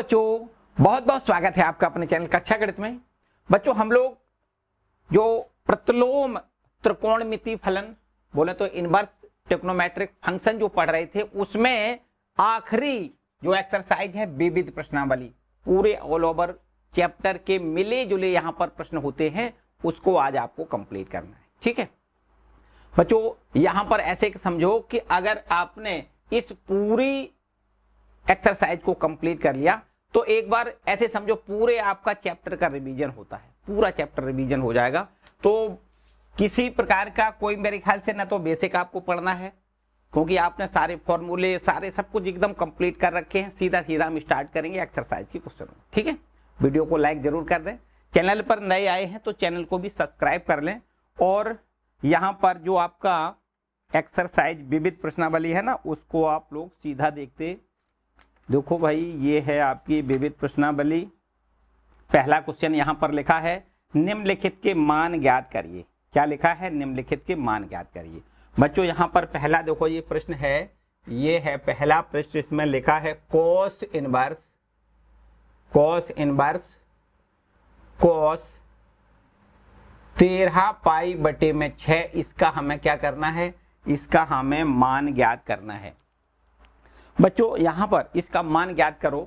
बच्चों बहुत बहुत स्वागत है आपका अपने चैनल कक्षा गणित में। बच्चों हम लोग जो प्रतिलोम त्रिकोणमिति फलन बोले तो इनवर्स ट्रिग्नोमेट्रिक फंक्शन जो पढ़ रहे थे उसमें आखिरी जो एक्सरसाइज है विविध प्रश्नावली पूरे ऑल ओवर चैप्टर के मिले जुले यहाँ पर प्रश्न होते हैं उसको आज आपको कंप्लीट करना है। ठीक है बच्चों, यहाँ पर ऐसे समझो कि अगर आपने इस पूरी एक्सरसाइज को कंप्लीट कर लिया तो एक बार ऐसे समझो पूरे आपका चैप्टर का रिवीजन होता है, पूरा चैप्टर रिवीजन हो जाएगा। तो किसी प्रकार का कोई मेरे ख्याल से ना तो बेसिक आपको पढ़ना है क्योंकि आपने सारे फॉर्मूले सारे सब कुछ एकदम कंप्लीट कर रखे हैं। सीधा सीधा हम स्टार्ट करेंगे एक्सरसाइज की क्वेश्चन। ठीक है, वीडियो को लाइक जरूर कर दें। चैनल पर नए आए हैं तो चैनल को भी सब्सक्राइब कर लें। और यहाँ पर जो आपका एक्सरसाइज विविध प्रश्नावली है ना उसको आप लोग सीधा देखते देखो भाई, ये है आपकी विविध प्रश्नावली। पहला क्वेश्चन यहाँ पर लिखा है निम्नलिखित के मान ज्ञात करिए। क्या लिखा है? निम्नलिखित के मान ज्ञात करिए। बच्चों यहाँ पर पहला देखो ये प्रश्न है, ये है पहला प्रश्न। इसमें लिखा है कॉस इनवर्स कॉस 13 पाई बटे में 6। इसका हमें क्या करना है? इसका हमें मान ज्ञात करना है। बच्चों यहाँ पर इसका मान ज्ञात करो।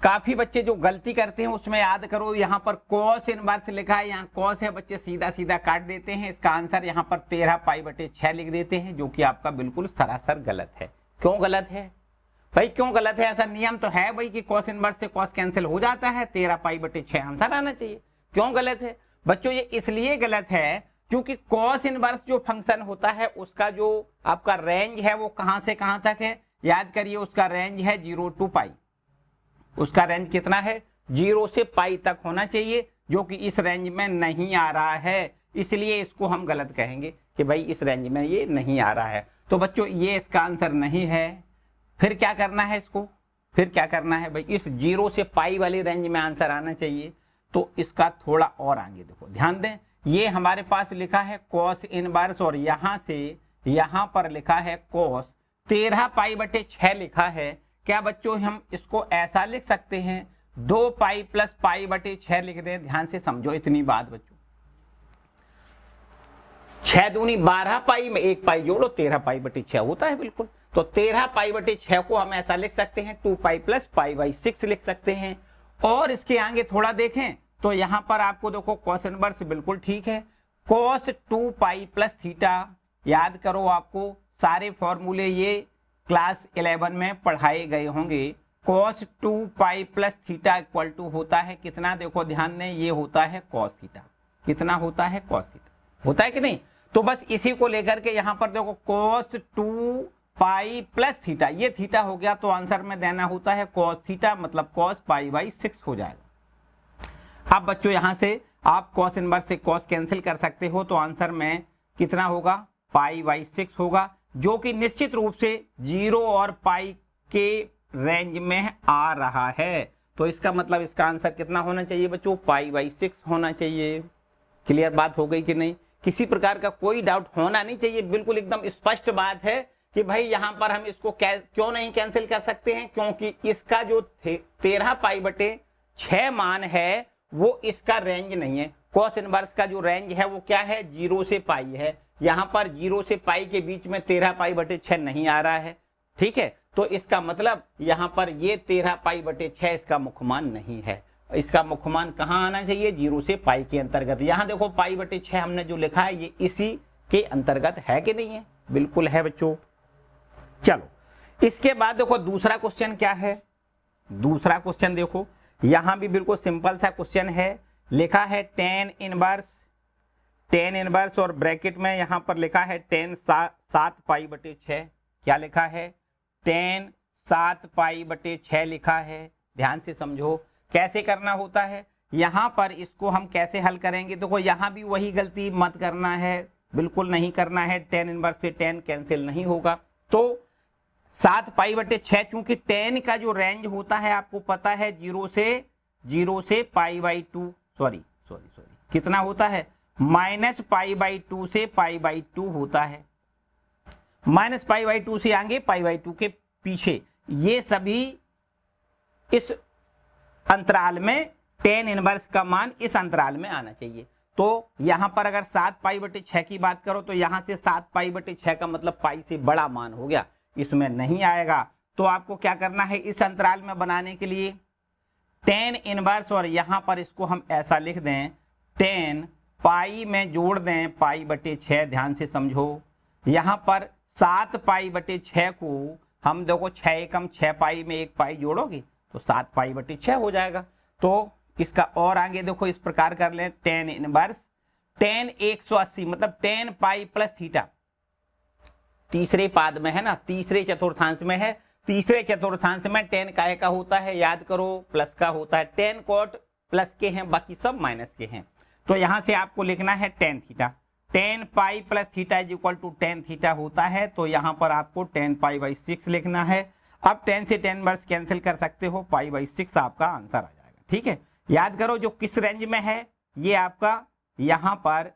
काफी बच्चे जो गलती करते हैं उसमें याद करो, यहाँ पर कॉस इनवर्स लिखा है, यहाँ कॉस है, बच्चे सीधा सीधा काट देते हैं। इसका आंसर यहाँ पर 13 पाई बटे 6 लिख देते हैं जो कि आपका बिल्कुल सरासर गलत है। क्यों गलत है भाई? क्यों गलत है? ऐसा नियम तो है भाई कि कॉस इनवर्स से कॉस कैंसिल हो जाता है, 13 पाई बटे 6 आंसर आना चाहिए। क्यों गलत है बच्चों? ये इसलिए गलत है क्योंकि कॉस इनवर्स जो फंक्शन होता है उसका जो आपका रेंज है वो कहां से कहां तक है? याद करिए, उसका रेंज है 0 to पाई। उसका रेंज कितना है? 0 से पाई तक होना चाहिए, जो कि इस रेंज में नहीं आ रहा है। इसलिए इसको हम गलत कहेंगे कि भाई इस रेंज में ये नहीं आ रहा है। तो बच्चों ये इसका आंसर नहीं है। फिर क्या करना है इसको? फिर क्या करना है भाई? इस 0 से पाई वाली रेंज में आंसर आना चाहिए। तो इसका थोड़ा और आगे देखो, ध्यान दें। ये हमारे पास लिखा है कॉस इनवर्स और यहां से यहां पर लिखा है कॉस 13 पाई बटे 6 लिखा है। क्या बच्चों हम इसको ऐसा लिख सकते हैं 2 पाई प्लस पाई बटे 6 लिख दें? ध्यान से समझो इतनी बात बच्चों। 6 दूनी 12 पाई में 1 पाई जोड़ो 13 पाई बटे 6 होता है बिल्कुल। तो 13 पाई बटे 6 को हम ऐसा लिख सकते हैं 2 पाई प्लस पाई बाई 6 लिख सकते हैं। और इसके आगे थोड़ा देखें तो यहां पर आपको देखो कॉस इनवर्स बिल्कुल ठीक है। कॉस 2 पाई प्लस थीटा, याद करो आपको सारे फॉर्मूले ये क्लास 11 में पढ़ाए गए होंगे। cos 2 pi plus theta equal to होता है कितना? देखो ध्यान दें, ये होता है cos थीटा। कितना होता है? cos थीटा होता है कि नहीं? तो बस इसी को लेकर के यहाँ पर देखो cos 2 पाई प्लस थीटा, ये थीटा हो गया तो आंसर में देना होता है cos थीटा, मतलब cos पाई बाई 6 हो जाएगा। अब बच्चों यहाँ से आप cos इनवर्स से cos कैंसिल कर सकते हो तो आंसर में कितना होगा? पाई बाई 6 होगा, जो कि निश्चित रूप से 0 और पाई के रेंज में आ रहा है। तो इसका मतलब इसका आंसर कितना होना चाहिए बच्चों? पाई बाई 6 होना चाहिए। क्लियर बात हो गई कि नहीं? किसी प्रकार का कोई डाउट होना नहीं चाहिए, बिल्कुल एकदम स्पष्ट बात है कि भाई यहाँ पर हम इसको क्यों नहीं कैंसिल कर सकते हैं? क्योंकि इसका जो 13 पाई बटे 6 मान है वो इसका रेंज नहीं है। कॉस इनवर्स का जो रेंज है वो क्या है? 0 से पाई है। यहाँ पर 0 से पाई के बीच में 13 पाई बटे 6 नहीं आ रहा है। ठीक है, तो इसका मतलब यहाँ पर ये 13 पाई बटे 6 इसका मुख्यमान नहीं है। इसका मुख्यमान कहाँ आना चाहिए? 0 से पाई के अंतर्गत। यहाँ देखो पाई बटे 6 हमने जो लिखा है ये इसी के अंतर्गत है कि नहीं है? बिल्कुल है बच्चों। चलो इसके बाद देखो दूसरा क्वेश्चन क्या है। दूसरा क्वेश्चन देखो, यहाँ भी बिल्कुल सिंपल सा क्वेश्चन है। लिखा है tan इनवर्स और ब्रैकेट में यहाँ पर लिखा है tan 7 पाई बटे 6। क्या लिखा है? tan 7 पाई बटे 6 लिखा है। ध्यान से समझो कैसे करना होता है। यहाँ पर इसको हम कैसे हल करेंगे? देखो यहाँ भी वही गलती मत करना है, बिल्कुल नहीं करना है। tan इनवर्स से tan कैंसिल नहीं होगा। तो 7 पाई बटे 6, चूंकि tan का जो रेंज होता है आपको पता है 0 से पाई बाई 2 सॉरी कितना होता है? माइनस पाई बाई 2 से पाई बाई 2 होता है। माइनस पाई बाई 2 से आगे पाई बाई 2 के पीछे, ये सभी इस अंतराल में टेन इनवर्स का मान इस अंतराल में आना चाहिए। तो यहां पर अगर 7 पाई बटे 6 की बात करो तो यहां से 7 पाई बटे 6 का मतलब पाई से बड़ा मान हो गया, इसमें नहीं आएगा। तो आपको क्या करना है, इस अंतराल में बनाने के लिए टेन इनवर्स, और यहां पर इसको हम ऐसा लिख दें 10 पाई में जोड़ दें पाई बटे 6। ध्यान से समझो, यहां पर 7 पाई बटे 6 को हम देखो 6 एकम 6 पाई में 1 पाई जोड़ोगे तो 7 पाई बटे 6 हो जाएगा। तो इसका और आगे देखो इस प्रकार कर लें, टेन इनवर्स 10 180 मतलब 10 पाई प्लस थीटा, तीसरे पाद में है ना, तीसरे चतुर्थांश में है। तीसरे चतुर्थांश में 10 काहे का होता है, याद करो, प्लस का होता है। 10 कोट प्लस के हैं, बाकी सब माइनस के हैं। तो यहां से आपको लिखना है ten theta, 10 pi plus theta is equal to 10 theta होता है। तो यहां पर आपको 10 पाई बाई 6 लिखना है। अब 10 से 10 वर्स कैंसिल कर सकते हो, पाई बाई 6 आपका आंसर आ जाएगा। ठीक है, याद करो जो किस रेंज में है, ये आपका यहां पर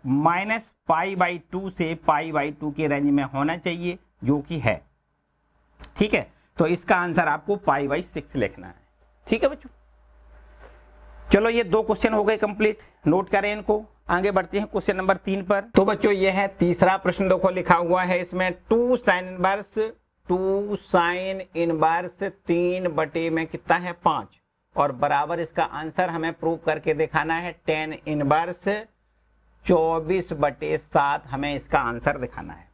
माइनस पाई बाई 2 से पाई बाई 2 के रेंज में होना चाहिए, जो कि है। ठीक है, तो इसका आंसर आपको पाई बाई 6 लिखना है। ठीक है बच्चों, चलो ये 2 क्वेश्चन हो गए कंप्लीट, नोट करें इनको। आगे बढ़ते हैं क्वेश्चन नंबर 3 पर। तो बच्चों ये है तीसरा प्रश्न, देखो लिखा हुआ है इसमें 2 साइन इनवर्स 3 बटे में कितना है 5, और बराबर इसका आंसर हमें प्रूव करके दिखाना है 10 इनवर्स 24 बटे 7 हमें इसका आंसर दिखाना है।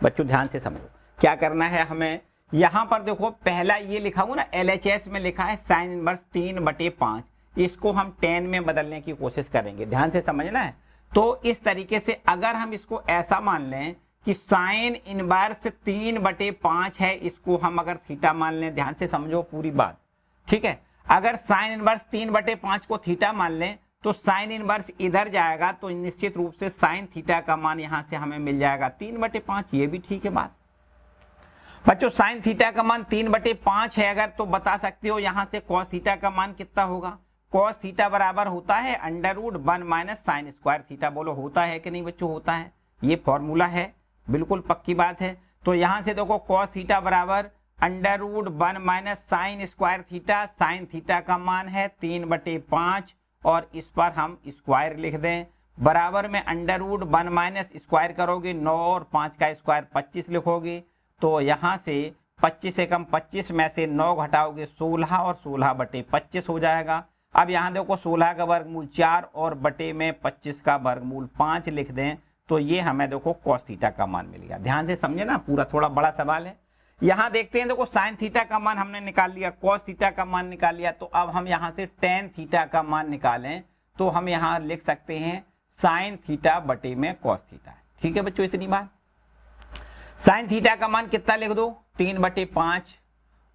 बच्चों ध्यान से समझो क्या करना है हमें। यहां पर देखो पहला ये लिखा हुआ ना, LHS में लिखा है साइन इनवर्स 3 बटे 5, इसको हम 10 में बदलने की कोशिश करेंगे। ध्यान से समझना है। तो इस तरीके से अगर हम इसको ऐसा मान लें कि साइन इनवर्स 3 बटे 5 है, इसको हम अगर थीटा मान लें, ध्यान से समझो पूरी बात। ठीक है, अगर साइन इनवर्स 3 बटे 5 को थीटा मान लें तो साइन इनवर्स इधर जाएगा, तो निश्चित रूप से साइन थीटा का मान यहां से हमें मिल जाएगा 3 बटे 5। ये भी ठीक है बात। बच्चों साइन थीटा का मान 3 बटे 5 है अगर, तो बता सकते हो यहां से कॉस थीटा का मान कितना होगा। कॉस थीटा बराबर होता है √1 माइनस साइन स्क्वायर थीटा। बोलो होता है कि नहीं बच्चों, होता है। ये फॉर्मूला है, बिल्कुल पक्की बात है। तो यहां से देखो कॉस थीटा बराबर √1 minus sine square theta. Sine theta का मान है 3 बटे 5, और इस पर हम स्क्वायर लिख दें, बराबर में √1 माइनस स्क्वायर करोगे 9 और 5 का स्क्वायर 25 लिखोगे। तो यहां से 25 से कम 25 में से 9 घटाओगे 16, और 16 बटे 25 हो जाएगा। अब यहाँ देखो 16 का वर्गमूल 4 और बटे में 25 का वर्गमूल 5 लिख दें, तो ये हमें देखो कॉस थीटा का मान मिल गया। ध्यान से समझे ना, पूरा थोड़ा बड़ा सवाल है। यहाँ देखते हैं, देखो साइन थीटा का मान हमने निकाल लिया, कॉस थीटा का मान निकाल लिया। तो अब हम यहाँ से टेन थीटा का मान निकालें, तो हम यहाँ लिख सकते हैं साइन थीटा बटे में कॉस थीटा। ठीक है बच्चों, इतनी बात। साइन थीटा का मान कितना लिख दो, 3 बटे 5,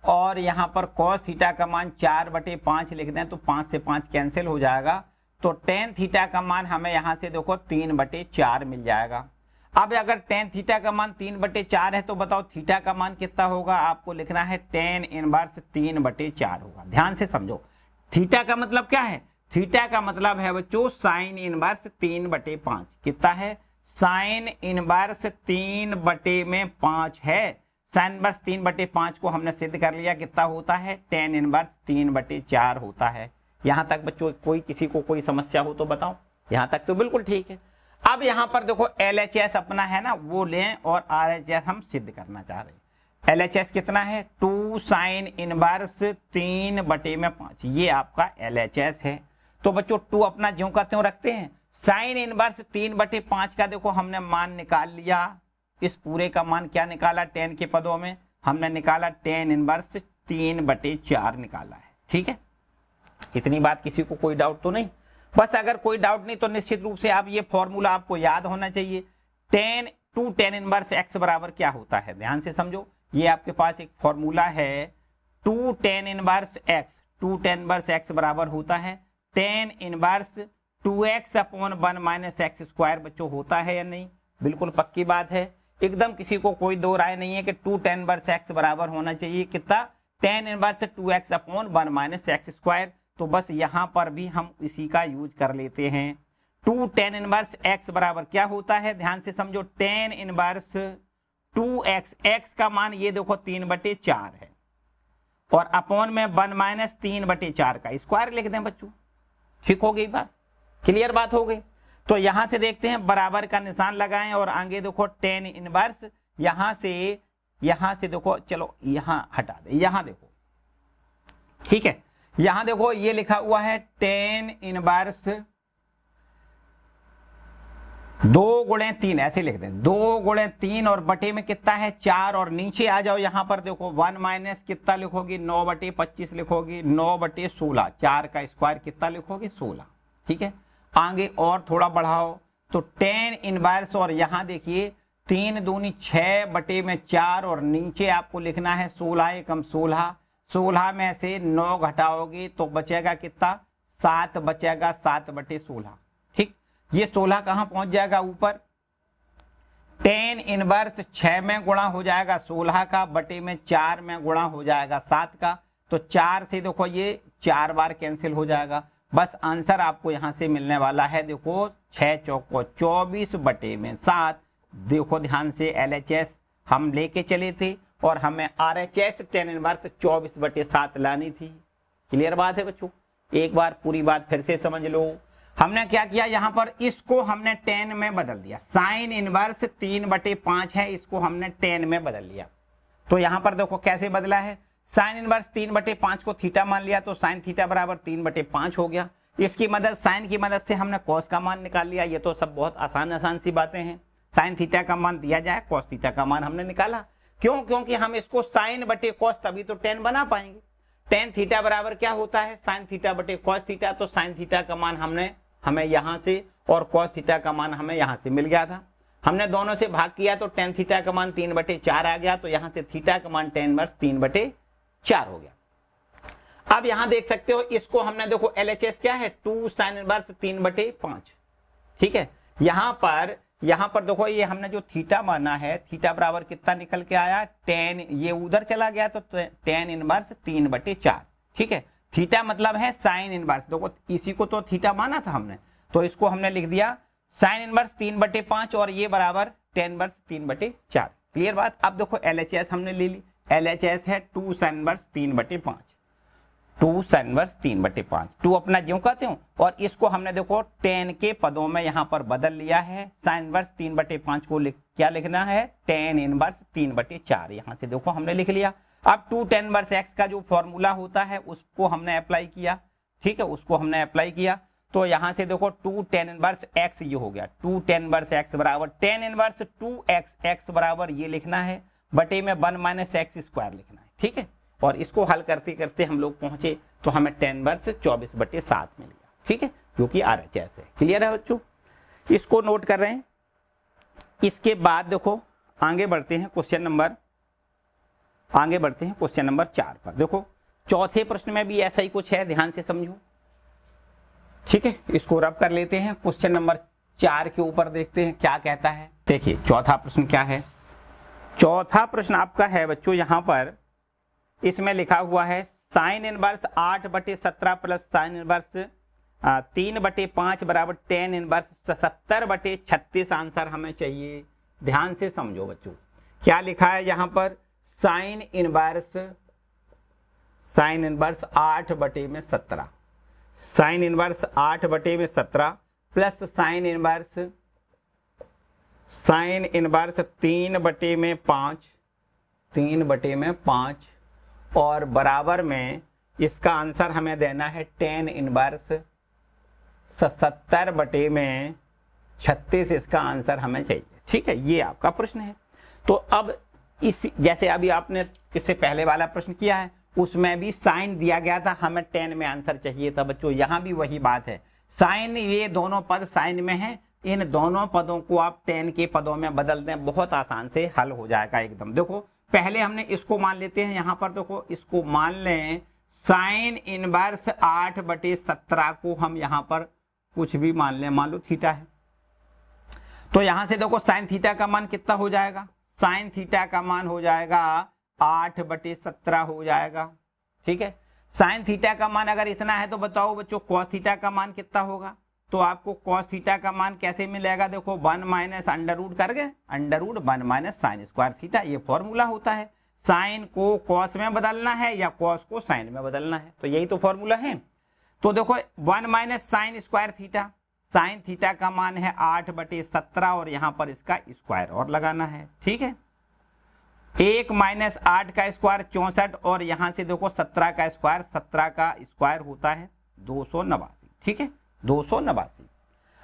और यहाँ पर कॉस थीटा का मान 4 बटे 5 लिख दें, तो 5 से 5 कैंसिल हो जाएगा। तो टेन थीटा का मान हमें यहाँ से देखो 3 बटे 4 मिल जाएगा। अब अगर टेन थीटा का मान 3 बटे 4 है, तो बताओ थीटा का मान कितना होगा। आपको लिखना है टेन इनवर्स 3 बटे 4 होगा। ध्यान से समझो, थीटा का मतलब क्या है, थीटा का मतलब है बच्चों साइन इनवर्स 3 बटे 5। कितना है, साइन इनवर्स 3 बटे में 5 है। साइन इनवर्स 3 बटे 5 को हमने सिद्ध कर लिया, कितना होता है, टेन इनवर्स 3 बटे 4 होता है। यहां तक बच्चों कोई किसी को कोई समस्या हो तो बताओ, यहां तक तो बिल्कुल ठीक है। अब यहां पर देखो LHS अपना है ना, वो लें, और RHS हम सिद्ध करना चाह रहे हैं। LHS कितना है, 2 साइन इनवर्स 3 बटे में 5, ये आपका LHS है। तो बच्चों 2 अपना ज्यों का त्यों रखते हैं। साइन इनवर्स 3 बटे 5 का देखो हमने मान निकाल लिया। इस पूरे का मान क्या निकाला, 10 के पदों में हमने निकाला टेन इनवर्स 3 बटे 4 निकाला है। ठीक है, इतनी बात, किसी को कोई डाउट तो नहीं। बस अगर कोई डाउट नहीं तो निश्चित रूप से आप ये फॉर्मूला आपको याद होना चाहिए। टेन इनवर्स x बराबर क्या होता है, ध्यान से समझो। ये आपके पास एक फॉर्मूला है 2 टेन इनवर्स x बराबर होता है tan inverse 2x upon 1 minus x square. बच्चों होता है या नहीं, बिल्कुल पक्की बात है, एकदम किसी को कोई दो राय नहीं है कि 2 टेन इनवर्स x बराबर होना चाहिए कितना, tan inverse 2x upon 1 minus x square. तो बस यहां पर भी हम इसी का यूज कर लेते हैं। 2 टेन इनवर्स x बराबर क्या होता है, ध्यान से समझो, टेन इनवर्स 2x, x का मान ये देखो 3 बटे 4 है, और अपॉन में 1-3/4 का स्क्वायर लिख दें बच्चों। ठीक हो गई बात, क्लियर बात हो गई। तो यहां से देखते हैं बराबर का निशान लगाएं और आगे देखो tan इनवर्स, यहां से देखो, चलो यहां हटा दे, यहां देखो, ठीक है, यहां देखो ये लिखा हुआ है tan इनवर्स 2×3, ऐसे लिख दें 2×3 और बटे में कितना है 4, और नीचे आ जाओ यहां पर देखो 1 माइनस कितना लिखोगी 9/25 लिखोगी, 9/16, 4 का स्क्वायर कितना लिखोगी 16। ठीक है, आगे और थोड़ा बढ़ाओ तो tan इनवर्स, और यहां देखिए 3 दूनी 6/4 और नीचे आपको लिखना है 16 एकम 16, 16 में से 9 घटाओगे तो बचेगा कितना 7 बचेगा, 7/16। ठीक, ये 16 कहां पहुंच जाएगा ऊपर, tan इनवर्स 6 में गुणा हो जाएगा 16 का, बटे में 4 में गुणा हो जाएगा 7 का, तो 4 से देखो ये 4 बार कैंसिल हो जाएगा। बस आंसर आपको यहां से मिलने वाला है, देखो 6 चौको 24 बटे में 7। देखो ध्यान से LHS हम लेके चले थे और हमें RHS tan इनवर्स 24/7 लानी थी। क्लियर बात है बच्चों, एक बार पूरी बात फिर से समझ लो। हमने क्या किया, यहां पर इसको हमने tan में बदल दिया, साइन इनवर्स 3/5 है, इसको हमने tan में बदल लिया। तो यहां पर देखो कैसे बदला है, साइन इनवर्स 3/5 को थीटा मान लिया तो साइन थीटा बराबर 3/5 हो गया। इसकी मदद, साइन की मदद से हमने कॉस का मान निकाल लिया। ये तो सब बहुत आसान सी बातें हैं। साइन थीटा का मान दिया जाए, कॉस थीटा का मान हमने निकाला। क्यों? क्योंकि हम इसको साइन बटे कॉस तभी तो tan बना पाएंगे। tan थीटा बराबर क्या होता है, साइन थीटा बटे कॉस थीटा। तो साइन थीटा का मान हमें यहां से और कॉस थीटा का मान हमें यहां से मिल गया था। हमने दोनों से भाग किया तो tan थीटा का मान 3/4 आ गया, तो यहां से थीटा का मान tan इनवर्स 3/4 हो गया। अब यहां देख सकते हो, इसको हमने देखो LHS क्या है 2 साइन इनवर्स 3/5। ठीक है, यहां पर देखो ये हमने जो थीटा माना है, थीटा बराबर कितना निकल के आया tan, ये उधर चला गया तो tan इनवर्स 3/4। ठीक है, थीटा मतलब है साइन इनवर्स, देखो इसी को तो थीटा माना था हमने, तो इसको हमने लिख दिया साइन इनवर्स 3/5 और ये बराबर tan इनवर्स 3/4। क्लियर बात। अब देखो LHS हमने ले ली, LHS है 2 साइन इनवर्स 3/5, 2 साइन इनवर्स 3/5, 2 अपना ज्यों कहते हो, और इसको हमने देखो tan के पदों में यहां पर बदल लिया है। साइन इनवर्स 3/5 को क्या लिखना है, tan इनवर्स 3/4, यहां से देखो हमने लिख लिया। अब 2 tan इनवर्स x का जो फॉर्मूला होता है उसको हमने अप्लाई किया। ठीक है, उसको हमने अप्लाई किया तो यहां से देखो 2 tan इनवर्स x ये हो गया, 2 tan इनवर्स x बराबर tan इनवर्स 2x, x बराबर ये लिखना है, बटे में 1 माइनस x स्क्वायर लिखना है। ठीक है, और इसको हल करते करते हम लोग पहुंचे तो हमें tan इनवर्स 24/7 मिल गया। ठीक है, जो कि RHS है। क्लियर है बच्चों, इसको नोट कर रहे हैं। इसके बाद देखो आगे बढ़ते हैं क्वेश्चन नंबर 4 पर। देखो चौथे प्रश्न में भी ऐसा ही कुछ है, ध्यान से समझो। ठीक है, इसको रब कर लेते हैं। क्वेश्चन नंबर 4 के ऊपर देखते हैं क्या कहता है। देखिए चौथा प्रश्न क्या है। चौथा प्रश्न आपका है बच्चों, यहां पर इसमें लिखा हुआ है sine inverse 8/17 plus sine inverse 3/5 बराबर tan इनवर्स 70/36। आंसर हमें चाहिए। ध्यान से समझो बच्चों, क्या लिखा है यहां पर, sine inverse 8/17, sine inverse 8/17 plus sine inverse 3/5 और बराबर में इसका आंसर हमें देना है tan इनवर्स 70/36। इसका आंसर हमें चाहिए। ठीक है, ये आपका प्रश्न है। तो अब जैसे अभी आपने इससे पहले वाला प्रश्न किया है उसमें भी साइन दिया गया था, हमें tan में आंसर चाहिए था बच्चों। यहां भी वही बात है, साइन, ये दोनों पद साइन में है, इन दोनों पदों को आप tan के पदों में बदल दें, बहुत आसान से हल हो जाएगा एकदम। देखो पहले हमने इसको मान लेते हैं, यहां पर देखो इसको मान लें साइन इनवर्स 8/17 को हम यहां पर कुछ भी मान लें, मान लो थीटा है। तो यहां से देखो साइन थीटा का मान कितना हो जाएगा, साइन थीटा का मान हो जाएगा 8/17 हो जाएगा। ठीक है, साइन थीटा का मान अगर इतना है तो बताओ बच्चों कॉस थीटा का मान कितना होगा। तो आपको कॉस थीटा का मान कैसे मिलेगा, देखो 1 माइनस अंडर रूट कर गए, under root 1 minus sine square theta, ये फॉर्मूला होता है। साइन को कॉस में बदलना है या कॉस को साइन में बदलना है। तो यही तो फॉर्मूला है। तो देखो 1 minus sine square theta, sine theta का मान है 8/17 और यहाँ पर इसका स्क्वायर और लगाना है। ठीक है, 1 माइनस 8 का स्क्वायर 64 और यहाँ से देखो 17 का स्क्वायर, 17 का स्क्वायर होता है 289। ठीक है, 289।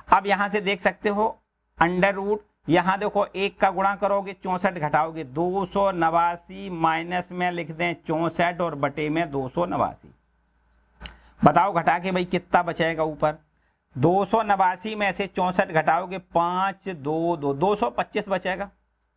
अब यहाँ से देख सकते हो अंडर रूट, यहाँ देखो 1 का गुणा करोगे 64 घटाओगे 289 माइनस में लिख दें 64 और बटे में 289। बताओ घटा के भाई कितना बचेगा ऊपर। 289 में से 64 घटाओगे 5 2 2 225 बचेगा।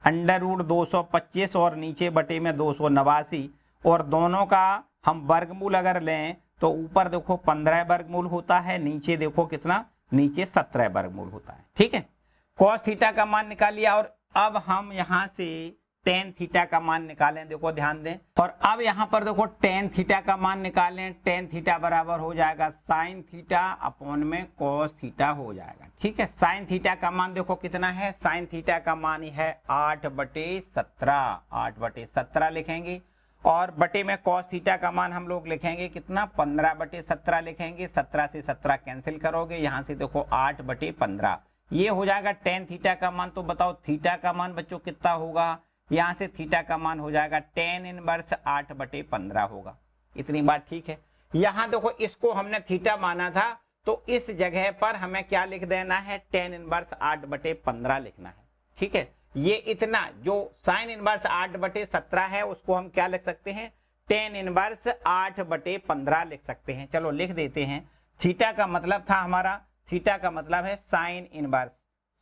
अंडर रूट 225 और नीचे बटे में 289 और दोनों का हम वर्गमूल अगर लें तो ऊपर देखो 15 वर्गमूल होता है, नीचे देखो कितना, नीचे 17 वर्गमूल होता है। ठीक है, कॉस थीटा का मान निकाल लिया और अब हम यहाँ से टेन थीटा का मान निकालें। देखो ध्यान दें, और अब यहाँ पर देखो टेन थीटा का मान निकालें। टेन थीटा बराबर हो जाएगा साइन थीटा अपॉन में कॉस थीटा हो जाएगा। ठीक है, साइन थीटा का मान देखो कितना है, साइन थीटा का मान है 8/17, 8/17 लिखेंगे और बटे में कॉस थीटा का मान हम लोग लिखेंगे कितना, 15/17 लिखेंगे। 17 से 17 कैंसिल करोगे, यहाँ से देखो 8/15 ये हो जाएगा टेन थीटा का मान। तो बताओ थीटा का मान बच्चों कितना होगा, यहाँ से थीटा का मान हो जाएगा टेन इनवर्स 8/15 होगा। इतनी बात ठीक है। यहाँ देखो इसको हमने थीटा माना था तो इस जगह पर हमें क्या लिख देना है, टेन इनवर्स 8/15 लिखना है। ठीक है, ये इतना जो साइन इनवर्स 8/17 है उसको हम क्या लिख सकते हैं, टेन इनवर्स 8/15 लिख सकते हैं। चलो लिख देते हैं। थीटा का मतलब था हमारा, थीटा का मतलब है साइन इनवर्स,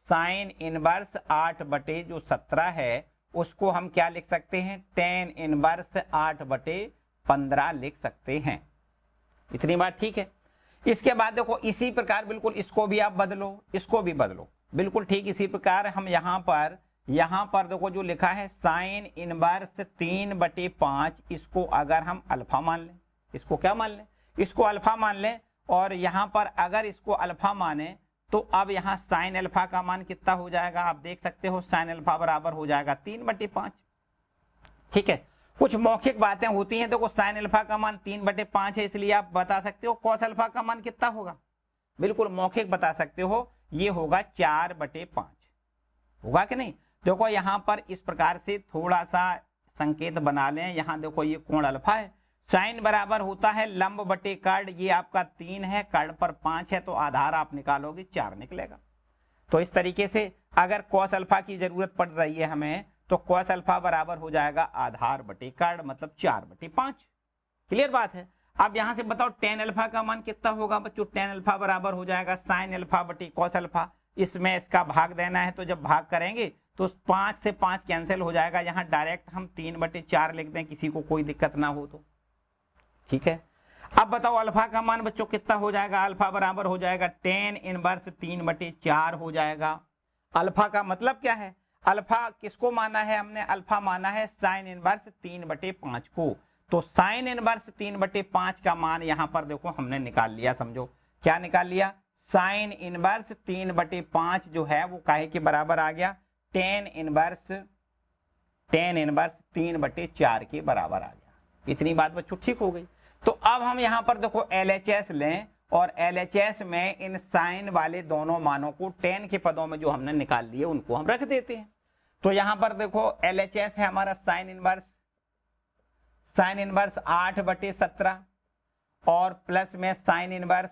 साइन इनवर्स 8/17 है उसको हम क्या लिख सकते हैं, टेन इनवर्स 8/15 लिख सकते हैं। इतनी बात ठीक है। इसके बाद देखो इसी प्रकार बिल्कुल इसको भी आप बदलो, इसको भी बदलो, बिल्कुल ठीक इसी प्रकार हम यहाँ पर देखो जो लिखा है साइन इनवर्स 3/5, इसको अगर हम अल्फा मान लें, इसको क्या मान लें, इसको अल्फा मान लें और यहाँ पर अगर इसको अल्फा माने तो अब यहाँ साइन अल्फा का मान कितना हो जाएगा, आप देख सकते हो साइन अल्फा बराबर हो जाएगा 3/5। ठीक है, कुछ मौखिक बातें होती हैं। देखो साइन अल्फा का मान 3/5 है इसलिए आप बता सकते हो कॉस अल्फा का मान कितना होगा, बिल्कुल मौखिक बता सकते हो, ये होगा 4/5 होगा कि नहीं। देखो यहाँ पर इस प्रकार से थोड़ा सा संकेत बना लें। यहाँ देखो ये कोण अल्फा है, साइन बराबर होता है लंब बटे कर्ण, ये आपका 3 है, कर्ण पर 5 है तो आधार आप निकालोगे 4 निकलेगा। तो इस तरीके से अगर कॉस अल्फा की जरूरत पड़ रही है हमें तो कॉस अल्फा बराबर हो जाएगा आधार बटे कर्ण मतलब 4/5। क्लियर बात है। अब यहां से बताओ टेन अल्फा का मान कितना होगा बच्चों, टेन अल्फा बराबर हो जाएगा साइन अल्फा बटे कॉस अल्फा। इसमें इसका भाग देना है तो जब भाग करेंगे तो 5 से 5 कैंसिल हो जाएगा, यहाँ डायरेक्ट हम 3/4 लिख दें, किसी को कोई दिक्कत ना हो तो। ठीक है, अब बताओ अल्फा का मान बच्चों कितना हो जाएगा, अल्फा बराबर हो जाएगा टेन इनवर्स 3/4 हो जाएगा। अल्फा का मतलब क्या है, अल्फा किसको माना है हमने, अल्फा माना है साइन इनवर्स 3/5 को। तो साइन इनवर्स 3/5 का मान यहाँ पर देखो हमने निकाल लिया। समझो क्या निकाल लिया, साइन इनवर्स 3/5 जो है वो काहे के बराबर आ गया, टेन इनवर्स 3/4 के बराबर आ गया। इतनी बात बच्चों ठीक हो गई। तो अब हम यहाँ पर देखो LHS लें और LHS में इन साइन वाले दोनों मानों को टेन के पदों में जो हमने निकाल लिए उनको हम रख देते हैं। तो यहाँ पर देखो LHS है हमारा साइन इनवर्स 8/17 और प्लस में साइन इनवर्स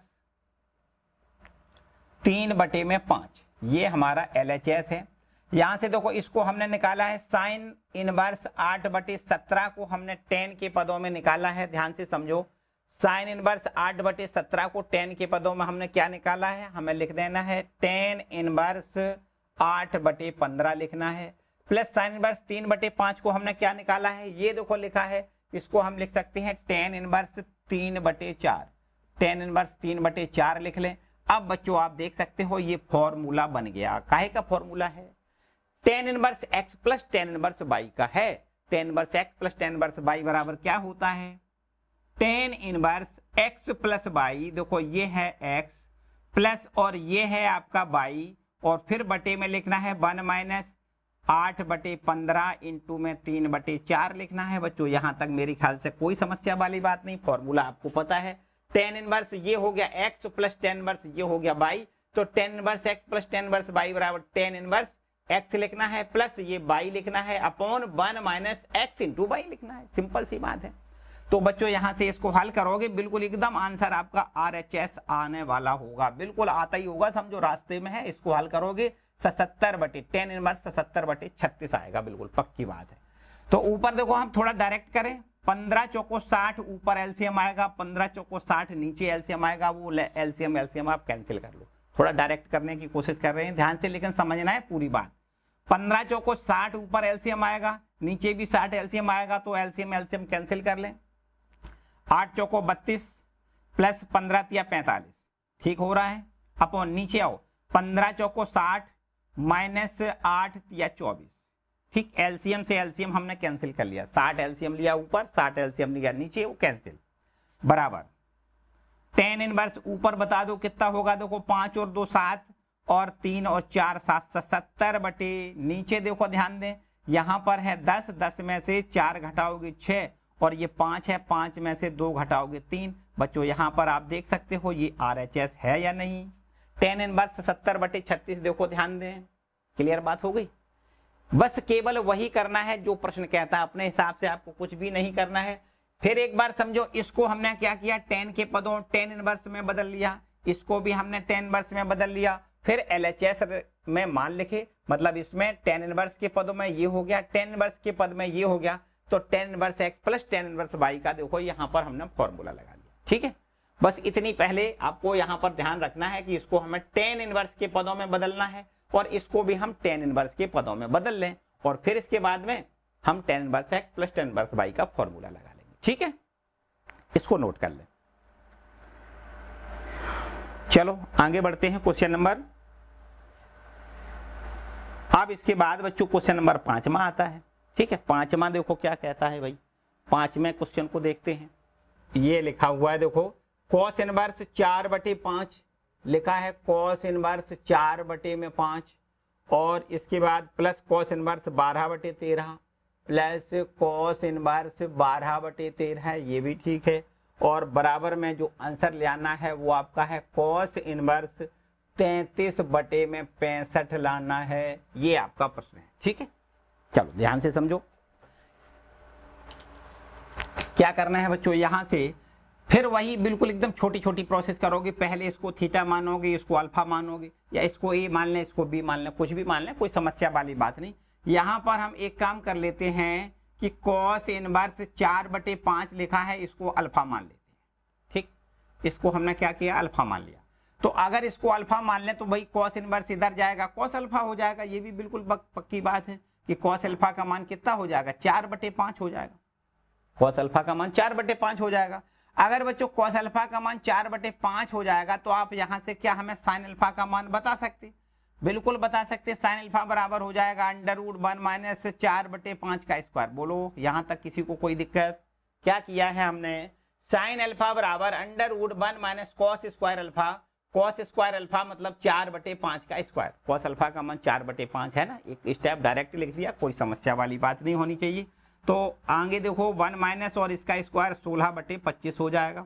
3/5, ये हमारा LHS है। यहां से देखो इसको हमने निकाला है साइन इनवर्स 8/17 को हमने 10 के पदों में निकाला है। ध्यान से समझो, साइन इनवर्स 8/17 को 10 के पदों में हमने क्या निकाला है, हमें लिख देना है 10 इनवर्स 8/15 लिखना है। प्लस साइन इनवर्स 3/5 को हमने क्या निकाला है, ये देखो लिखा है, इसको हम लिख सकते हैं 10 इनवर्स 3/4, 10 इनवर्स 3/4 लिख लें। अब बच्चों आप देख सकते हो ये फॉर्मूला बन गया। काहे का फॉर्मूला है, tan inverse x plus tan inverse y का है। Tan inverse x plus tan inverse y बराबर क्या होता है, tan inverse x plus y. देखो ये है एक्स प्लस और ये है आपका वाई और फिर बटे में लिखना है 1 माइनस 8/15 इंटू में 3/4 लिखना है बच्चों। यहां तक मेरे ख्याल से कोई समस्या वाली बात नहीं, फॉर्मूला आपको पता है। tan इनवर्स ये हो गया x प्लस tan इनवर्स ये हो गया y, तो tan inverse x plus tan inverse y बराबर tan इनवर्स x लिखना है प्लस ये y लिखना है upon 1 minus x into y लिखना है। सिंपल सी बात है। तो बच्चों यहां से इसको हल करोगे बिल्कुल एकदम आंसर आपका RHS आने वाला होगा, बिल्कुल आता ही होगा, समझो रास्ते में है। इसको हल करोगे 77/tan इनवर्स 77/36 आएगा, बिल्कुल पक्की बात है। तो ऊपर देखो हम थोड़ा डायरेक्ट करें, 15 चौको 60 ऊपर एलसीएम आएगा, 15 चौको 60 नीचे एलसीएम आएगा, वो एलसीएम आप कैंसिल कर लो। थोड़ा डायरेक्ट करने की कोशिश कर रहे हैं ध्यान से, लेकिन समझना है पूरी बात। 15 चौको 60 ऊपर एलसीएम आएगा, नीचे भी 60 एलसीएम आएगा, तो एलसीएम कैंसिल कर लें। 8 चौको 32 प्लस 15 या 45, ठीक हो रहा है। अपॉन नीचे आओ, 15 चौको 60 माइनस 8 या 24, ठीक। एलसीएम से एलसीएम हमने कैंसिल कर लिया, 60 एलसीएम लिया ऊपर, 60 एलसीएम लिया नीचे, वो कैंसिल। बराबर tan इनवर्स ऊपर बता दो कितना होगा, देखो 5 और 2 7 और 3 और 4 7 70/, नीचे देखो ध्यान दें, यहां पर है 10, 10 में से 4 घटाओगे 6 और ये 5 है, 5 में से 2 घटाओगे 3। बच्चों यहां पर आप देख सकते हो ये RHS है या नहीं। tan इनवर्स 70/36 देखो ध्यान दें, क्लियर बात हो गई। बस केवल वही करना है जो प्रश्न कहता है, अपने हिसाब से आपको कुछ भी नहीं करना है। फिर एक बार समझो, इसको हमने क्या किया, tan के पदों tan इनवर्स में बदल लिया, इसको भी हमने tan इनवर्स में बदल लिया, फिर LHS में मान लिखे, मतलब इसमें tan इनवर्स के पदों में ये हो गया, tan इनवर्स के पद में ये हो गया, तो tan inverse x plus tan inverse y का देखो यहां पर हमने फॉर्मूला लगा लिया, ठीक है। बस इतनी पहले आपको यहां पर ध्यान रखना है कि इसको हमें tan इनवर्स के पदों में बदलना है और इसको भी हम tan इनवर्स के पदों में बदल लें, और फिर इसके बाद में हम tan inverse x plus tan inverse y का फॉर्मूला लगा लेंगे, ठीक है। इसको नोट कर लें। चलो आगे बढ़ते हैं क्वेश्चन नंबर, अब इसके बाद बच्चों क्वेश्चन नंबर 5वां आता है, ठीक है। 5वां देखो क्या कहता है भाई, 5वें क्वेश्चन को देखते हैं। ये लिखा हुआ है देखो, cos इनवर्स 4/5 लिखा है, cos इनवर्स 4/5 और इसके बाद plus cos inverse 12/13 plus cos inverse 12/13, ये भी ठीक है। और बराबर में जो आंसर ले आना है वो आपका है cos इनवर्स 33/65 लाना है, ये आपका प्रश्न है, ठीक है। चलो ध्यान से समझो क्या करना है बच्चों। यहां से फिर वही बिल्कुल एकदम छोटी छोटी प्रोसेस करोगे, पहले इसको थीटा मानोगे, इसको अल्फा मानोगे, या इसको ए मान लें, इसको बी मान लें, कुछ भी मान लें, कोई समस्या वाली बात नहीं। यहां पर हम एक काम कर लेते हैं कि cos इनवर्स 4/5 लिखा है, इसको अल्फा मान लेते हैं, ठीक। इसको हमने क्या किया, अल्फा मान लिया। तो अगर इसको अल्फा मान लें तो भाई cos इनवर्स इधर जाएगा, cos अल्फा हो जाएगा, ये भी बिल्कुल पक्की बात है कि cos अल्फा का मान कितना हो जाएगा, 4/5 हो जाएगा। cos अल्फा का मान 4/5 हो जाएगा। अगर बच्चों cos अल्फा का मान 4/5 हो जाएगा तो आप यहां से क्या हमें sin अल्फा का मान बता सकते, बिल्कुल बता सकते। sin अल्फा बराबर हो जाएगा √1 माइनस 4/5 का स्क्वायर। बोलो यहां तक किसी को कोई दिक्कत? क्या किया है हमने, sin अल्फा बराबर √1 minus cos square alpha, cos square alpha मतलब 4/5 का स्क्वायर। cos अल्फा का मान 4/5 है ना, एक स्टेप डायरेक्ट लिख दिया, कोई समस्या वाली बात नहीं होनी चाहिए। तो आगे देखो 1 माइनस और इसका स्क्वायर 16/25 हो जाएगा।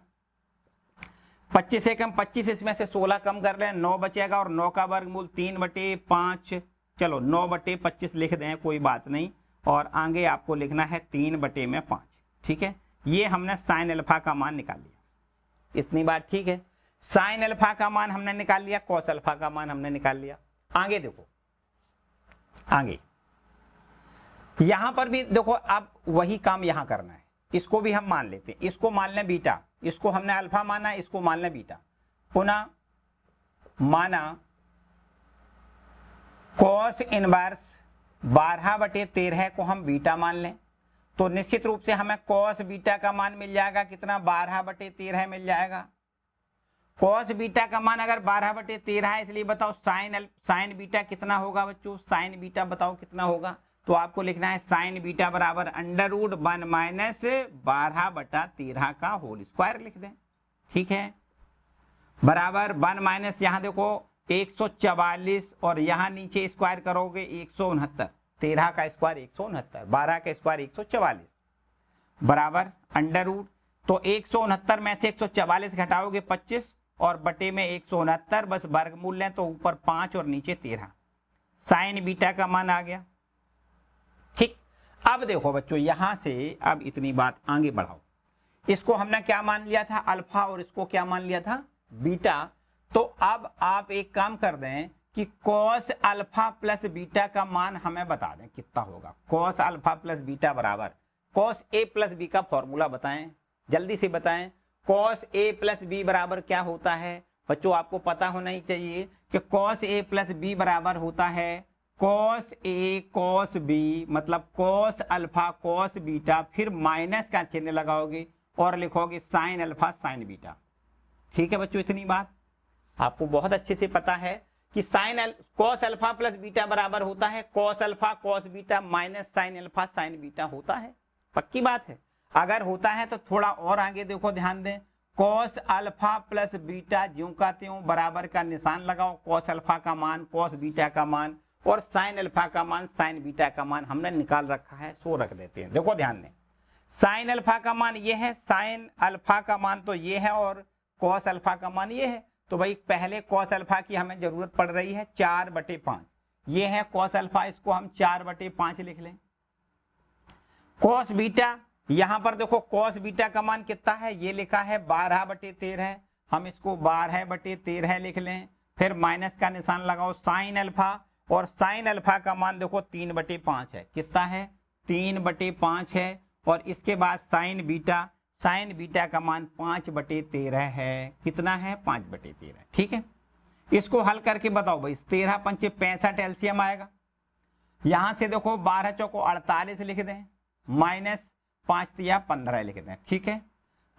25 से कम 25, इसमें से 16 कम कर लें, 9 बचेगा, और 9 का वर्गमूल 3/5, चलो 9/25 लिख दें, कोई बात नहीं। और आगे आपको लिखना है 3/5, ठीक है। ये हमने sin अल्फा का मान निकाल लिया, इतनी बात ठीक है। sin अल्फा का मान हमने निकाल लिया, cos अल्फा का मान हमने निकाल लिया। आगे देखो, आगे यहां पर भी देखो, अब वही काम यहां करना है। इसको भी हम मान लेते हैं, इसको मान लें बीटा, इसको हमने अल्फा माना, इसको मान लें बीटा। पुनः माना cos इनवर्स 12/13 को हम बीटा मान लें, तो निश्चित रूप से हमें cos बीटा का मान मिल जाएगा कितना, 12/13 मिल जाएगा। cos बीटा का मान अगर 12/13 है, इसलिए बताओ sin बीटा कितना होगा बच्चों, sin बीटा बताओ कितना होगा। तो आपको लिखना है sin बीटा बराबर √1 माइनस 12/13 का होल स्क्वायर लिख दें, ठीक है। बराबर 1 माइनस, यहां देखो 144, और यहां नीचे स्क्वायर करोगे 169, 13 का स्क्वायर 169, 12 का स्क्वायर 144 बराबर अंडर रूट, तो 169 में से 144 घटाओगे 25 और बटे में 169, बस वर्गमूल लें तो ऊपर 5 और नीचे 13, साइन बीटा का मान आ गया। ठीक, अब देखो बच्चों यहां से अब इतनी बात आगे बढ़ाओ, इसको हमने क्या मान लिया था अल्फा और इसको क्या मान लिया था बीटा। तो अब आप एक काम कर दें कि कॉस अल्फा प्लस बीटा का मान हमें बता दें कितना होगा। कॉस अल्फा प्लस बीटा बराबर कॉस ए प्लस बी का फॉर्मूला बताएं, जल्दी से बताएं। कॉस ए प्लस बी बराबर क्या होता है बच्चों, आपको पता होना ही चाहिए कि कॉस ए प्लस बी बराबर होता है कॉस ए कॉस बी, मतलब कॉस अल्फा कॉस बीटा, फिर माइनस का चिन्ह लगाओगे और लिखोगे साइन अल्फा साइन बीटा। ठीक है बच्चों, इतनी बात आपको बहुत अच्छे से पता है कि कॉस अल्फा प्लस बीटा बराबर होता है cos alpha cos beta minus sine alpha sign beta होता है, पक्की बात है। अगर होता है तो थोड़ा और आगे देखो, ध्यान दें, कॉस अल्फा प्लस बीटा ज्यों का त्यों बराबर का निशान लगाओ, कॉस अल्फा का मान कॉस बीटा का मान और साइन अल्फा का मान साइन बीटा का मान हमने निकाल रखा है, सो रख देते हैं। देखो ध्यान दें, साइन अल्फा का मान ये है, साइन अल्फा का मान तो ये है और कॉस अल्फा का मान ये है। तो भाई पहले कॉस अल्फा की हमें जरूरत पड़ रही है 4/5, ये है कॉस अल्फा, इसको हम 4/5 लिख लें। कॉस बीटा, यहां पर देखो कॉस बीटा का मान कितना है, ये लिखा है 12/13, हम इसको 12/13 लिख लें, फिर माइनस का निशान लगाओ। साइन अल्फा, और साइन अल्फा का मान देखो 3/5 है, कितना है 3/5 है, और इसके बाद साइन बीटा, साइन बीटा का मान 5/13 है, कितना है 5/13। ठीक है, इसको हल करके बताओ भाई, 13 पंचे 65 एलसीएम आएगा। यहां से देखो 12 चौको 48 लिख दें, माइनस 5 तिया 15 लिख दें, ठीक है,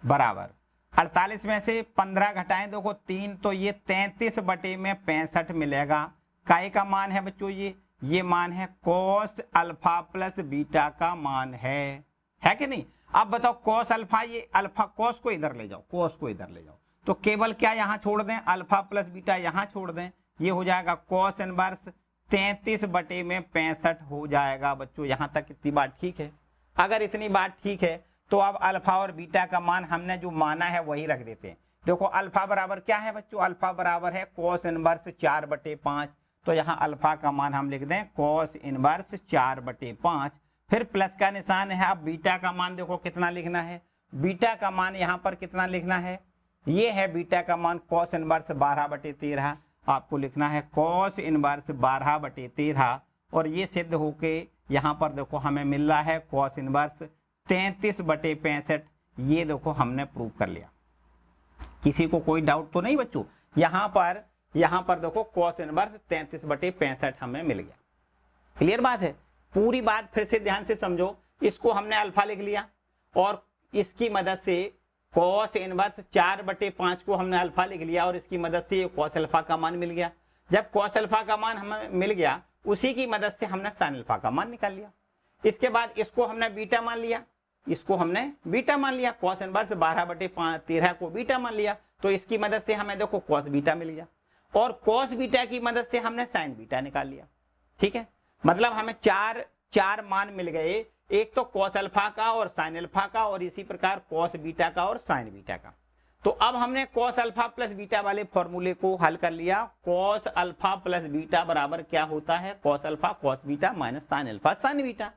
बराबर 48 में से 15 घटाएं देखो 3, तो ये 33/65 मिलेगा। काय का मान है बच्चों, ये मान है कॉस अल्फा प्लस बीटा का मान है कि नहीं। अब बताओ कॉस अल्फा, ये अल्फा कॉस को इधर ले जाओ, कॉस को इधर ले जाओ, तो केवल क्या यहां छोड़ दें, अल्फा प्लस बीटा यहां छोड़ दें, ये हो जाएगा कॉस इनवर्स 33/65 हो जाएगा। बच्चों यहां तक इतनी बात ठीक है। अगर इतनी बात ठीक है तो अब अल्फा और बीटा का मान हमने जो माना है वही रख देते हैं। देखो अल्फा बराबर क्या है बच्चों, अल्फा बराबर है कॉस इनवर्स 4/5, तो यहाँ अल्फा का मान हम लिख दें कॉस इनवर्स 4/5, फिर प्लस का निशान है। अब बीटा का मान देखो कितना लिखना है, बीटा का मान यहाँ पर कितना लिखना है, ये है बीटा का मान कॉस इनवर्स 12/13, आपको लिखना है कॉस इनवर्स 12/13, और ये सिद्ध होके यहाँ पर देखो हमें मिल रहा है कॉस इनवर्स 33/65। ये देखो हमने प्रूव कर लिया, किसी को कोई डाउट तो नहीं बच्चों। यहाँ पर देखो कॉस इनवर्स 33/65 हमें मिल गया। क्लियर बात है, पूरी बात फिर से ध्यान से समझो। इसको हमने अल्फा लिख लिया और इसकी मदद से कॉस इनवर्स 4/5 को हमने अल्फा लिख लिया और इसकी मदद से कॉस अल्फा का मान मिल गया। जब कॉस अल्फा का मान हमें मिल गया, उसी की मदद से हमने साइन अल्फा का मान निकाल लिया। इसके बाद इसको हमने बीटा मान लिया, इसको हमने बीटा मान लिया, कॉस इनवर्स 12/13 को बीटा मान लिया, तो इसकी मदद से हमें देखो कॉस बीटा मिल गया, और कॉस बीटा की मदद से हमने साइन बीटा निकाल लिया। ठीक है, मतलब हमें चार मान मिल गए, एक तो कॉस अल्फा का और साइन अल्फा का, और इसी प्रकार कॉस बीटा का और साइन बीटा का। तो अब हमने कॉस अल्फा प्लस बीटा वाले फॉर्मूले को हल कर लिया। कॉस अल्फा प्लस बीटा बराबर क्या होता है, cos alpha cos beta minus sine alpha sign beta.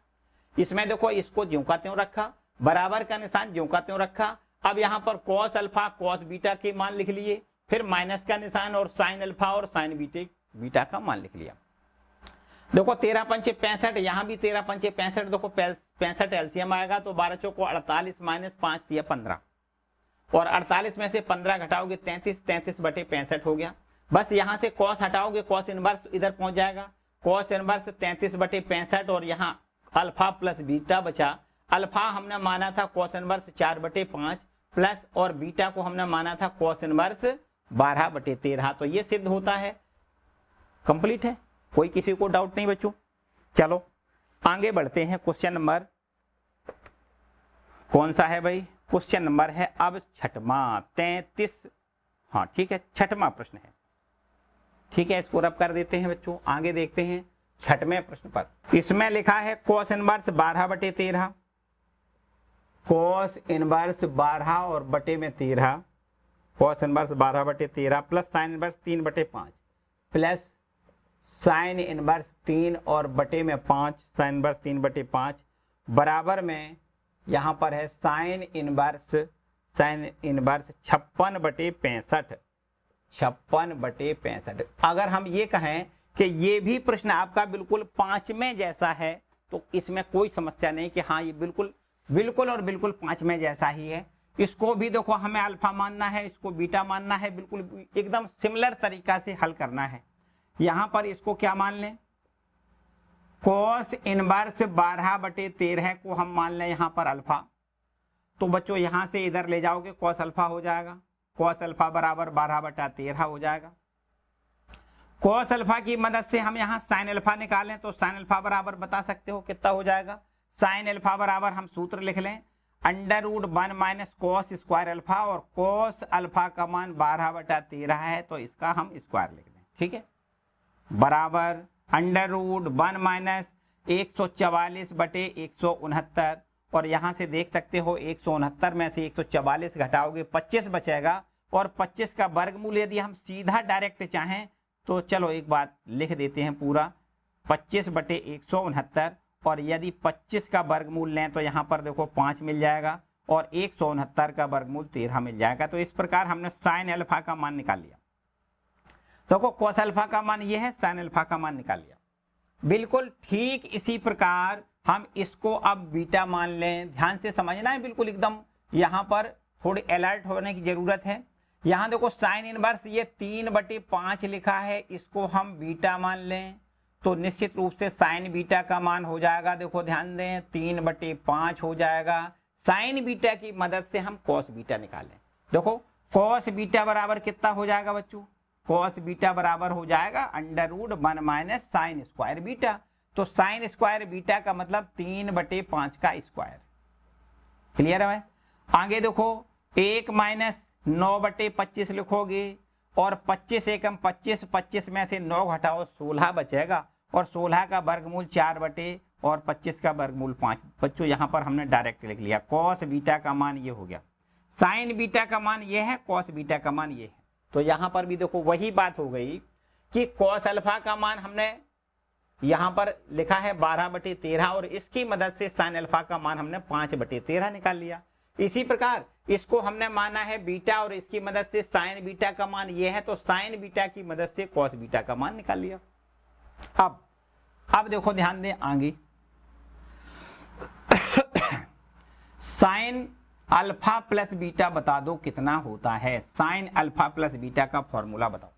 इसमें देखो इसको ज्यों का त्यों रखा, बराबर का निशान ज्यों का त्यों रखा। अब यहाँ पर कॉस अल्फा कॉस बीटा के मान लिख लिए, फिर माइनस का निशान और साइन अल्फा और साइन बीटा का मान लिख लिया। देखो 13 पंचे 65, यहाँ भी 13 पंचे 65, देखो 65 एलसीएम आएगा, तो 12 चौको 48 माइनस 5 तिया 15, और 48 में से 15 घटाओगे 33/65 हो गया। बस यहाँ से कॉस हटाओगे, कॉस इनवर्स इधर पहुंच जाएगा, कॉस इनवर्स 33/65, और यहाँ अल्फा प्लस बीटा बचा। अल्फा हमने माना था कॉस इनवर्स 4/5 प्लस, और बीटा को हमने माना था कॉस इनवर्स 12/13। तो ये सिद्ध होता है, कंप्लीट है, कोई किसी को डाउट नहीं बच्चों। चलो आगे बढ़ते हैं। क्वेश्चन नंबर कौन सा है भाई, क्वेश्चन नंबर है अब 6वां 33, हाँ ठीक है 6वां प्रश्न है। ठीक है, इसको रब कर देते हैं बच्चों, आगे देखते हैं। छठवें प्रश्न पर। इसमें लिखा है cos इनवर्स 12/13, cos इनवर्स 12 और बटे में 13, cos inverse 12/13 plus sine inverse 3/5 plus sine inverse 3 और बटे में 5, साइन इनवर्स 3/5 बराबर में यहाँ पर है साइन इनवर्स 56/65, 56/65। अगर हम ये कहें कि ये भी प्रश्न आपका बिल्कुल 5 में जैसा है तो इसमें कोई समस्या नहीं कि हाँ ये बिल्कुल और बिल्कुल 5 में जैसा ही है। इसको भी देखो हमें अल्फा मानना है, इसको बीटा मानना है, बिल्कुल एकदम सिमिलर तरीका से हल करना है। यहां पर इसको क्या मान लें, cos इनवर्स 12/13 को हम मान लें यहां पर अल्फा। तो बच्चों यहां से इधर ले जाओगे cos अल्फा हो जाएगा, cos अल्फा बराबर 12/13 हो जाएगा। cos अल्फा की मदद से हम यहाँ साइन अल्फा निकालें तो साइन अल्फा बराबर बता सकते हो कितना हो जाएगा। साइन अल्फा बराबर हम सूत्र लिख लें √1 माइनस cos स्क्वायर अल्फा, और cos अल्फा का मान 12/13 है तो इसका हम स्क्वायर लिख दें, ठीक है, बराबर √1 माइनस 144/169, और यहाँ से देख सकते हो 169 में से 144 घटाओगे 25 बचेगा, और 25 का वर्गमूल यदि हम सीधा डायरेक्ट चाहें तो चलो एक बात लिख देते हैं पूरा 25/169, और यदि 25 का वर्गमूल लें तो यहाँ पर देखो 5 मिल जाएगा, और 169 का वर्गमूल 13 मिल जाएगा। तो इस प्रकार हमने साइन अल्फा का मान निकाल लिया। देखो cos अल्फा का मान ये है, साइन अल्फा का मान निकाल लिया। बिल्कुल ठीक इसी प्रकार हम इसको अब बीटा मान लें। ध्यान से समझना है, बिल्कुल एकदम यहाँ पर थोड़ी अलर्ट होने की जरूरत है। यहाँ देखो साइन इनवर्स ये 3/5 लिखा है, इसको हम बीटा मान लें तो निश्चित रूप से साइन बीटा का मान हो जाएगा, देखो ध्यान दें 3/5 हो जाएगा। साइन बीटा की मदद से हम cos बीटा निकालें। देखो cos बीटा बराबर कितना हो जाएगा बच्चों, cos बीटा बराबर हो जाएगा √1 माइनस साइन स्क्वायर बीटा। तो साइन स्क्वायर बीटा का मतलब 3/5 का स्क्वायर। क्लियर है? आगे देखो 1 माइनस 9/25 लिखोगे, और 25 एकम 25, 25 में से 9 घटाओ 16 बचेगा, और 16 का वर्गमूल 4 और 25 का वर्गमूल 5। बच्चों यहाँ पर हमने डायरेक्ट लिख लिया cos बीटा का मान ये हो गया, साइन बीटा का मान ये है, cos बीटा का मान ये है। तो यहाँ पर भी देखो वही बात हो गई कि cos अल्फा का मान हमने यहाँ पर लिखा है 12/13, और इसकी मदद से साइन अल्फा का मान हमने 5/13 निकाल लिया। इसी प्रकार इसको हमने माना है बीटा, और इसकी मदद से साइन बीटा का मान ये है, तो साइन बीटा की मदद से cos बीटा का मान निकाल लिया। अब देखो ध्यान दें आगे, साइन अल्फा प्लस बीटा बता दो कितना होता है। साइन अल्फा प्लस बीटा का फॉर्मूला बताओ।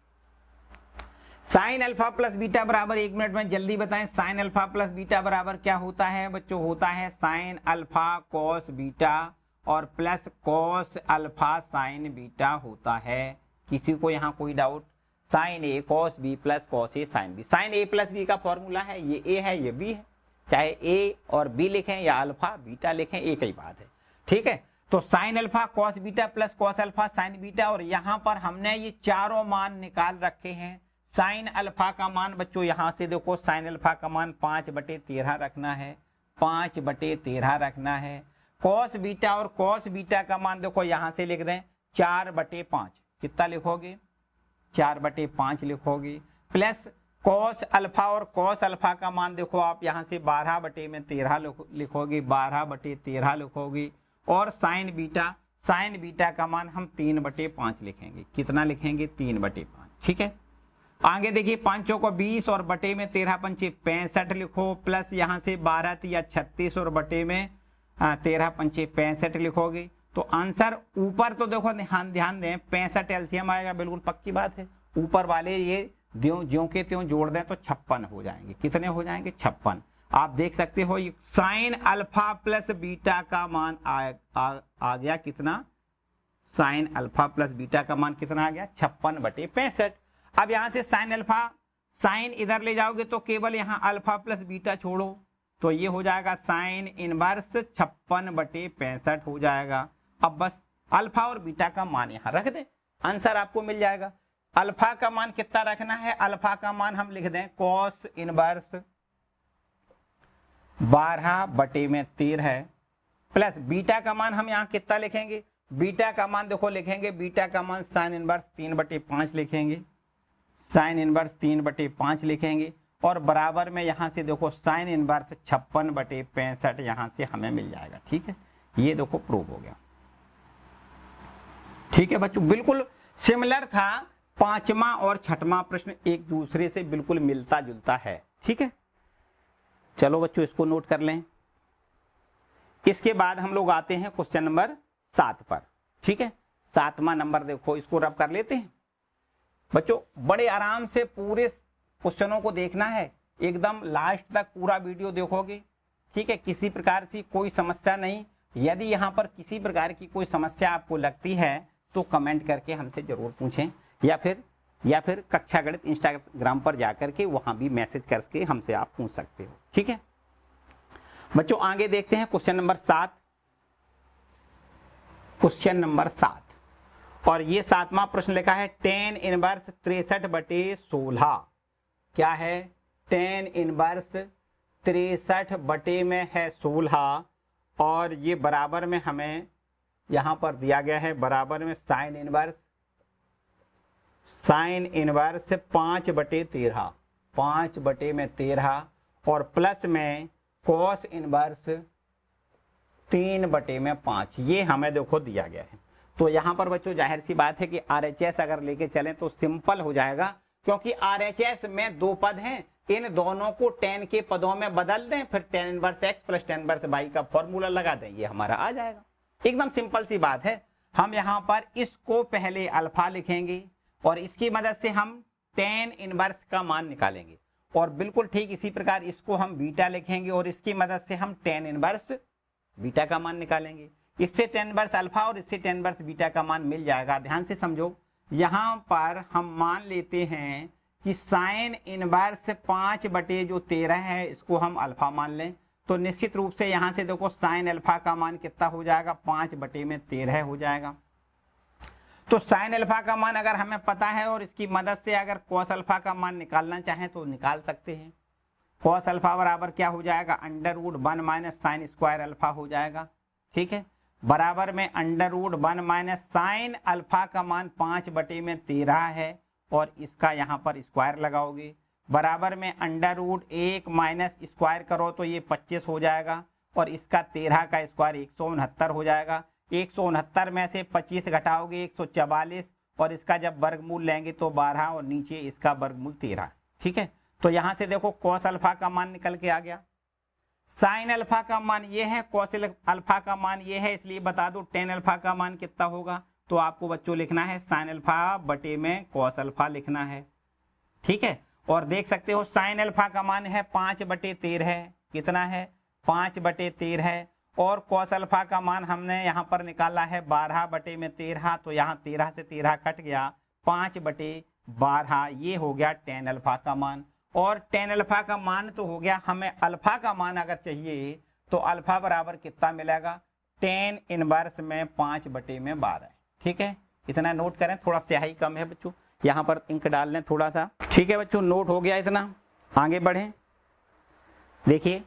साइन अल्फा प्लस बीटा बराबर, 1 मिनट में जल्दी बताएं, साइन अल्फा प्लस बीटा बराबर क्या होता है बच्चों, होता है साइन अल्फा cos बीटा और plus cos alpha sign beta होता है। किसी को यहाँ कोई डाउट? साइन ए cos बी प्लस cos ए साइन बी। साइन ए प्लस बी का फॉर्मूला है, ये ए है ये बी है, चाहे ए और बी लिखें या अल्फा बीटा लिखें एक ही बात है, ठीक है। तो sine alpha cos beta plus cos alpha sign beta, और यहाँ पर हमने ये चारों मान निकाल रखे हैं। साइन अल्फा का मान बच्चों यहाँ से देखो, साइन अल्फा का मान 5/13 रखना है, 5/13 रखना है। cos बीटा और cos बीटा का मान देखो यहाँ से लिख दें 4/5, कितना लिखोगे 4/5 लिखोगे, प्लस cos अल्फा और cos अल्फा का मान देखो आप यहाँ से 12/13 लिखोगे, 12/13 लिखोगे, और साइन बीटा का मान हम 3/5 लिखेंगे। कितना लिखेंगे 3/5, ठीक है। आगे देखिए 5 चौको 20 और बटे में 13 पंचे 65 लिखो, प्लस यहाँ से 12 या 36 और बटे में 13 पंचे 65 लिखोगे। तो आंसर ऊपर तो देखो ध्यान दें 65 एलसीएम आएगा, बिल्कुल पक्की बात है। ऊपर वाले ये ज्यों के त्यों जोड़ दें तो 56 हो जाएंगे। कितने हो जाएंगे 56। आप देख सकते हो ये साइन अल्फा प्लस बीटा का मान आ गया कितना, साइन अल्फा प्लस बीटा का मान कितना आ गया 56/65। अब यहां से साइन अल्फा साइन इधर ले जाओगे तो केवल यहां अल्फा प्लस बीटा छोड़ो, तो ये हो जाएगा साइन इनवर्स 56/65 हो जाएगा। अब बस अल्फा और बीटा का मान यहां रख दें, आंसर आपको मिल जाएगा। अल्फा का मान कितना रखना है, अल्फा का मान हम लिख दें cos इनवर्स 12/13 प्लस बीटा का मान हम यहाँ कितना लिखेंगे, बीटा का मान देखो लिखेंगे, बीटा का मान साइन इनवर्स 3/5 लिखेंगे, साइन इनवर्स 3/5 लिखेंगे और बराबर में यहाँ से देखो साइन इनवर्स 56/65 यहाँ से हमें मिल जाएगा। ठीक है, ये देखो प्रूव हो गया। ठीक है बच्चों, बिल्कुल सिमिलर था, पांचवा और छठवां प्रश्न एक दूसरे से बिल्कुल मिलता जुलता है। ठीक है, चलो बच्चों इसको नोट कर लें। इसके बाद हम लोग आते हैं क्वेश्चन नंबर 7 पर। ठीक है, 7वां नंबर देखो, इसको रब कर लेते हैं बच्चों। बड़े आराम से पूरे क्वेश्चनों को देखना है, एकदम लास्ट तक पूरा वीडियो देखोगे। ठीक है, किसी प्रकार की कोई समस्या नहीं। यदि यहाँ पर किसी प्रकार की कोई समस्या आपको लगती है तो कमेंट करके हमसे जरूर पूछें, या फिर कक्षा गणित इंस्टाग्राम पर जाकर के वहां भी मैसेज करके हमसे आप पूछ सकते हो। ठीक है बच्चों, आगे देखते हैं क्वेश्चन नंबर 7। क्वेश्चन नंबर 7 और ये 7वां प्रश्न लिखा है tan इनवर्स 63/16। क्या है, tan इनवर्स 63/16 और ये बराबर में हमें यहां पर दिया गया है, बराबर में साइन इनवर्स 5/13 5/13 और प्लस में कॉस इनवर्स 3/5 ये हमें देखो दिया गया है। तो यहाँ पर बच्चों जाहिर सी बात है कि RHS अगर लेके चलें तो सिंपल हो जाएगा, क्योंकि RHS में 2 पद हैं, इन दोनों को tan के पदों में बदल दें, फिर tan inverse x plus tan inverse y का फॉर्मूला लगा दें, ये हमारा आ जाएगा। एकदम सिंपल सी बात है। हम यहाँ पर इसको पहले अल्फा लिखेंगे और इसकी मदद से हम tan इनवर्स का मान निकालेंगे, और बिल्कुल ठीक इसी प्रकार इसको हम बीटा लिखेंगे और इसकी मदद से हम tan इनवर्स बीटा का मान निकालेंगे। इससे tan इनवर्स अल्फा और इससे tan इनवर्स बीटा का मान मिल जाएगा। ध्यान से समझो, यहाँ पर हम मान लेते हैं कि साइन इनवर्स 5/13 है, इसको हम अल्फा मान लें, तो निश्चित रूप से यहाँ से देखो साइन अल्फा का मान कितना हो जाएगा, 5/13 हो जाएगा। तो साइन अल्फा का मान अगर हमें पता है और इसकी मदद से अगर कॉस अल्फा का मान निकालना चाहें तो निकाल सकते हैं। कॉस अल्फा बराबर क्या हो जाएगा, √1 माइनस साइन स्क्वायर अल्फा हो जाएगा। ठीक है, बराबर में √1 माइनस साइन अल्फा का मान 5/13 है और इसका यहाँ पर स्क्वायर लगाओगे, बराबर में √1 माइनस स्क्वायर करो तो ये 25 हो जाएगा और इसका 13 का स्क्वायर 169 हो जाएगा। 169 में से 25 घटाओगे 144 और इसका जब वर्गमूल लेंगे तो 12 और नीचे इसका वर्गमूल 13। ठीक है, तो यहाँ से देखो कॉस अल्फा का मान निकल के आ गया, साइन अल्फा का मान ये है, कॉस अल्फा का मान ये है, इसलिए बता दो tan अल्फा का मान कितना होगा। तो आपको बच्चों लिखना है साइन अल्फा बटे में कॉस अल्फा लिखना है। ठीक है, और देख सकते हो साइन अल्फा का मान है 5/13, कितना है 5/13, और कॉस अल्फा का मान हमने यहाँ पर निकाला है 12/13, तो यहाँ 13 से 13 कट गया, 5/12 ये हो गया tan अल्फा का मान। और tan अल्फा का मान तो हो गया, हमें अल्फा का मान अगर चाहिए तो अल्फा बराबर कितना मिलेगा, tan इनवर्स में 5/12। ठीक है, इतना नोट करें, थोड़ा स्याही कम है बच्चों, यहाँ पर इंक डाल लें थोड़ा सा। ठीक है बच्चों, नोट हो गया इतना, आगे बढ़ें। देखिए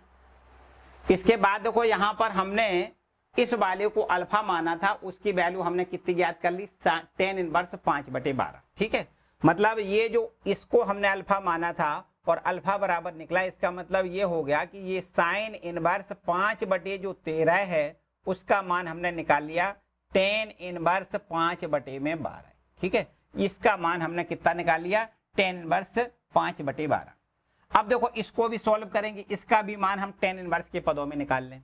इसके बाद देखो यहाँ पर हमने इस वाले को अल्फा माना था, उसकी वैल्यू हमने कितनी ज्ञात कर ली, tan इनवर्स 5/12। ठीक है, मतलब ये जो इसको हमने अल्फा माना था और अल्फा बराबर निकला, इसका मतलब ये हो गया कि ये साइन इनवर्स 5/13 है, उसका मान हमने निकाल लिया tan इनवर्स 5/12। ठीक है, इसका मान हमने कितना निकाल लिया, tan इनवर्स 5/12। अब देखो इसको भी सॉल्व करेंगे, इसका भी मान हम tan इनवर्स के पदों में निकाल लें।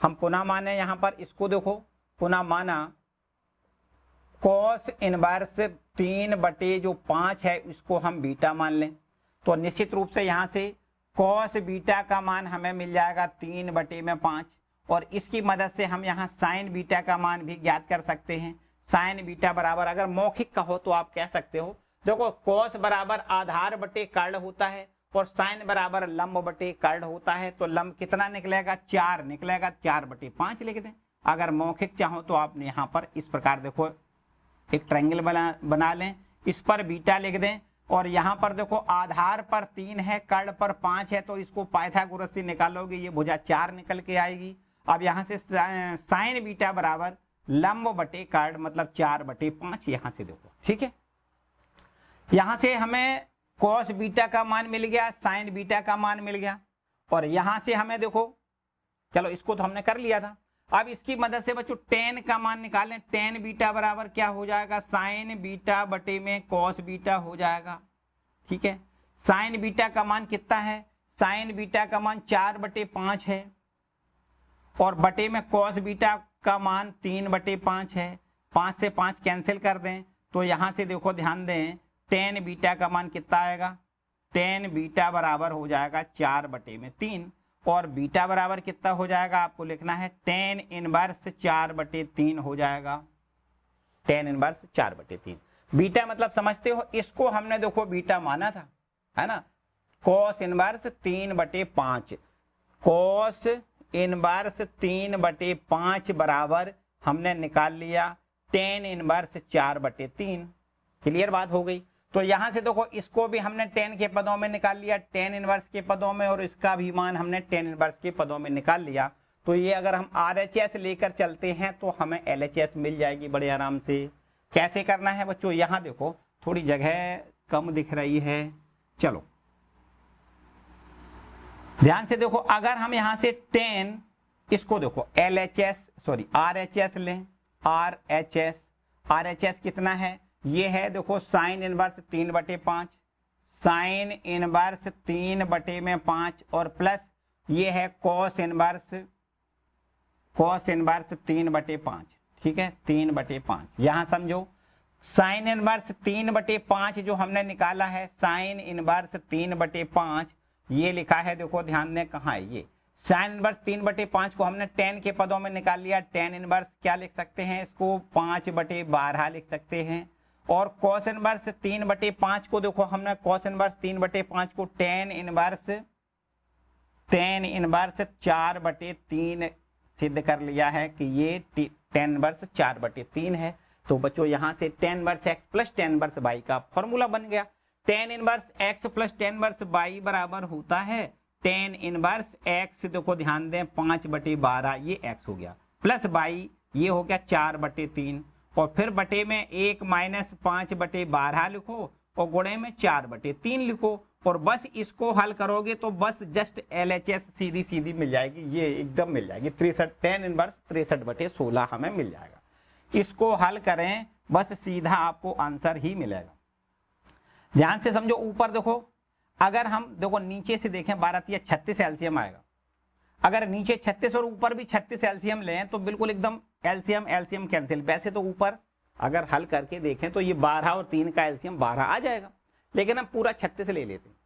हम पुनः माने यहाँ पर इसको देखो, पुनः माना cos इनवर्स 3/5 है, इसको हम बीटा मान लें, तो निश्चित रूप से यहाँ से cos बीटा का मान हमें मिल जाएगा 3/5 और इसकी मदद से हम यहाँ साइन बीटा का मान भी ज्ञात कर सकते हैं। साइन बीटा बराबर, अगर मौखिक का हो तो आप कह सकते हो, देखो cos बराबर आधार बटे कर्ण होता है और साइन बराबर लंब बटे कर्ण होता है, तो लंब कितना निकलेगा, 4 निकलेगा, 4/5 लिख दें। अगर मौखिक चाहो तो आप यहाँ पर इस प्रकार देखो एक ट्रायंगल बना लें, इस पर बीटा लिख दें, और यहाँ पर देखो आधार पर 3 है, कर्ण पर 5 है, तो इसको पाइथागोरस से निकालोगे ये भुजा 4 निकल के आएगी। अब यहाँ से साइन बीटा बराबर लंब बटे कर्ण मतलब 4/5 यहाँ से देखो, ठीक है। यहाँ से हमें कॉस बीटा का मान मिल गया, साइन बीटा का मान मिल गया, और यहाँ से हमें देखो, चलो इसको तो हमने कर लिया था। अब इसकी मदद से बच्चों टेन का मान निकालें। टेन बीटा बराबर क्या हो जाएगा, साइन बीटा बटे में कॉस बीटा हो जाएगा, ठीक है। साइन बीटा का मान कितना है, साइन बीटा का मान 4/5 है, और बटे में कॉस बीटा का मान 3/5 है। 5 से 5 कैंसिल कर दें तो यहाँ से देखो ध्यान दें, टेन बीटा का मान कितना आएगा, टेन बीटा बराबर हो जाएगा 4/3, और बीटा बराबर कितना हो जाएगा आपको लिखना है टेन इनवर्स 4/3 हो जाएगा, टेन इनवर्स 4/3। बीटा मतलब समझते हो, इसको हमने देखो बीटा माना था, है ना। कॉस इनवर्स 3/5, कॉस इनवर्स 3/5 बराबर हमने निकाल लिया टेन इनवर्स 4/3। क्लियर बात हो गई। तो यहां से देखो इसको भी हमने टेन के पदों में निकाल लिया, टेन इनवर्स के पदों में, और इसका भी मान हमने टेन इनवर्स के पदों में निकाल लिया। तो ये अगर हम RHS लेकर चलते हैं तो हमें LHS मिल जाएगी बड़े आराम से। कैसे करना है बच्चों, यहाँ देखो थोड़ी जगह कम दिख रही है, चलो ध्यान से देखो। अगर हम यहाँ से टेन, इसको देखो RHS लें, RHS कितना है, ये है देखो साइन इनवर्स 3/5, साइन इनवर्स 3/5, और प्लस ये है कॉस इनवर्स 3/5, ठीक है, 3/5। यहां समझो साइन इनवर्स 3/5 जो हमने निकाला है, साइन इनवर्स 3/5 ये लिखा है, देखो ध्यान दें कहाँ है ये साइन इनवर्स 3/5 को हमने टेन के पदों में निकाल लिया। टेन इनवर्स क्या लिख सकते हैं, इसको 5/12 लिख सकते हैं। और कॉस इनवर्स 3/5 को देखो हमने कॉस इनवर्स 3/5 को टेन इनवर्स 4/3 सिद्ध कर लिया है कि ये टेन इनवर्स 4/3 है। तो बच्चों यहां से tan inverse x plus tan inverse y का फॉर्मूला बन गया। Tan inverse x plus tan inverse y बराबर होता है टेन इनवर्स x, देखो ध्यान दें 5/12 ये x हो गया, प्लस y ये हो गया 4/3, और फिर बटे में 1 माइनस 5/12 लिखो, और गुणे में 4/3 लिखो, और बस इसको हल करोगे तो बस जस्ट LHS सीधी मिल जाएगी, ये एकदम मिल जाएगी 63, टेन इनवर्स 63/16 हमें मिल जाएगा। इसको हल करें बस सीधा आपको आंसर ही मिलेगा। ध्यान से समझो, ऊपर देखो, अगर हम देखो नीचे से देखें 12 36 एलसीएम आएगा। अगर नीचे 36 और ऊपर भी 36 एलसीएम लें तो बिल्कुल एकदम एलसीएम कैंसिल। वैसे तो ऊपर अगर हल करके देखें तो ये 12 और 3 का एलसीएम 12 आ जाएगा, लेकिन हम पूरा 36 ले लेते हैं।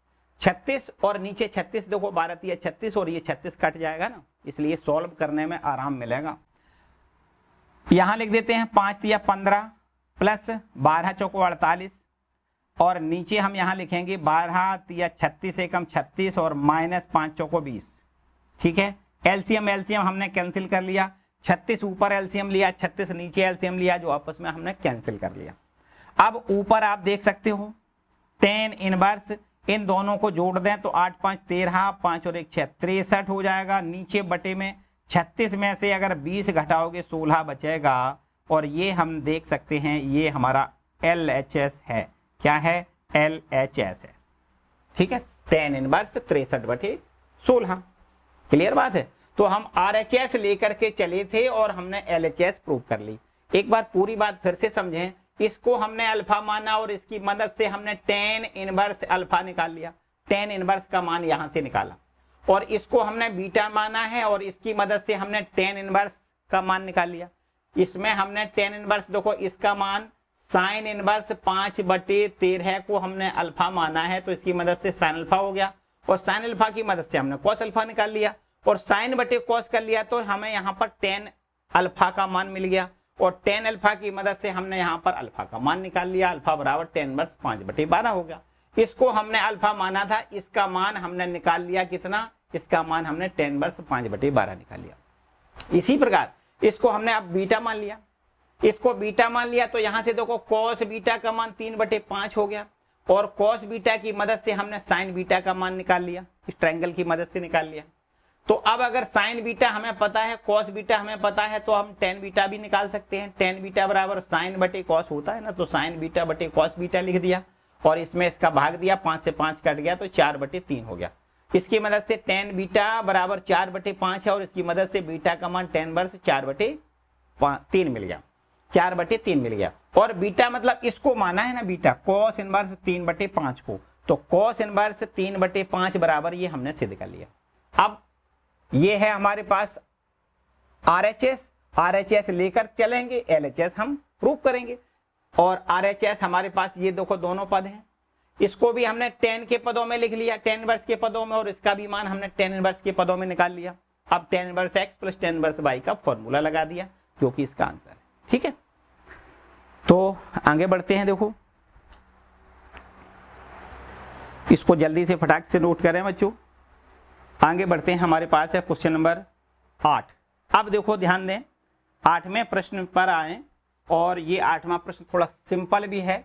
36 और नीचे 36, देखो 12 36 और ये 36 कट जाएगा ना, इसलिए सॉल्व करने में आराम मिलेगा। यहां लिख देते हैं 5 × 15 प्लस 12 × 48, और नीचे हम यहां लिखेंगे 12 × 36 एकम 36 और माइनस 5 × 20, ठीक है। एलसीएम हमने कैंसिल कर लिया, 36 ऊपर एलसीएम लिया, 36 नीचे एलसीएम लिया, जो आपस में हमने कैंसिल कर लिया। अब ऊपर आप देख सकते हो टेन इनवर्स, इन दोनों को जोड़ दें तो 8 × 5 = 13, 5 और 1 = 6 63 हो जाएगा। नीचे बटे में 36 में से अगर 20 घटाओगे 16 बचेगा, और ये हम देख सकते हैं ये हमारा LHS है। क्या है, LHS है, ठीक है, टेन इनवर्स 63/16। क्लियर बात है। तो हम RHS लेकर के चले थे और हमने LHS प्रूव कर ली। एक बार पूरी बात फिर से समझें, इसको हमने अल्फा माना और इसकी मदद से हमने टेन इनवर्स अल्फा निकाल लिया, टेन इनवर्स का मान यहां से निकाला, और इसको हमने बीटा माना है और इसकी मदद से हमने टेन इनवर्स का मान निकाल लिया। इसमें हमने टेन इनवर्स, देखो इसका मान साइन इनवर्स 5/13 को हमने अल्फा माना है, तो इसकी मदद से साइन अल्फा हो गया, और साइन अल्फा की मदद से हमने कॉस अल्फा निकाल लिया, और साइन बटे कॉस कर लिया, तो हमें यहाँ पर टेन अल्फा का मान मिल गया, और टेन अल्फा की मदद से हमने यहाँ पर अल्फा का मान निकाल लिया। अल्फा बराबर टेन इनवर्स 5/12 हो गया। इसको हमने अल्फा माना था, इसका मान हमने निकाल लिया कितना, इसका मान हमने टेन इनवर्स 5/12 निकाल लिया। इसी प्रकार इसको हमने अब बीटा मान लिया, इसको बीटा मान लिया, तो यहां से देखो कॉस बीटा का मान 3/5 हो गया, और कॉस बीटा की मदद से हमने साइन बीटा का मान निकाल लिया, इस ट्रायंगल की मदद से निकाल लिया। तो अब अगर साइन बीटा हमें पता है, कॉस बीटा हमें पता है, तो हम टेन बीटा भी निकाल सकते हैं। टेन बीटा बराबर साइन बटे कॉस होता है ना, तो साइन बीटा बटे कॉस बीटा लिख दिया और इसमें इसका भाग दिया, 5 से 5 कट गया तो 4/3 हो गया। इसकी मदद से टेन बीटा बराबर 4/5 है और इसकी मदद से बीटा का मान टेन इनवर्स 4/3 मिल गया, 4/3 मिल गया। और बीटा मतलब इसको माना है ना बीटा, कॉस इनवर्स 3/5 को, तो कॉस इनवर्स 3/5 बराबर ये हमने सिद्ध कर लिया। अब ये है हमारे पास RHS लेकर चलेंगे, LHS हम प्रूव करेंगे। और RHS हमारे पास ये देखो दोनों पद हैं, इसको भी हमने टेन के पदों में लिख लिया, टेन इनवर्स के पदों में, और इसका भी मान हमने टेन इनवर्स के पदों में निकाल लिया। अब tan inverse x plus tan inverse y का फॉर्मूला लगा दिया, जो कि इसका आंसर है। ठीक है, तो आगे बढ़ते हैं। देखो इसको जल्दी से फटाक से नोट करें बच्चों। आगे बढ़ते हैं, हमारे पास है क्वेश्चन नंबर 8। अब देखो ध्यान दें, 8वें प्रश्न पर आए, और ये 8वां प्रश्न थोड़ा सिंपल भी है।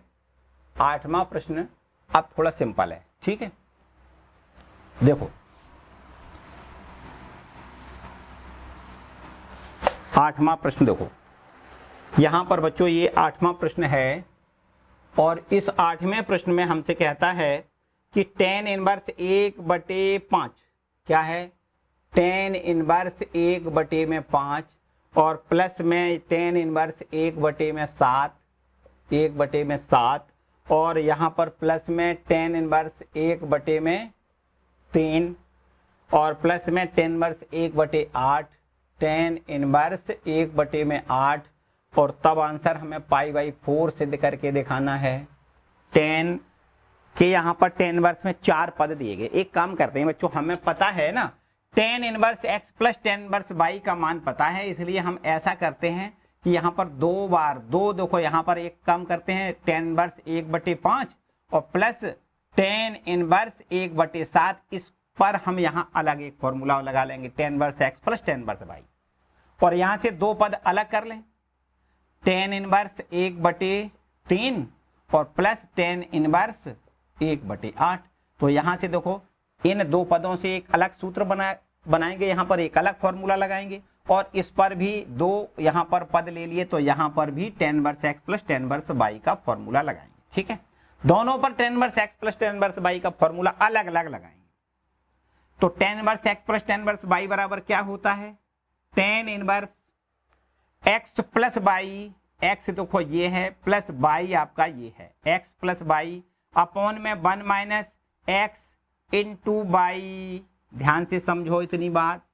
8वां प्रश्न अब थोड़ा सिंपल है। ठीक है, देखो 8वां प्रश्न देखो, यहां पर बच्चों ये 8वां प्रश्न है, और इस 8वें प्रश्न में हमसे कहता है कि टेन इनवर्स 1/5 क्या है, टेन इनवर्स 1/5 और प्लस में टेन इनवर्स 1/7, 1/7, और यहाँ पर प्लस में टेन इनवर्स 1/3 और प्लस में टेन इनवर्स 1/8, टेन इनवर्स 1/8, और तब आंसर हमें π/4 सिद्ध करके दिखाना है। टेन के यहाँ पर टेन इनवर्स में 4 पद दिए गए। एक काम करते हैं बच्चों, हमें पता है ना tan inverse x plus tan inverse y का मान पता है, इसलिए हम ऐसा करते हैं कि यहाँ पर 2 बार 2, देखो यहाँ पर एक काम करते हैं, टेन इनवर्स 1/5 और प्लस टेन इनवर्स 1/7, इस पर हम यहाँ अलग एक फॉर्मूला लगा लेंगे, tan inverse x plus tan inverse y, और यहाँ से 2 पद अलग कर लें, टेन इनवर्स 1/3 और प्लस टेन इनवर्स 1/8। तो यहाँ से देखो इन 2 पदों से एक अलग सूत्र बनाएंगे, यहाँ पर एक अलग फॉर्मूला लगाएंगे, और इस पर भी 2 यहाँ पर पद ले लिए, तो यहाँ पर भी tan inverse x plus tan inverse y का फॉर्मूला लगाएंगे। ठीक है, दोनों पर tan inverse x plus tan inverse y का फॉर्मूला अलग अलग लगाएंगे। तो tan inverse x plus tan inverse y बराबर क्या होता है, tan inverse x plus y, x देखो ये है, प्लस y आपका ये है, x प्लस y अपॉन में 1 माइनस x इंटू y। ध्यान से समझो इतनी बात।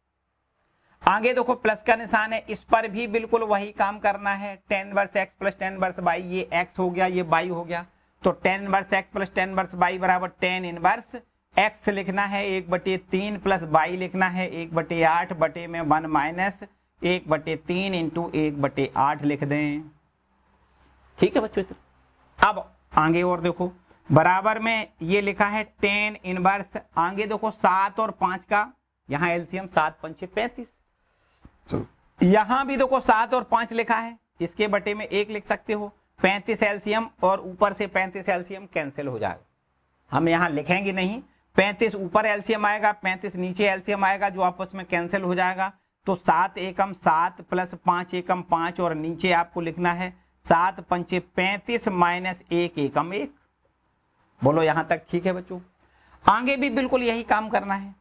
आगे देखो प्लस का निशान है, इस पर भी बिल्कुल वही काम करना है, tan inverse x plus tan inverse y, ये x हो गया, ये y हो गया, तो tan inverse x plus tan inverse y बराबर टेन इनवर्स x लिखना है 1/3 प्लस y लिखना है 1/8 बटे में 1 माइनस 1/3 इंटू 1/8 लिख दें। ठीक है बच्चों, अब आगे और देखो, बराबर में ये लिखा है टेन इनवर्स, आगे देखो 7 और 5 का यहाँ एलसीएम, 7 5 35, यहाँ भी देखो 7 और 5 लिखा है, इसके बटे में 1 लिख सकते हो, 35 एलसीएम, और ऊपर से 35 एलसीएम कैंसिल हो जाएगा, हम यहाँ लिखेंगे नहीं, 35 ऊपर एलसीएम आएगा, 35 नीचे एलसीएम आएगा, जो आपस में कैंसिल हो जाएगा। तो 7 एकम 7 प्लस 5 एकम 5, और नीचे आपको लिखना है 7 5 35 माइनस 1 एकम 1। बोलो यहाँ तक ठीक है बच्चों? आगे भी बिल्कुल यही काम करना है,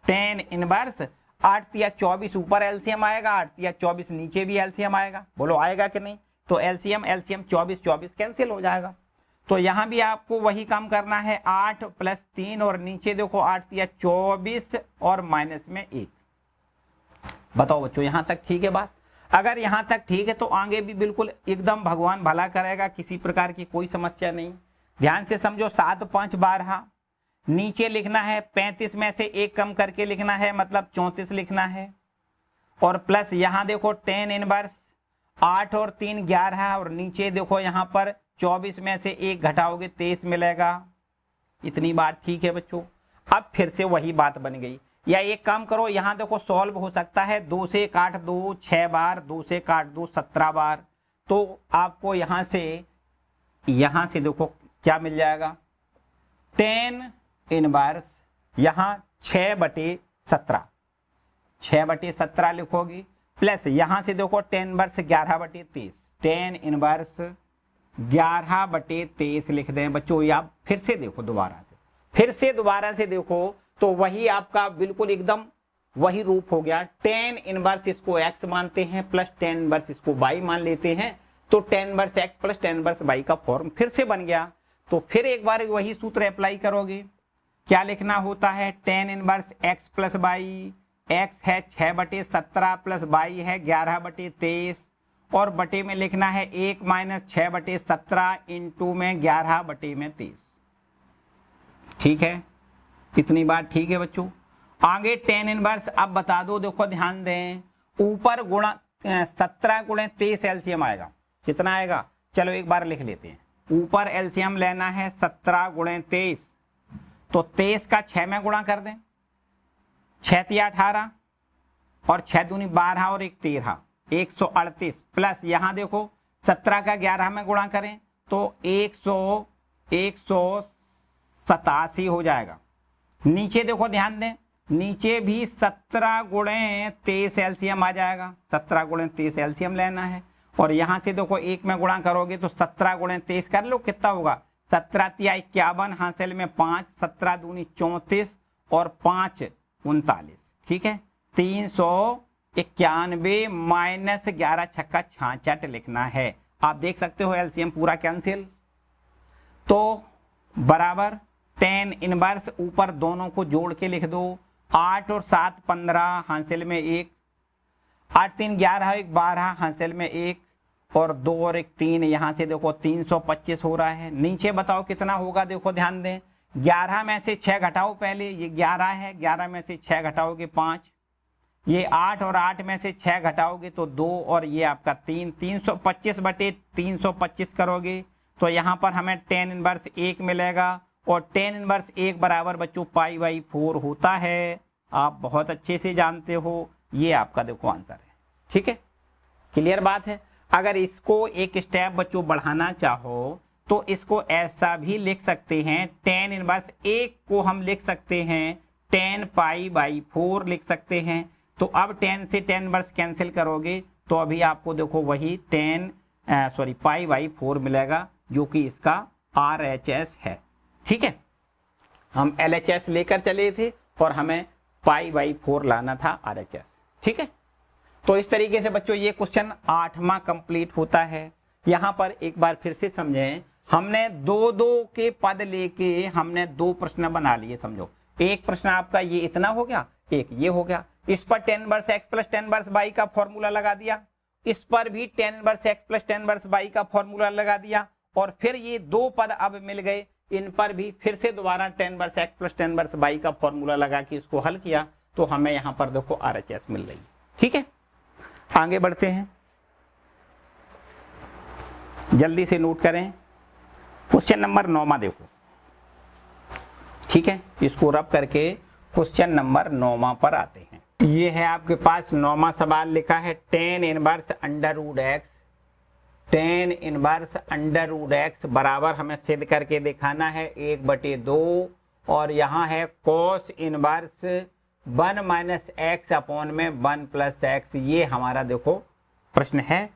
टेन इनवर्स 8 या 24 ऊपर एलसीएम आएगा, 8 या 24 नीचे भी एलसीएम आएगा, बोलो आएगा कि नहीं? तो एलसीएम 24 24 कैंसिल हो जाएगा। तो यहाँ भी आपको वही काम करना है, 8 प्लस 3 और नीचे देखो 8 या 24 और माइनस में 1। बताओ बच्चों यहाँ तक ठीक है बात? अगर यहाँ तक ठीक है तो आगे भी बिल्कुल एकदम भगवान भला करेगा, किसी प्रकार की कोई समस्या नहीं। ध्यान से समझो, 7 5 12, नीचे लिखना है 35 में से 1 कम करके लिखना है, मतलब 34 लिखना है, और प्लस यहाँ देखो टेन इनवर्स 8 और 3 11, और नीचे देखो यहाँ पर 24 में से 1 घटाओगे 23 मिलेगा। इतनी बात ठीक है बच्चों? अब फिर से वही बात बन गई, या एक काम करो, यहाँ देखो सॉल्व हो सकता है, 2 से काट दो 6 बार, 2 से काट दो 17 बार, तो आपको यहाँ से देखो क्या मिल जाएगा, टेन इनवर्स यहां 6/17, 6/17 लिखोगी, प्लस यहां से देखो टेन इनवर्स 11/23, टेन इनवर्स 11/23 लिख दें बच्चों। या फिर से देखो दोबारा से देखो तो वही आपका बिल्कुल एकदम वही रूप हो गया। टेन इनवर्स इसको x मानते हैं प्लस टेन इनवर्स इसको y मान लेते हैं, तो tan inverse x plus tan inverse y का फॉर्म फिर से बन गया। तो फिर एक बार वही सूत्र अप्लाई करोगे, क्या लिखना होता है, tan inverse x plus y, x है 6/17 प्लस y है 11/23 और बटे में लिखना है 1 माइनस 6/17 इंटू में 11/23। ठीक है, कितनी बार ठीक है बच्चों। आगे टेन इनवर्स अब बता दो, देखो ध्यान दें, ऊपर गुणा 17 गुणे 23 एलसीएम आएगा, कितना आएगा, चलो एक बार लिख लेते हैं। ऊपर एलसीएम लेना है 17 गुणे 23, तो 23 का 6 में गुणा कर दें, 6 तिया 18 और 6 दूनी 12 और 1 13, 138 प्लस यहां देखो 17 का 11 में गुणा करें तो 187 हो जाएगा। नीचे देखो ध्यान दें, नीचे भी 17 गुणे 23 एलसीएम आ जाएगा, 17 गुणे 23 एलसीएम लेना है और यहां से देखो 1 में गुणा करोगे तो 17 गुणे 23 कर लो, कितना होगा, 17 तिया 51, हासिल में 5, 17 दूनी 34 और 5 39, ठीक है, 391 माइनस 11 छक्का 66 लिखना है। आप देख सकते हो एलसीएम पूरा कैंसिल, तो बराबर टेन इनवर्स ऊपर दोनों को जोड़ के लिख दो, 8 और 7 15, हासिल में 1, 8 3 11 1 12, हासिल में 1 और 2 और 1 3, यहां से देखो 325 हो रहा है। नीचे बताओ कितना होगा, देखो ध्यान दें, 11 में से 6 घटाओ, पहले ये 11 है, 11 में से 6 घटाओगे 5, ये 8 और 8 में से 6 घटाओगे तो 2 और ये आपका 3, 325/325 करोगे तो यहाँ पर हमें टेन इनवर्स 1 मिलेगा और टेन इनवर्स 1 बराबर बच्चों π/4 होता है। आप बहुत अच्छे से जानते हो, ये आपका देखो आंसर है। ठीक है, क्लियर बात है। अगर इसको एक स्टेप बच्चों बढ़ाना चाहो तो इसको ऐसा भी लिख सकते हैं, टेन इनवर्स 1 को हम लिख सकते हैं टेन π/4 लिख सकते हैं। तो अब 10 से टेन इनवर्स कैंसिल करोगे तो अभी आपको देखो वही π/4 मिलेगा, जो कि इसका RHS है। ठीक है, हम LHS लेकर चले थे और हमें π/4 लाना था RHS। ठीक है, तो इस तरीके से बच्चों ये क्वेश्चन 8वां कंप्लीट होता है। यहां पर एक बार फिर से समझें, हमने 2-2 के पद लेके हमने 2 प्रश्न बना लिए। समझो, एक प्रश्न आपका ये इतना हो गया, एक ये हो गया, इस पर tan inverse x plus tan inverse y का फॉर्मूला लगा दिया, इस पर भी tan inverse x plus tan inverse y का फॉर्मूला लगा दिया और फिर ये 2 पद अब मिल गए, इन पर भी फिर से दोबारा tan inverse x plus tan inverse y का फॉर्मूला लगा के इसको हल किया तो हमें यहां पर देखो RHS मिल रही है। ठीक है, आगे बढ़ते हैं, जल्दी से नोट करें। क्वेश्चन नंबर 9 देखो। ठीक है, इसको रब करके क्वेश्चन नंबर 9 पर आते हैं। ये है आपके पास 9वां सवाल, लिखा है tan inverse √x, tan inverse √x बराबर हमें सिद्ध करके दिखाना है 1/2 और यहाँ है cos inverse 1 minus x upon में 1 प्लस x। ये हमारा देखो प्रश्न है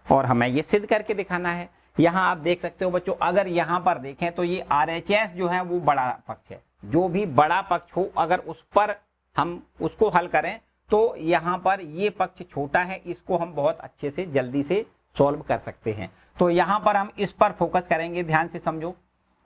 और हमें ये सिद्ध करके दिखाना है। यहाँ आप देख सकते हो बच्चों, अगर यहाँ पर देखें तो ये RHS जो है वो बड़ा पक्ष है, जो भी बड़ा पक्ष हो अगर उस पर हम उसको हल करें तो यहाँ पर ये पक्ष छोटा है, इसको हम बहुत अच्छे से जल्दी से सॉल्व कर सकते हैं। तो यहाँ पर हम इस पर फोकस करेंगे, ध्यान से समझो।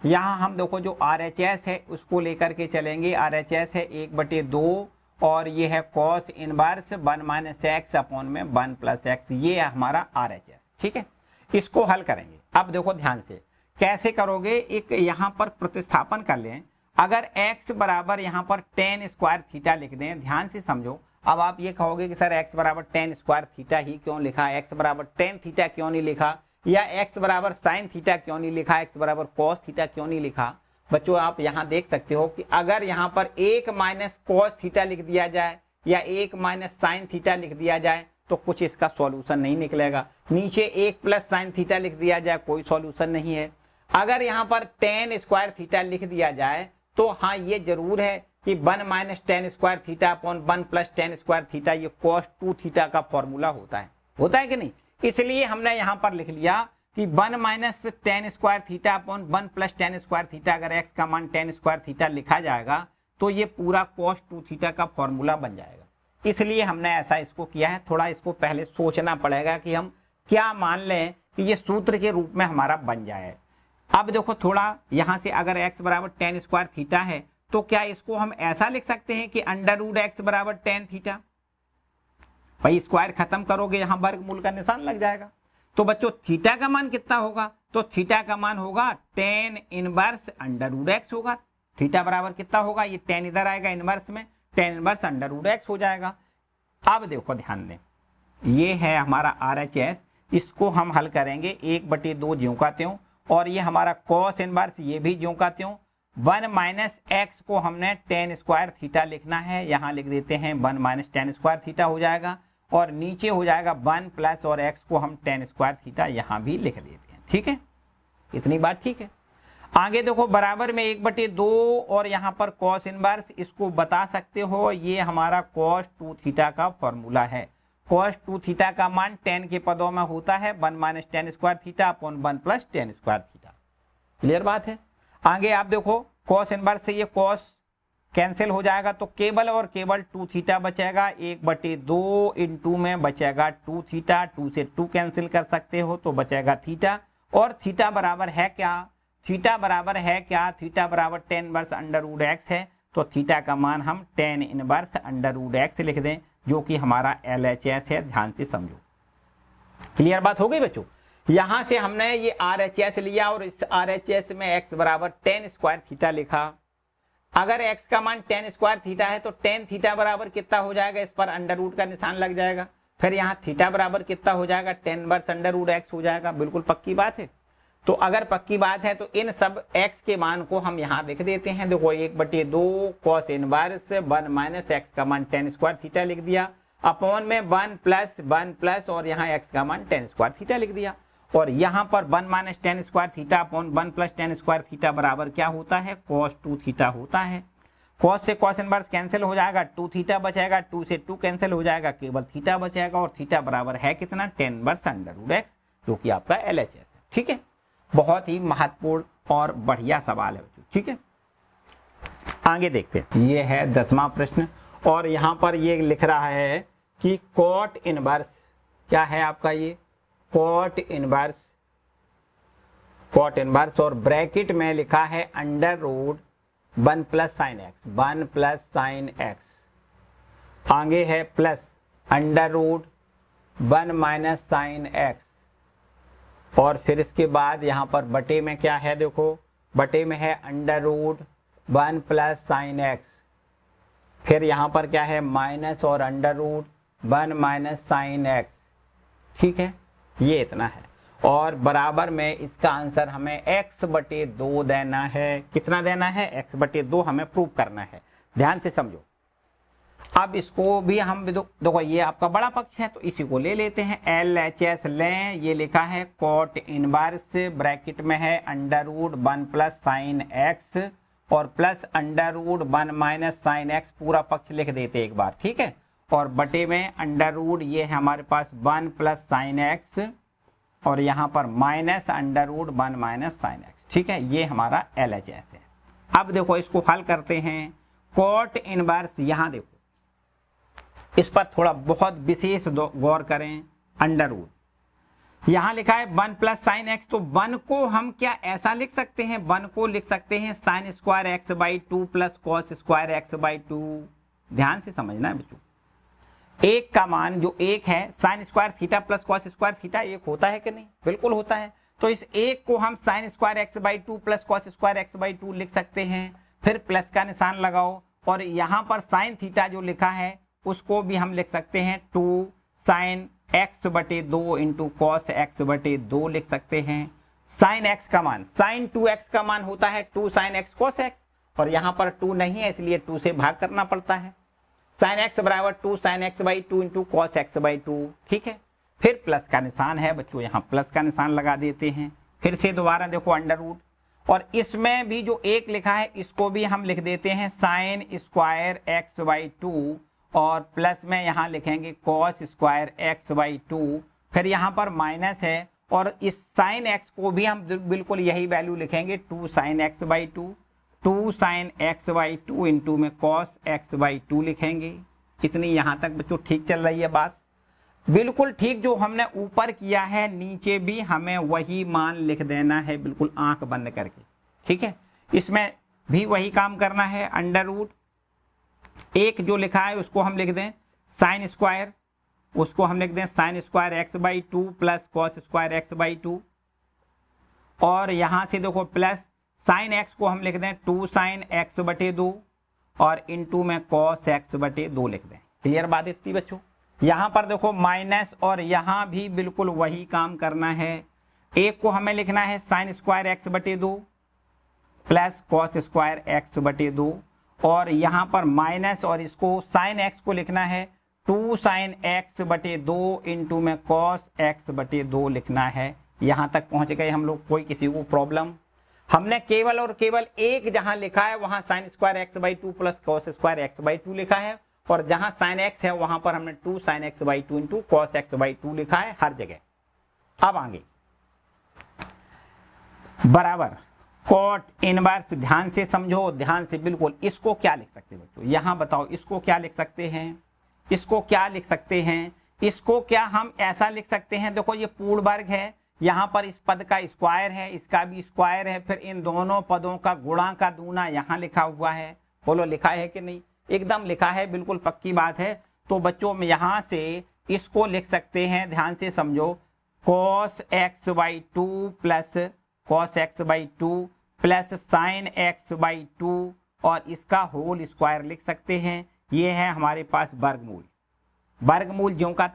यहाँ हम देखो जो RHS है उसको लेकर के चलेंगे। RHS है 1/2 और ये है cos inverse 1 minus x upon में 1 प्लस x, ये है हमारा RHS। ठीक है, इसको हल करेंगे। अब देखो ध्यान से कैसे करोगे, एक यहाँ पर प्रतिस्थापन कर लें। अगर x बराबर यहाँ पर tan स्क्वायर थीटा लिख दें, ध्यान से समझो। अब आप ये कहोगे कि सर x बराबर tan स्क्वायर थीटा ही क्यों लिखा, x बराबर tan थीटा क्यों नहीं लिखा, या x बराबर sin थीटा क्यों नहीं लिखा, x बराबर cos थीटा क्यों नहीं लिखा। बच्चों आप यहाँ देख सकते हो कि अगर यहाँ पर 1 माइनस cos थीटा लिख दिया जाए या 1 माइनस sin थीटा लिख दिया जाए तो कुछ इसका सॉल्यूशन नहीं निकलेगा। नीचे 1 प्लस sin थीटा लिख दिया जाए, कोई सॉल्यूशन नहीं है। अगर यहाँ पर टेन स्क्वायर थीटा लिख दिया जाए तो हाँ ये जरूर है कि 1 minus ten square theta upon 1 plus ten square theta ये cos 2 थीटा का फॉर्मूला होता है कि नहीं। इसलिए हमने यहाँ पर लिख लिया कि 1 minus ten square theta upon 1 plus ten square theta, अगर x का मान टेन स्क्वायर थीटा लिखा जाएगा तो ये पूरा cos 2 थीटा का फॉर्मूला बन जाएगा। इसलिए हमने ऐसा इसको किया है। थोड़ा इसको पहले सोचना पड़ेगा कि हम क्या मान लें कि ये सूत्र के रूप में हमारा बन जाए। अब देखो थोड़ा यहाँ से अगर x बराबर टेन स्क्वायर थीटा है तो क्या इसको हम ऐसा लिख सकते हैं कि अंडर रूट एक्स बराबर टेन थीटा। भाई स्क्वायर खत्म करोगे यहाँ वर्गमूल का निशान लग जाएगा। तो बच्चों थीटा का मान कितना होगा, तो थीटा का मान होगा tan inverse under root x होगा। थीटा बराबर कितना होगा, ये टेन इधर आएगा इनवर्स में, tan inverse under root x हो जाएगा। अब देखो ध्यान दें, ये है हमारा RHS, इसको हम हल करेंगे 1/2 ज्यों का त्यों, और ये हमारा cos इनवर्स ये भी ज्यों का त्यों। 1 माइनस एक्स को हमने टेन स्क्वायर थीटा लिखना है, यहाँ लिख देते हैं 1 माइनस टेन स्क्वायर थीटा हो जाएगा, और नीचे हो जाएगा 1 प्लस और x को हम टेन स्क्वायर थीटा यहाँ भी लिख देते हैं। ठीक है, इतनी बात ठीक है। आगे देखो बराबर में 1/2 और यहाँ पर cos इनवर्स, इसको बता सकते हो ये हमारा cos 2 थीटा का फॉर्मूला है। cos 2 थीटा का मान 10 के पदों में होता है 1 minus ten square theta upon 1 plus ten square theta. Clear बात है। आगे आप देखो cos इनवर्स से ये cos कैंसिल हो जाएगा तो केवल और केवल 2 थीटा बचेगा। 1/2 इंटू में बचेगा 2 थीटा, 2 से 2 कैंसिल कर सकते हो तो बचेगा थीटा। और थीटा बराबर है क्या, थीटा बराबर है क्या, थीटा बराबर tan inverse under root x है, तो थीटा का मान हम tan inverse under root x लिख दें, जो कि हमारा LHS है। ध्यान से समझो। क्लियर बात हो गई बच्चों। यहां से हमने ये RHS लिया और इस RHS में x बराबर टेन स्क्वायर थीटा लिखा। अगर x का मान टेन स्क्वायर थीटा है तो टेन थीटा बराबर कितना हो जाएगा, इस पर अंडर रूट का निशान लग जाएगा। फिर यहाँ थीटा बराबर कितना हो जाएगा, tan inverse under root x हो जाएगा। बिल्कुल पक्की बात है। तो अगर पक्की बात है तो इन सब x के मान को हम यहाँ लिख देते हैं। देखो 1/2 cos इनवर्स 1 माइनस एक्स का मान टेन स्क्वायर थीटा लिख दिया, अपॉन में 1 प्लस और यहाँ x का मान टेन स्क्वायर थीटा लिख दिया। और यहाँ पर 1 minus ten square theta upon 1 plus ten square theta बराबर क्या होता है, cos 2 थीटा होता है। cos से cos इनवर्स कैंसिल हो जाएगा, 2 थीटा बचेगा, 2 से 2 कैंसिल हो जाएगा, केवल थीटा बचेगा। और थीटा बराबर है कितना, tan inverse under root x, जो कि आपका LHS है। ठीक है, बहुत ही महत्वपूर्ण और बढ़िया सवाल है बच्चों। ठीक है, आगे देखते हैं। ये है 10वां प्रश्न और यहाँ पर ये लिख रहा है कि cot इनवर्स क्या है आपका, ये cot इनवर्स और ब्रैकेट में लिखा है under root 1 plus sine x, 1 plus sine x, आगे है plus under root 1 minus sine x, और फिर इसके बाद यहाँ पर बटे में क्या है, देखो बटे में है under root 1 plus sine x, फिर यहाँ पर क्या है माइनस और under root 1 minus sine x. ठीक है, ये इतना है। और बराबर में इसका आंसर हमें x/2 देना है। कितना देना है, x/2 हमें प्रूव करना है। ध्यान से समझो। अब इसको भी हम देखो ये आपका बड़ा पक्ष है तो इसी को ले लेते हैं, LHS लें। ये लिखा है cot इनवर्स, ब्रैकेट में है under root 1 plus sine x और plus under root 1 minus sine x, पूरा पक्ष लिख देते एक बार। ठीक है, और बटे में अंडर रूट ये है हमारे पास 1 प्लस साइन एक्स और यहाँ पर minus under root 1 minus sine x. ठीक है, ये हमारा LHS है। अब देखो इसको हल करते हैं। cot इनवर्स, यहाँ देखो इस पर थोड़ा बहुत विशेष गौर करें। अंडर रूट यहाँ लिखा है 1 प्लस साइन एक्स, तो 1 को हम क्या ऐसा लिख सकते हैं, 1 को लिख सकते हैं sine square x/2 plus cos square x/2। ध्यान से समझना है बच्चों, एक का मान जो एक है sign square theta plus cos square theta एक होता है कि नहीं, बिल्कुल होता है। तो इस एक को हम sine square x/2 plus cos square x/2 लिख सकते हैं। फिर प्लस का निशान लगाओ और यहाँ पर साइन थीटा जो लिखा है उसको भी हम लिख सकते हैं 2 sign x/2 into cos x/2 लिख सकते हैं। साइन x का मान, साइन 2x का मान होता है 2 साइन x कॉस x, और यहाँ पर 2 नहीं है इसलिए 2 से भाग करना पड़ता है। साइन x बराबर 2 sign x/2 into cos x/2। ठीक है, फिर प्लस का निशान है बच्चों, यहाँ प्लस का निशान लगा देते हैं। फिर से दोबारा देखो अंडर रूट, और इसमें भी जो एक लिखा है इसको भी हम लिख देते हैं sine square x by two, और प्लस में यहाँ लिखेंगे cos square x by two, फिर यहाँ पर माइनस है, और इस साइन एक्स को भी हम बिल्कुल यही वैल्यू लिखेंगे 2 sine x by two, 2 sine x by two into में कॉस एक्स बाई टू लिखेंगे। इतनी यहाँ तक बच्चों ठीक चल रही है बात? बिल्कुल ठीक। जो हमने ऊपर किया है नीचे भी हमें वही मान लिख देना है, बिल्कुल आंख बंद करके, ठीक है। इसमें भी वही काम करना है। अंडर रूट एक जो लिखा है उसको हम लिख दें साइन स्क्वायर, उसको हम लिख दें sine square x by two plus cos square x by two, और यहां से देखो प्लस साइन एक्स को हम लिख दें 2 साइन एक्स बटे 2 और इंटू में कॉस एक्स बटे 2 लिख दें। क्लियर बात इतनी बच्चों? यहां पर देखो माइनस, और यहां भी बिल्कुल वही काम करना है। एक को हमें लिखना है साइन स्क्वायर एक्स बटे 2 प्लस कॉस स्क्वायर एक्स बटे 2, और यहां पर माइनस, और इसको साइन एक्स को लिखना है 2 साइन एक्स बटे 2 इंटू में कॉस एक्स बटे 2 लिखना है। यहां तक पहुंच गए हम लोग? कोई किसी को प्रॉब्लम? हमने केवल और केवल एक जहां लिखा है वहां sine square x by two plus cos square x by two लिखा है, और जहां साइन एक्स है वहां पर हमने 2 sine x by two into cos x by two लिखा है हर जगह। अब आगे बराबर कॉट इनवर्स, ध्यान से समझो, ध्यान से बिल्कुल। इसको क्या लिख सकते हैं बच्चों? यहां बताओ इसको क्या लिख सकते हैं? इसको क्या लिख सकते हैं? इसको क्या हम ऐसा लिख सकते हैं, देखो ये पूर्ण वर्ग है, यहाँ पर इस पद का स्क्वायर है, इसका भी स्क्वायर है, फिर इन दोनों पदों का गुणा का दूना यहाँ लिखा हुआ है। बोलो लिखा है कि नहीं? एकदम लिखा है, बिल्कुल पक्की बात है। तो बच्चों में यहाँ से इसको लिख सकते हैं, ध्यान से समझो, cos x by two plus cos x by two plus sine x by two, और इसका होल स्क्वायर लिख सकते हैं। ये है हमारे पास वर्गमूल। वर्गमूल ज्यों का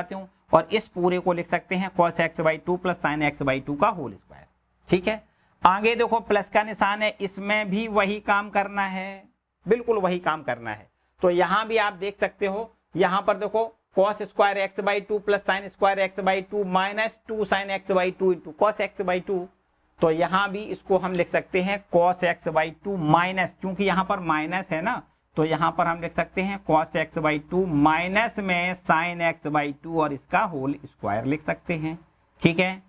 त्यों, और इस पूरे को लिख सकते हैं cos x by two plus sine x by two का होल स्क्वायर। ठीक है, आगे देखो प्लस का निशान है, इसमें भी वही काम करना है, बिल्कुल वही काम करना है। तो यहां भी आप देख सकते हो, यहां पर देखो cos square x by two plus sine square x by two minus 2 sine x by two into cos x by two. तो यहां भी इसको हम लिख सकते हैं cos x by two minus, क्योंकि यहां पर माइनस है ना, तो यहां पर हम लिख सकते हैं cos x by two minus में साइन एक्स बाई टू, और इसका होल स्क्वायर लिख सकते हैं। ठीक है,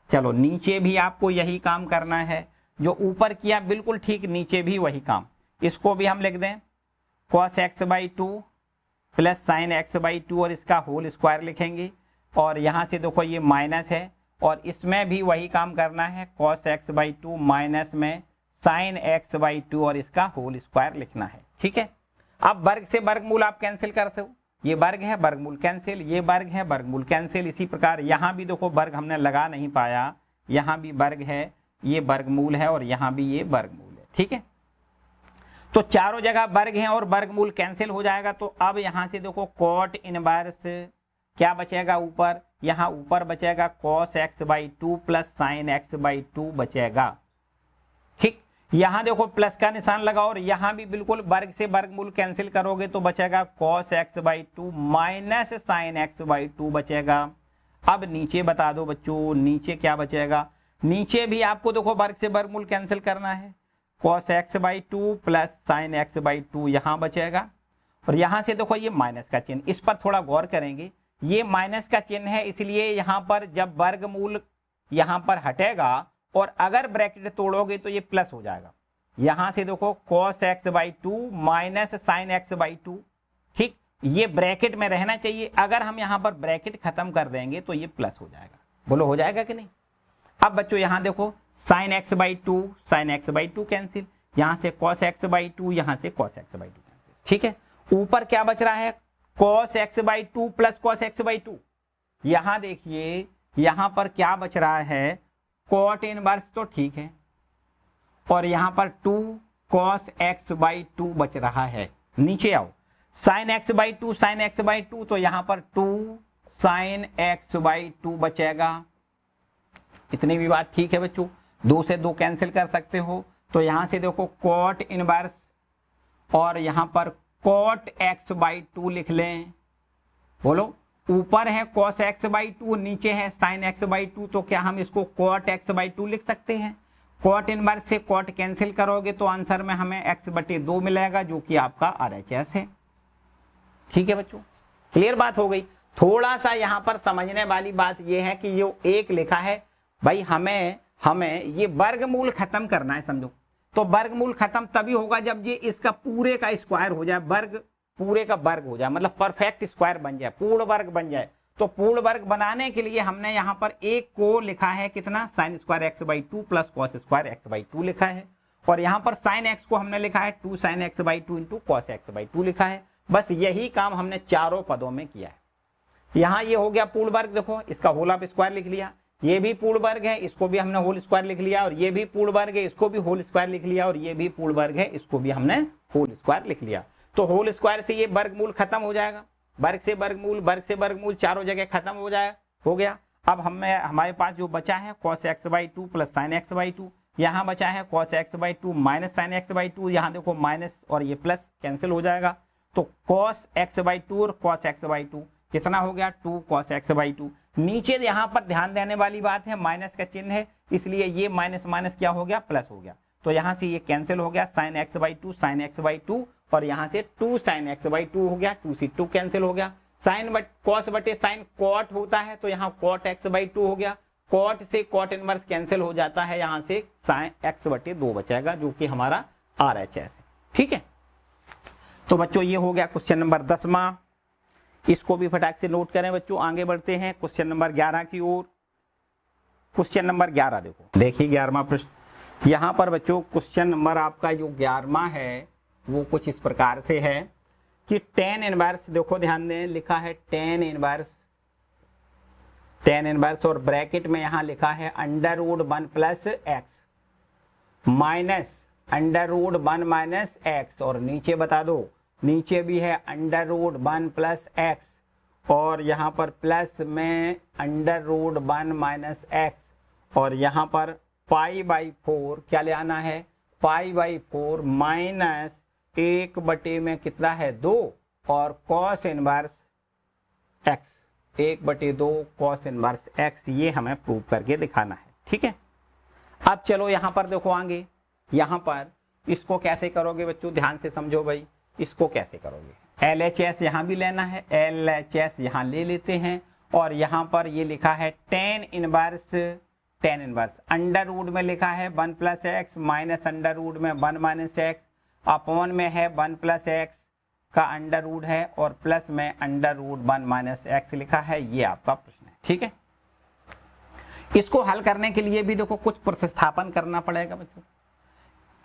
चलो नीचे भी आपको यही काम करना है, जो ऊपर किया बिल्कुल ठीक, नीचे भी वही काम। इसको भी हम लिख दें cos x by two plus sine x by two, और इसका होल स्क्वायर लिखेंगे, और यहाँ से देखो ये माइनस है, और इसमें भी वही काम करना है, cos x by two minus में साइन एक्स बाई टू, और इसका होल स्क्वायर लिखना है। ठीक है, अब वर्ग से वर्गमूल आप कैंसिल करते हो, ये वर्ग है वर्गमूल कैंसिल, ये वर्ग है वर्गमूल कैंसिल। इसी प्रकार यहाँ भी देखो वर्ग हमने लगा नहीं पाया, यहाँ भी वर्ग है, ये वर्गमूल है, और यहाँ भी ये वर्गमूल है। ठीक है, तो चारों जगह वर्ग हैं और वर्गमूल कैंसिल हो जाएगा। तो अब यहाँ से देखो कॉट इनवर्स क्या बचेगा ऊपर, यहाँ ऊपर बचेगा cos x by two plus sine x by two बचेगा। ठीक, यहाँ देखो प्लस का निशान लगाओ, और यहाँ भी बिल्कुल वर्ग से वर्गमूल कैंसिल करोगे तो बचेगा cos x by two minus sine x by two बचेगा। अब नीचे बता दो बच्चों, नीचे क्या बचेगा? नीचे भी आपको देखो वर्ग से वर्गमूल कैंसिल करना है, cos x by two plus sine x by two यहाँ बचेगा, और यहाँ से देखो ये माइनस का चिन्ह, इस पर थोड़ा गौर करेंगे, ये माइनस का चिन्ह है, इसलिए यहाँ पर जब वर्गमूल यहाँ पर हटेगा और अगर ब्रैकेट तोड़ोगे तो ये प्लस हो जाएगा। यहाँ से देखो cos x by two minus sine x by two, ठीक, ये ब्रैकेट में रहना चाहिए, अगर हम यहाँ पर ब्रैकेट खत्म कर देंगे तो ये प्लस हो जाएगा। बोलो हो जाएगा कि नहीं? अब बच्चों यहाँ देखो sine x by two cancel, यहाँ से cos एक्स बाई टू, यहाँ से cos x by two cancel. ठीक है, ऊपर क्या बच रहा है? cos x by two plus cos x by two. यहाँ देखिए यहाँ पर क्या बच रहा है? कॉट इनवर्स तो ठीक है, और यहाँ पर 2 cos एक्स बाई टू बच रहा है। नीचे आओ, sine x by two sine x by two, तो यहाँ पर 2 साइन एक्स बाई टू बचेगा। इतनी भी बात ठीक है बच्चों, 2 से 2 कैंसिल कर सकते हो। तो यहाँ से देखो कॉट इनवर्स, और यहाँ पर cot एक्स बाई टू लिख लें। बोलो ऊपर है cos x/2, नीचे है sin x/2, तो क्या हम इसको cot x/2 लिख सकते हैं? cot इनवर्स से cot कैंसिल करोगे तो आंसर में हमें x/2 मिलेगा, जो कि आपका RHS है। ठीक है बच्चों, क्लियर बात हो गई। थोड़ा सा यहाँ पर समझने वाली बात यह है कि ये एक लिखा है भाई, हमें ये वर्गमूल खत्म करना है, समझो। तो वर्गमूल खत्म तभी होगा जब ये इसका पूरे का स्क्वायर हो जाए, वर्ग पूरे का वर्ग हो जाए, मतलब परफेक्ट स्क्वायर बन जाए, पूर्ण वर्ग बन जाए। तो पूर्ण वर्ग बनाने के लिए हमने यहाँ पर एक को लिखा है कितना, sin square x/2 plus cos square x/2 लिखा है, और यहाँ पर sin x को हमने लिखा है 2 sin x/2 into cos x/2 लिखा है। बस यही काम हमने चारों पदों में किया है। यहाँ ये हो गया पूर्ण वर्ग, देखो इसका होल ऑफ स्क्वायर लिख लिया, ये भी पूर्ण वर्ग है, इसको भी हमने होल स्क्वायर लिख लिया, और ये भी पूर्ण वर्ग है, इसको भी होल स्क्वायर लिख लिया, और ये भी पूर्ण वर्ग है, इसको भी हमने होल स्क्वायर लिख लिया। तो होल स्क्वायर से ये वर्गमूल खत्म हो जाएगा, वर्ग से वर्गमूल चारों जगह खत्म हो गया। अब हमारे पास जो बचा है cos x/2 plus sin x/2, यहाँ बचा है cos x/2 minus sin x/2, यहाँ देखो माइनस और ये प्लस कैंसिल हो जाएगा। तो cos x/2 और cos x/2 कितना हो गया, 2 cos x/2। नीचे यहाँ पर ध्यान देने वाली बात है, माइनस का चिन्ह है, इसलिए ये माइनस माइनस क्या हो गया, प्लस हो गया। तो यहाँ से ये कैंसिल हो गया, sin x/2 और यहाँ से 2 sin x/2 हो गया, 2 से 2 कैंसिल हो गया। cos बटे sin cot होता है, तो यहाँ cot x/2 हो गया, cot से cot इनवर्स कैंसिल हो जाता है, यहाँ से sin x/2 बचेगा, जो कि हमारा RHS है। ठीक है, तो बच्चों ये हो गया क्वेश्चन नंबर 10वां। इसको भी फटाक से नोट करें बच्चों। आगे बढ़ते हैं क्वेश्चन नंबर 11 की ओर। क्वेश्चन नंबर 11 देखिए 11वां प्रश्न। यहाँ पर बच्चों क्वेश्चन नंबर आपका जो 11वां है वो कुछ इस प्रकार से है कि tan इनवर्स, देखो ध्यान दें, लिखा है tan इनवर्स और ब्रैकेट में यहाँ लिखा है √1 plus x minus √1 minus x, और नीचे बता दो, नीचे भी है √1 प्लस x, और यहाँ पर प्लस में √1 माइनस x, और यहाँ पर π/4 क्या ले आना है, π/4 माइनस 1 बटे में कितना है 2, और cos inverse x 1/2 cos inverse x, ये हमें प्रूव करके दिखाना है। ठीक है, अब चलो यहाँ पर देखो आगे, यहाँ पर इसको कैसे करोगे बच्चों, ध्यान से समझो भाई। इसको कैसे करोगे, LHS यहाँ भी लेना है, LHS यहाँ ले लेते हैं, और यहाँ पर ये लिखा है tan इनवर्स अंडर में लिखा है 1 प्लस एक्स माइनस अंडर में 1 माइनस एक्स, अपॉन में है 1 प्लस एक्स का अंडर रूट है, और प्लस में अंडर रूट 1 माइनस एक्स लिखा है। ये आपका प्रश्न है। ठीक है, इसको हल करने के लिए भी देखो कुछ प्रतिस्थापन करना पड़ेगा बच्चों।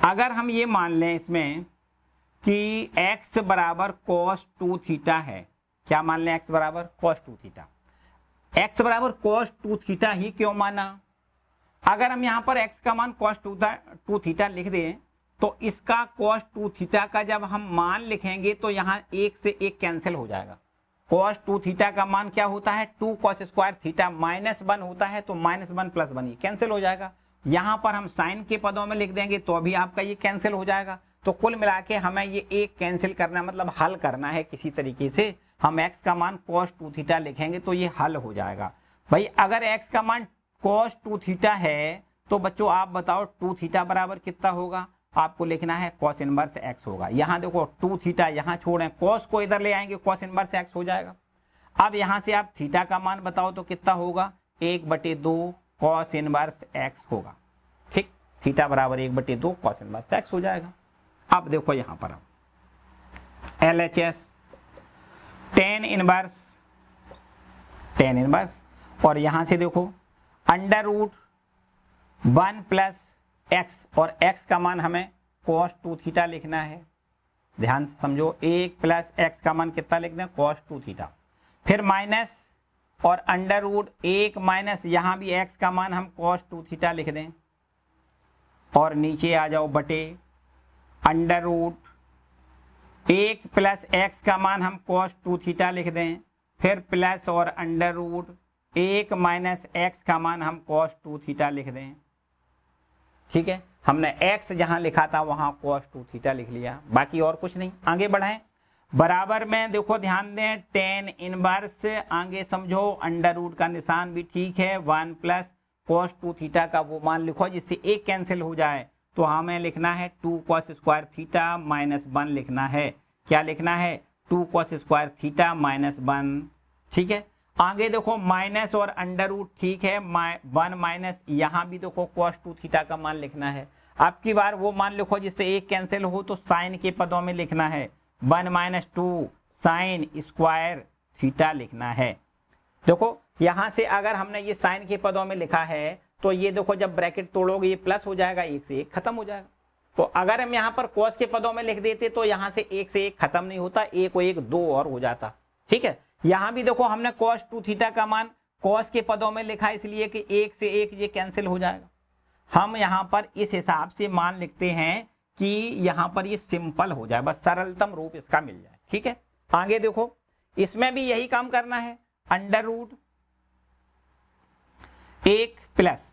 अगर हम ये मान लें इसमें कि x बराबर cos 2 थीटा है, क्या मान लें, x बराबर cos 2 थीटा। x बराबर cos 2 थीटा ही क्यों माना, अगर हम यहाँ पर x का मान cos 2 थीटा लिख दें तो इसका cos 2 थीटा का जब हम मान लिखेंगे तो यहाँ 1 से 1 कैंसिल हो जाएगा। cos 2 थीटा का मान क्या होता है, 2 cos स्क्वायर थीटा -1 होता है, तो -1 + 1 ये कैंसिल हो जाएगा। यहाँ पर हम साइन के पदों में लिख देंगे तो अभी आपका ये कैंसिल हो जाएगा। तो कुल मिला के हमें ये एक कैंसिल करना है, मतलब हल करना है किसी तरीके से। हम x का मान cos 2 थीटा लिखेंगे तो ये हल हो जाएगा। भाई अगर x का मान cos 2 थीटा है तो बच्चों आप बताओ 2 थीटा बराबर कितना होगा, आपको लिखना है cos इनवर्स x होगा। यहाँ देखो 2 थीटा यहाँ छोड़ें, cos को इधर ले आएंगे, cos इनवर्स x हो जाएगा। अब यहाँ से आप थीटा का मान बताओ तो कितना होगा, 1/2 cos इनवर्स x होगा। ठीक, थीटा बराबर 1/2 cos इनवर्स x हो जाएगा। अब देखो यहाँ पर LHS tan इनवर्स और यहाँ से देखो अंडर रूट 1 प्लस एक्स, और x का मान हमें cos 2 थीटा लिखना है। ध्यान समझो, 1 प्लस एक्स का मान कितना लिख दें, cos 2 थीटा, फिर माइनस और अंडर रूट 1 माइनस, यहाँ भी x का मान हम cos 2 थीटा लिख दें, और नीचे आ जाओ बटे अंडर रूट 1 प्लस एक्स का मान हम cos 2 थीटा लिख दें, फिर प्लस और अंडर रूट 1 माइनस एक्स का मान हम cos 2 थीटा लिख दें। ठीक है, हमने x जहां लिखा था वहां cos 2 थीटा लिख लिया, बाकी और कुछ नहीं। आगे बढ़ाएं, बराबर में देखो ध्यान दें टेन इनवर्स, आगे समझो अंडर रूट का निशान भी ठीक है, 1 प्लस cos 2 थीटा का वो मान लिखो जिससे एक कैंसिल हो जाए, तो हमें लिखना है 2 cos स्क्वायर थीटा माइनस 1 लिखना है। क्या लिखना है? 2 cos स्क्वायर थीटा माइनस 1। ठीक है, आगे देखो माइनस और अंडर रूट ठीक है, 1 माइनस, यहाँ भी देखो cos 2 थीटा का मान लिखना है। अब की बार वो मान लिखो जिससे एक कैंसिल हो, तो साइन के पदों में लिखना है 1 माइनस 2 साइन स्क्वायर थीटा लिखना है। देखो यहां से अगर हमने ये साइन के पदों में लिखा है तो ये देखो जब ब्रैकेट तोड़ोगे ये प्लस हो जाएगा, एक से एक खत्म हो जाएगा। तो अगर हम यहाँ पर cos के पदों में लिख देते तो यहाँ से एक खत्म नहीं होता, एक को एक दो और हो जाता। ठीक है, यहाँ भी देखो हमने cos 2 थीटा का मान cos के पदों में लिखा इसलिए कि एक से एक ये कैंसिल हो जाएगा। हम यहाँ पर इस हिसाब से मान लिखते हैं कि यहाँ पर ये सिंपल हो जाए, बस सरलतम रूप इसका मिल जाए। ठीक है, आगे देखो इसमें भी यही काम करना है, under root 1 plus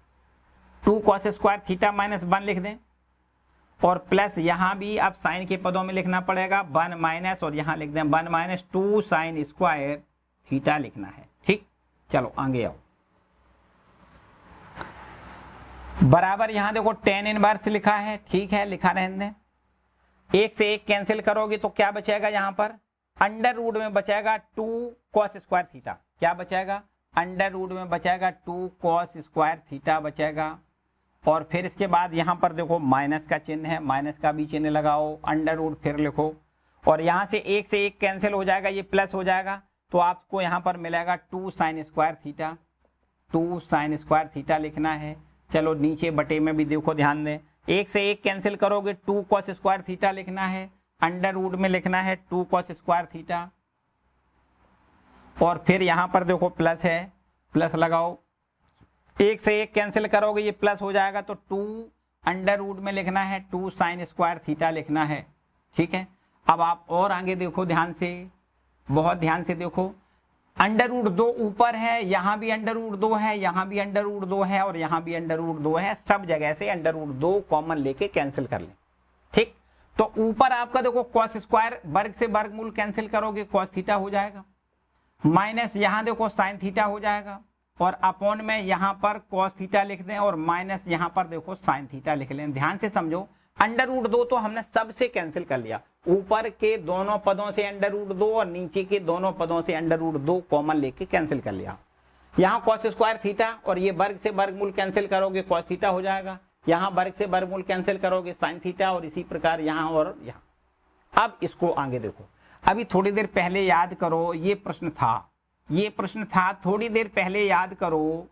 2 cos square theta minus 1 लिख दें, और प्लस यहां भी अब साइन के पदों में लिखना पड़ेगा 1 माइनस, और यहां लिख दें 1 माइनस 2 साइन स्क्वायर थीटा लिखना है। ठीक, चलो आगे आओ। बराबर यहां देखो टेन इनवर्स लिखा है, ठीक है लिखा रहने दें। एक से एक कैंसिल करोगे तो क्या बचेगा? यहां पर अंडर रूट में बचेगा 2 cos स्क्वायर थीटा। क्या बचेगा? अंडर रूट में बचेगा 2 cos स्क्वायर थीटा बचेगा। और फिर इसके बाद यहां पर देखो माइनस का चिन्ह है, माइनस का भी चिन्ह लगाओ, अंडर रूट फिर लिखो, और यहां से एक कैंसिल हो जाएगा, ये प्लस हो जाएगा, तो आपको यहां पर मिलेगा 2 sign square theta. 2 sign square theta लिखना है। चलो नीचे बटे में भी देखो ध्यान दें, एक से एक कैंसिल करोगे 2 cos स्क्वायर थीटा लिखना है, अंडर रूट में लिखना है 2 cos स्क्वायर थीटा, और फिर यहां पर देखो प्लस है, प्लस लगाओ, एक से एक कैंसिल करोगे ये प्लस हो जाएगा, तो 2 अंडर रूट में लिखना है 2 साइन स्क्वायर थीटा लिखना है। ठीक है, अब आप और आगे देखो ध्यान से, बहुत ध्यान से देखो, अंडर रूट 2 ऊपर है, यहां भी अंडर रूट 2 है, यहां भी अंडर रूट 2 है, और यहां भी अंडर रूट 2 है, सब जगह से अंडर रूट 2 कॉमन लेके कैंसिल कर लें। ठीक, तो ऊपर आपका देखो cos स्क्वायर वर्ग से वर्गमूल कैंसिल करोगे cos थीटा हो जाएगा, माइनस यहां देखो साइन थीटा हो जाएगा, और अपॉन में यहां पर cos थीटा लिख दें, और माइनस यहां पर देखो साइन थीटा लिख लें। ध्यान से समझो, अंडर रूट 2 तो हमने सबसे कैंसिल कर लिया, ऊपर के दोनों पदों से अंडर रूट 2 और नीचे के दोनों पदों से अंडर रूट 2 कॉमन लेके कैंसिल कर लिया। यहाँ cos स्क्वायर थीटा, और ये वर्ग से वर्गमूल कैंसिल करोगे cos थीटा हो जाएगा, यहाँ वर्ग से वर्गमूल कैंसिल करोगे साइन थीटा, और इसी प्रकार यहाँ और यहाँ। अब इसको आगे देखो, अभी थोड़ी देर पहले याद करो, ये प्रश्न था, थोड़ी देर पहले याद करो,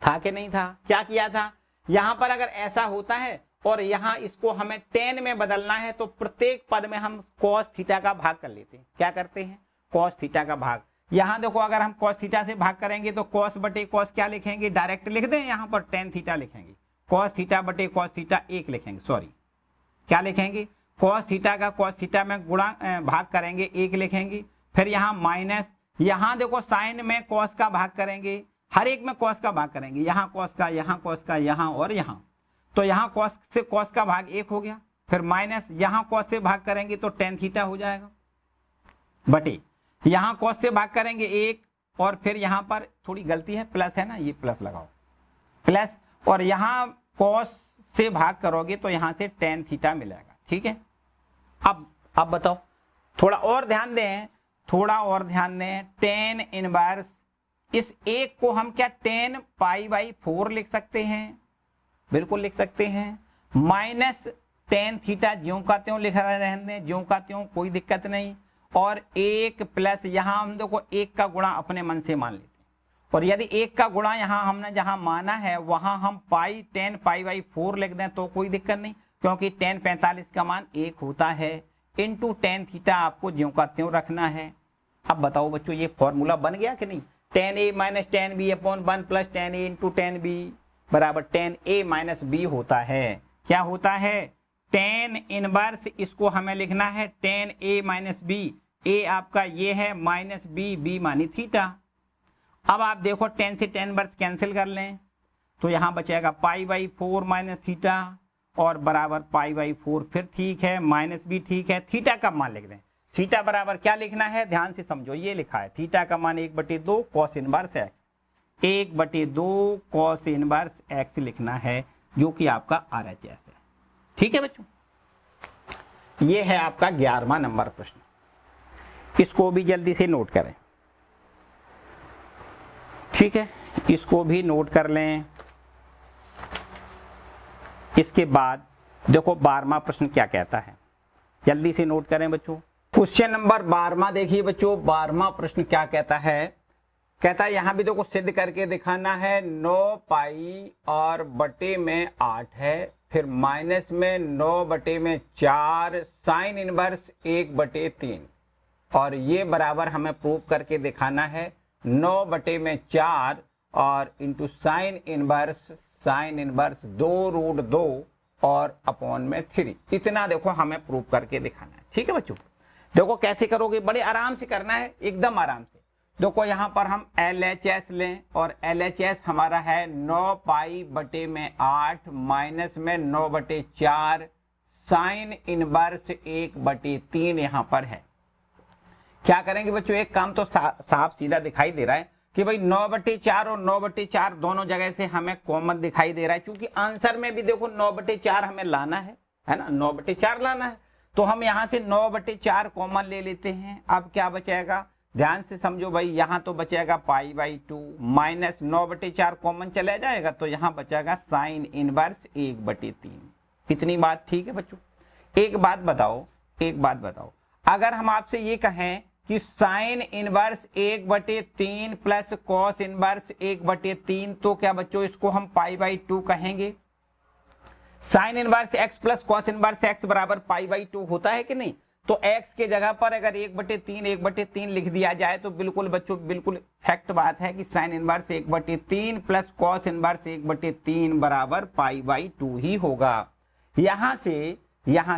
था कि नहीं था? क्या किया था? यहां पर अगर ऐसा होता है और यहां इसको हमें tan में बदलना है, तो प्रत्येक पद में हम cos थीटा का भाग कर लेते हैं। क्या करते हैं? cos थीटा का भाग। यहां देखो अगर हम cos थीटा से भाग करेंगे तो cos बटे cos क्या लिखेंगे? डायरेक्ट लिख दें, यहां पर tan थीटा लिखेंगे, cos थीटा बटे cos थीटा 1 लिखेंगे, सॉरी क्या लिखेंगे? cos थीटा का cos थीटा में गुणा भाग करेंगे 1 लिखेंगे, फिर यहाँ माइनस, यहां देखो साइन में cos का भाग करेंगे, हर एक में cos का भाग करेंगे, यहाँ cos का, यहाँ cos का, यहाँ और यहाँ, तो यहाँ cos से cos का भाग 1 हो गया, फिर माइनस यहाँ cos से भाग करेंगे तो tan थीटा हो जाएगा, बटे यहाँ cos से भाग करेंगे 1, और फिर यहाँ पर थोड़ी गलती है, प्लस है ना, ये प्लस लगाओ, प्लस, और यहाँ cos से भाग करोगे तो यहाँ से tan थीटा मिलेगा। ठीक है, अब बताओ, थोड़ा और ध्यान दें, tan इनवर्स, इस एक को हम क्या tan π/4 लिख सकते हैं? बिल्कुल लिख सकते हैं, माइनस tan थीटा ज्यों का त्यों लिख रहे हैं, ज्यों का त्यों, कोई दिक्कत नहीं, और 1 प्लस यहां हम देखो 1 का गुणा अपने मन से मान लेते हैं, और यदि 1 का गुणा यहां हमने जहां माना है वहां हम tan π/4 लिख दें तो कोई दिक्कत नहीं, क्योंकि tan 45 का मान 1 होता है, इंटू tan थीटा आपको ज्यों का त्यों रखना है। अब बताओ बच्चों, ये फॉर्मूला बन गया कि नहीं? tan a minus tan b upon 1 plus tan a into tan b बराबर tan a माइनस b होता है। क्या होता है? tan इनवर्स, इसको हमें लिखना है tan a minus b, a आपका ये है, माइनस b मानी थीटा। अब आप देखो tan से tan इनवर्स कैंसिल कर लें तो यहाँ बचेगा π/4 माइनस थीटा, और बराबर π/4, फिर ठीक है, माइनस भी ठीक है, थीटा का मान लिख दें, थीटा बराबर क्या लिखना है, ध्यान से समझो, ये लिखा है थीटा का मान 1/2 cos inverse x, 1/2 cos inverse x लिखना है, जो कि आपका RHS है। ठीक है बच्चों, ये है आपका 11वां नंबर प्रश्न, इसको भी जल्दी से नोट करें। ठीक है, इसको भी नोट कर लें। इसके बाद देखो 12वां प्रश्न क्या कहता है, जल्दी से नोट करें बच्चों। क्वेश्चन नंबर 12वां देखिए बच्चों, 12वां प्रश्न क्या कहता है, कहता है यहां भी देखो सिद्ध करके दिखाना है। 9 पाई और बटे में 8 है, फिर माइनस में 9/4 साइन इनवर्स 1/3, और ये बराबर हमें प्रूव करके दिखाना है 9/4 और इंटू साइन इनवर्स 2√2 और अपॉन में 3, इतना देखो हमें प्रूव करके दिखाना है। ठीक है बच्चों, देखो कैसे करोगे, बड़े आराम से करना है, एकदम आराम से। देखो यहाँ पर हम LHS लें, और LHS हमारा है 9 पाई बटे में 8 माइनस में 9/4 साइन इनवर्स 1/3 यहाँ पर है। क्या करेंगे बच्चों, एक काम तो साफ सीधा दिखाई दे रहा है कि भाई 9/4 और 9/4 दोनों जगह से हमें कॉमन दिखाई दे रहा है, क्योंकि आंसर में भी देखो 9/4 हमें लाना है ना, 9/4 लाना है, तो हम यहाँ से 9/4 कॉमन ले लेते हैं। अब क्या बचेगा, ध्यान से समझो भाई, यहाँ तो बचेगा π/2 माइनस 9/4 कॉमन चला जाएगा, तो यहाँ बचेगा साइन इनवर्स 1/3। इतनी बात ठीक है बच्चों। एक बात बताओ, अगर हम आपसे ये कहें कि sine inverse 1/3 plus cos inverse 1/3, तो क्या बच्चों इसको हम π/2 कहेंगे। Sine inverse x plus cos inverse x बराबर π/2 होता है कि नहीं, तो x के जगह पर अगर 1/3 लिख दिया जाए तो बिल्कुल बच्चों, बिल्कुल फैक्ट बात है कि sine inverse 1/3 plus cos inverse 1/3 बराबर π/2 ही होगा। यहां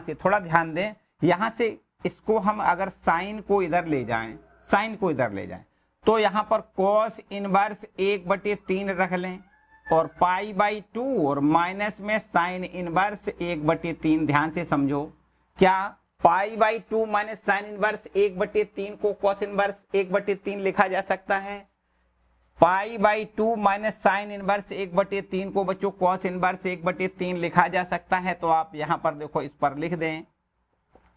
से थोड़ा ध्यान दें, यहां से इसको हम अगर साइन को इधर ले जाएं, तो यहां पर कॉस इनवर्स 1/3 रख लें, और π/2 और माइनस में साइन इनवर्स 1/3। ध्यान से समझो, क्या π/2 माइनस साइन इनवर्स 1/3 को कॉस इनवर्स 1/3 लिखा जा सकता है। π/2 माइनस साइन इनवर्स 1/3 को बच्चों कॉस इनवर्स 1/3 लिखा जा सकता है। तो आप यहां पर देखो, इस पर लिख दें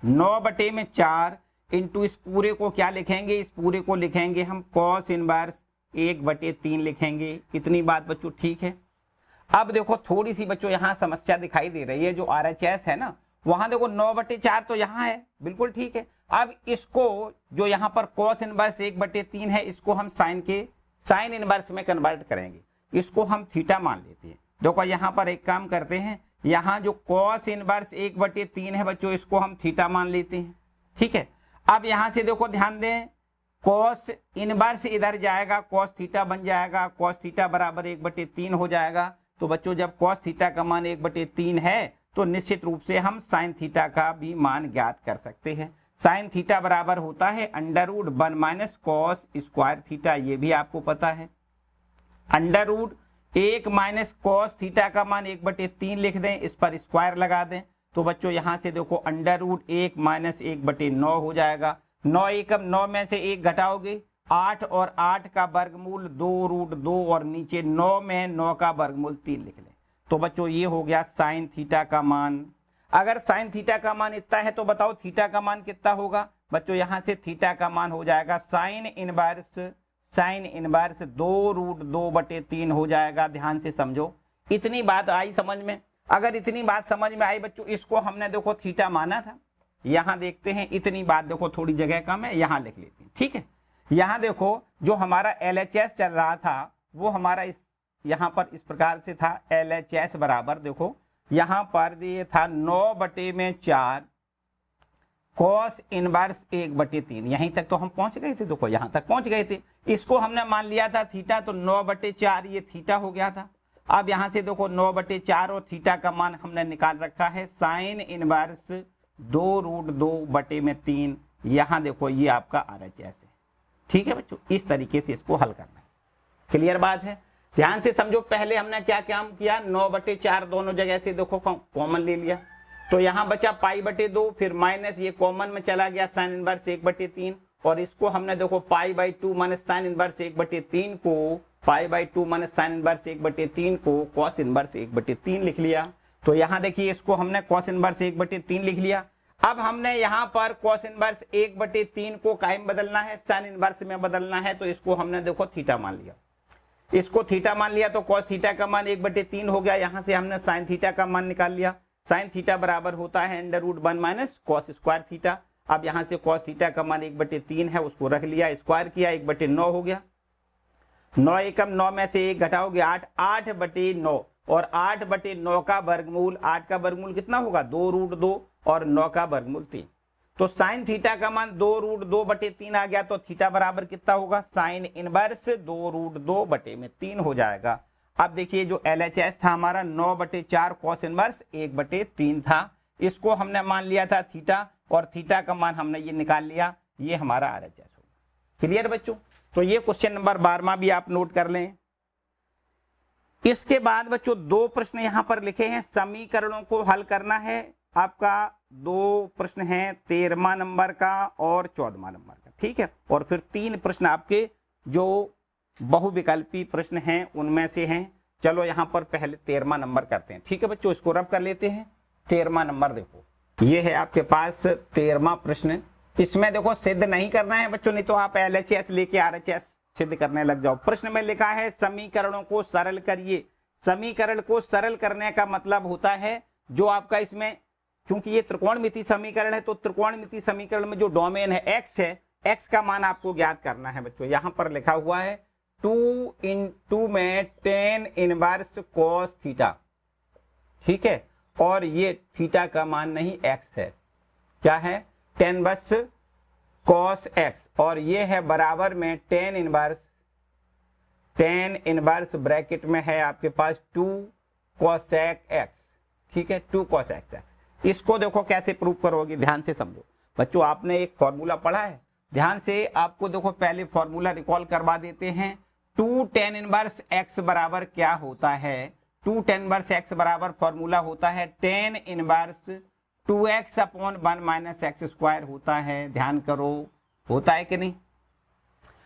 9/4 इंटू इस पूरे को क्या लिखेंगे, इस पूरे को लिखेंगे हम कॉस इनवर्स 1/3 लिखेंगे। इतनी बात बच्चों ठीक है। अब देखो थोड़ी सी बच्चों यहाँ समस्या दिखाई दे रही है, जो RHS है ना, वहां देखो 9/4 तो यहाँ है, बिल्कुल ठीक है। अब इसको जो यहाँ पर कॉस इनवर्स 1/3 है, इसको हम साइन इनवर्स में कन्वर्ट करेंगे, इसको हम थीटा मान लेते हैं। देखो यहाँ पर एक काम करते हैं, यहाँ जो कॉस इनवर्स 1/3 है बच्चों, इसको हम थीटा मान लेते हैं। ठीक है, अब यहाँ से देखो ध्यान दें, कॉस इनवर्स इधर जाएगा, कॉस थीटा बन जाएगा, कॉस थीटा बराबर 1/3 हो जाएगा। तो बच्चों जब कॉस थीटा का मान 1/3 है, तो निश्चित रूप से हम साइन थीटा का भी मान ज्ञात कर सकते हैं। साइन थीटा बराबर होता है √1 माइनस कॉस स्क्वायर थीटा, ये भी आपको पता है। √1 माइनस कॉस थीटा का मान 1/3 लिख दें, इस पर स्क्वायर लगा दें, तो बच्चों यहाँ से देखो √1 माइनस 1/9 हो जाएगा। 9 एकम 9 में से 1 घटाओगे, 8 और 8 का वर्गमूल 2√2, और नीचे 9 में 9 का वर्गमूल 3 लिख लें। तो बच्चों ये हो गया साइन थीटा का मान। अगर साइन थीटा का मान इतना है तो बताओ थीटा का मान कितना होगा। बच्चों यहाँ से थीटा का मान हो जाएगा साइन इनवर्स 2√2/3 हो जाएगा। ध्यान से समझो, इतनी बात आई समझ में। अगर इतनी बात समझ में आई बच्चों, इसको हमने देखो थीटा माना था। यहाँ देखते हैं, इतनी बात देखो थोड़ी जगह कम है, यहाँ लिख लेते हैं। ठीक है, यहाँ देखो जो हमारा LHS चल रहा था, वो हमारा यहाँ पर इस प्रकार से था। LHS बराबर देखो यहाँ पर ये था 9/4 कॉस इनवर्स 1/3। यहीं तक तो हम पहुंच गए थे, देखो यहाँ तक पहुंच गए थे। इसको हमने मान लिया था थीटा, तो 9/4 ये थीटा हो गया था। अब यहाँ से देखो 9/4 और थीटा का मान हमने निकाल रखा है साइन इनवर्स 2√2/3। यहाँ देखो ये आपका RHS है। ठीक है बच्चों, इस तरीके से इसको हल करना है। क्लियर बात है, ध्यान से समझो। पहले हमने क्या काम किया, 9/4 दोनों जगह से देखो कॉमन ले लिया। तो यहाँ बचा पाई बटे 2, फिर माइनस ये कॉमन में चला गया साइन इनवर्स 1/3, और इसको हमने देखो pi by 2 minus sine inverse 1/3 को pi by 2 minus sine inverse 1/3 को कॉस इनवर्स 1/3 लिख लिया। तो यहाँ देखिए इसको हमने कॉस इनवर्स 1/3 लिख लिया। अब हमने यहाँ पर कॉस इनवर्स 1/3 को काहे में बदलना है, साइन इनवर्स में बदलना है, तो इसको हमने देखो थीटा मान लिया। इसको थीटा मान लिया तो कॉस थीटा का मान 1/3 हो गया। यहाँ से हमने साइन थीटा का मान निकाल लिया। साइन थीटा बराबर होता है √1 माइनस कॉस स्क्वायर थीटा। अब यहाँ से कॉस थीटा का मान 1/3 है, उसको रख लिया, स्क्वायर किया, 1/9 हो गया। 9 एकम 9 में से 1 घटाओगे 8, 8/9, और 8/9 का वर्गमूल, 8 का वर्गमूल कितना होगा 2√2, और 9 का वर्गमूल 3। तो साइन थीटा का मान 2√2/3 आ गया। तो थीटा बराबर कितना होगा, साइन इनवर्स 2√2/3 हो जाएगा। अब देखिए जो LHS था हमारा 9/4 कॉस इनवर्स 1/3 था, इसको हमने मान लिया था थीटा, और थीटा का मान हमने ये निकाल लिया, ये हमारा RHS होगा। क्लियर बच्चों? तो ये क्वेश्चन नंबर 12वां भी आप नोट कर लें। इसके बाद बच्चों 2 प्रश्न यहां पर लिखे हैं, समीकरणों को हल करना है। आपका 2 प्रश्न हैं, 13वां नंबर का और 14वां नंबर का, ठीक है। और फिर 3 प्रश्न आपके जो बहुविकल्पी प्रश्न हैं उनमें से हैं। चलो यहाँ पर पहले 13वां नंबर करते हैं, ठीक है बच्चों। इसको रब कर लेते हैं। 13वां नंबर देखो, ये है आपके पास 13वां प्रश्न। इसमें देखो सिद्ध नहीं करना है बच्चों, नहीं तो आप LHS लेके RHS सिद्ध करने लग जाओ। प्रश्न में लिखा है समीकरणों को सरल करिए। समीकरण को सरल करने का मतलब होता है जो आपका इसमें, क्योंकि ये त्रिकोणमिति समीकरण है, तो त्रिकोणमिति समीकरण में जो डोमेन है x है, x का मान आपको ज्ञात करना है बच्चों। यहां पर लिखा हुआ है 2 में tan इनवर्स cos थीटा, ठीक है, और ये थीटा का मान नहीं x है, क्या है, tan इनवर्स cos x, और ये है बराबर में tan इनवर्स ब्रैकेट में है आपके पास 2 cosec x, ठीक है, 2 cosec x। इसको देखो कैसे प्रूव करोगे, ध्यान से समझो बच्चों। आपने एक फॉर्मूला पढ़ा है, ध्यान से आपको देखो पहले फॉर्मूला रिकॉल करवा देते हैं। 2 tan इनवर्स x बराबर क्या होता है, 2 tan इनवर्स x बराबर फॉर्मूला होता है tan inverse 2x upon 1 minus x square होता है। ध्यान करो, होता है कि नहीं।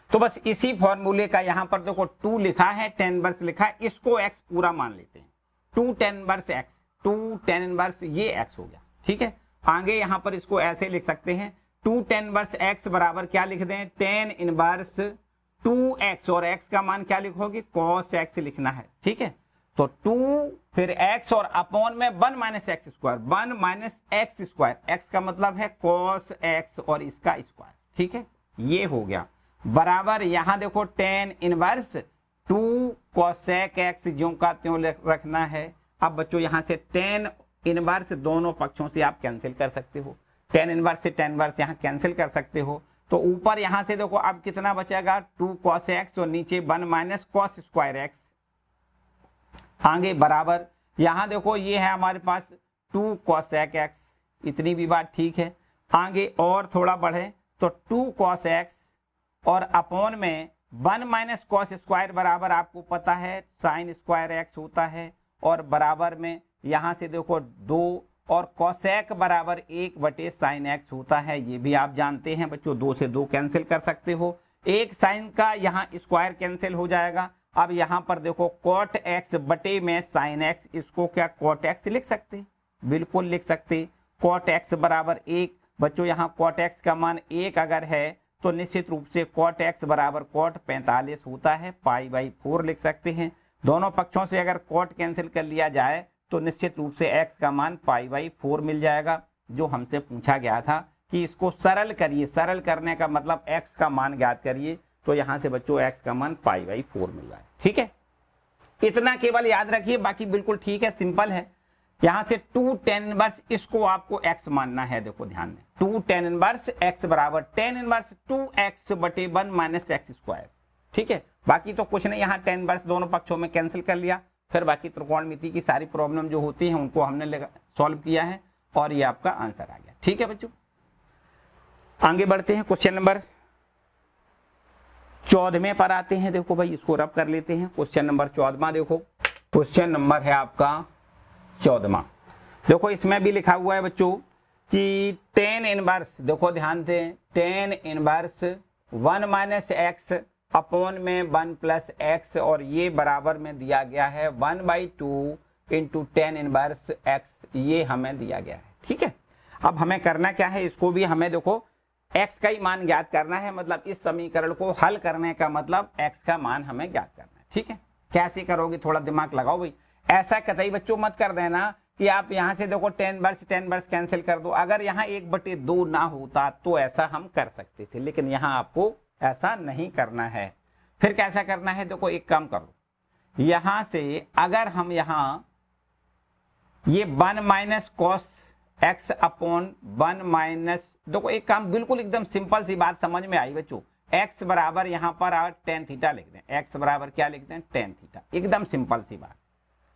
तो बस इसी फॉर्मूले का यहाँ पर देखो 2 लिखा है, tan इनवर्स लिखा है, इसको x पूरा मान लेते हैं। 2 tan inverse x, 2 tan inverse ये x हो गया, ठीक है। आगे यहाँ पर इसको ऐसे लिख सकते हैं, 2 tan इनवर्स x बराबर क्या लिख दें, tan इनवर्स 2x, और x का मान क्या लिखोगे, cos x लिखना है, ठीक है। तो 2 फिर x और अपॉन में 1 minus x square, 1 minus x square, x का मतलब है cos x और इसका स्क्वायर, ठीक है, ये हो गया बराबर। यहां देखो tan इनवर्स 2 cosec x ज्यों का त्यों रखना है। अब बच्चों यहां से tan इनवर्स दोनों पक्षों से आप कैंसिल कर सकते हो, tan इनवर्स से tan इनवर्स यहां कैंसिल कर सकते हो। तो ऊपर यहां से देखो अब कितना बचेगा, 2 cos x, और नीचे 1 माइनस cos स्क्वायर x, आगे बराबर। यहां देखो ये है हमारे पास 2 cosec x, इतनी भी बात ठीक है। आगे और थोड़ा बढ़े तो 2 cos x और अपॉन में 1 माइनस cos स्क्वायर बराबर आपको पता है साइन स्क्वायर x होता है, और बराबर में यहां से देखो 2 और cosec बराबर 1/sin x होता है, ये भी आप जानते हैं बच्चों। 2 से 2 कैंसिल कर सकते हो, एक साइन का यहाँ स्क्वायर कैंसिल हो जाएगा। अब यहाँ पर देखो cot x बटे में sin x, इसको क्या cot x लिख सकते, बिल्कुल लिख सकते। cot x बराबर 1, बच्चों यहाँ cot x का मान 1 अगर है तो निश्चित रूप से cot x बराबर cot 45 होता है, π/4 लिख सकते हैं। दोनों पक्षों से अगर cot कैंसिल कर लिया जाए तो निश्चित रूप से x का मान π/4 मिल जाएगा, जो हमसे पूछा गया था कि इसको सरल करिए। सरल करने का मतलब x का मान ज्ञात करिए, तो यहां से बच्चों x का मान π/4 मिल रहा है, ठीक है। इतना केवल याद रखिए, बाकी बिल्कुल ठीक है, सिंपल है। यहां से 2 tan इनवर्स, इसको आपको x मानना है, देखो ध्यान में 2 tan इनवर्स x बराबर tan इनवर्स 2x बटे 1 माइनस एक्स स्क्वायर, ठीक है। बाकी तो कुछ नहीं, यहाँ tan इनवर्स दोनों पक्षों में कैंसिल कर लिया। फिर बाकी त्रिकोणमिति की सारी प्रॉब्लम जो होती हैं उनको हमने सॉल्व किया है, और ये आपका आंसर आ गया, ठीक है बच्चों। आगे बढ़ते हैं, क्वेश्चन नंबर 14वें पर आते हैं। देखो भाई इसको रब कर लेते हैं। क्वेश्चन नंबर 14वां देखो, क्वेश्चन नंबर है आपका 14वां। देखो इसमें भी लिखा हुआ है बच्चों कि टेन इनवर्स, देखो ध्यान दें, tan inverse 1 minus x upon में 1 प्लस एक्स, और ये बराबर में दिया गया है 1/2 इंटू टेन इनवर्स एक्स, ये हमें दिया गया है। ठीक है, अब हमें करना क्या है, इसको भी हमें देखो x का ही मान ज्ञात करना है, मतलब इस समीकरण को हल करने का मतलब x का मान हमें ज्ञात करना है। ठीक है, कैसे करोगे, थोड़ा दिमाग लगाओ भाई। ऐसा कतई बच्चों मत कर देना कि आप यहां से देखो टेन वर्स कैंसिल कर दो। अगर यहाँ 1/2 ना होता तो ऐसा हम कर सकते थे, लेकिन यहाँ आपको ऐसा नहीं करना है। फिर कैसा करना है, देखो एक काम करो, यहां से अगर हम यहाँ ये 1 minus cos x upon 1 minus, देखो एक काम बिल्कुल एकदम सिंपल सी बात समझ में आई बच्चों, x बराबर यहाँ पर टेन थीटा लिख दें। x बराबर क्या लिख दें, टेन थीटा, एकदम सिंपल सी बात।